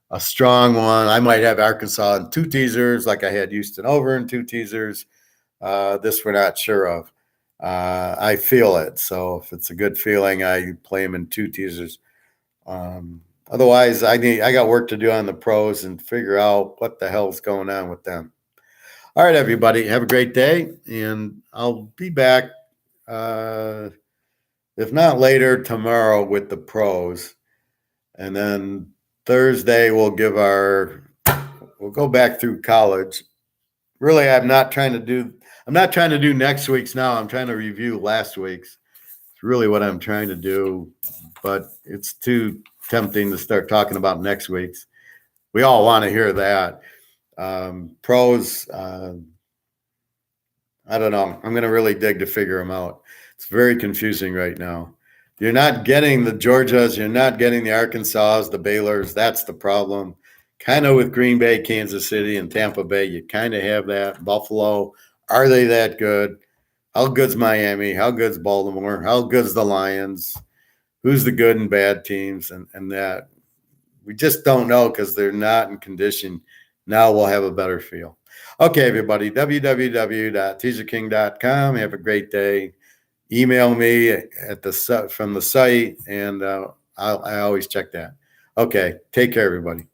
a strong one. I might have Arkansas in 2 teasers, like I had Houston over in 2 teasers. This we're not sure of. I feel it. So if it's a good feeling, I play them in 2 teasers. Otherwise, I got work to do on the pros and figure out what the hell's going on with them. All right, everybody, have a great day, and I'll be back, if not later, tomorrow with the pros. And then Thursday we'll go back through college. Really, I'm I'm not trying to do next week's now. I'm trying to review last week's. It's really what I'm trying to do, but it's too tempting to start talking about next week's. We all want to hear that. Pros, I don't know. I'm going to really dig to figure them out. It's very confusing right now. You're not getting the Georgias. You're not getting the Arkansas, the Baylors. That's the problem. Kind of with Green Bay, Kansas City, and Tampa Bay, you kind of have that. Buffalo, are they that good? How good's Miami? How good's Baltimore? How good's the Lions? Who's the good and bad teams? And that we just don't know because they're not in condition. Now we'll have a better feel. Okay, everybody, www.teaserking.com. Have a great day. Email me from the site, and I always check that. Okay, take care, everybody.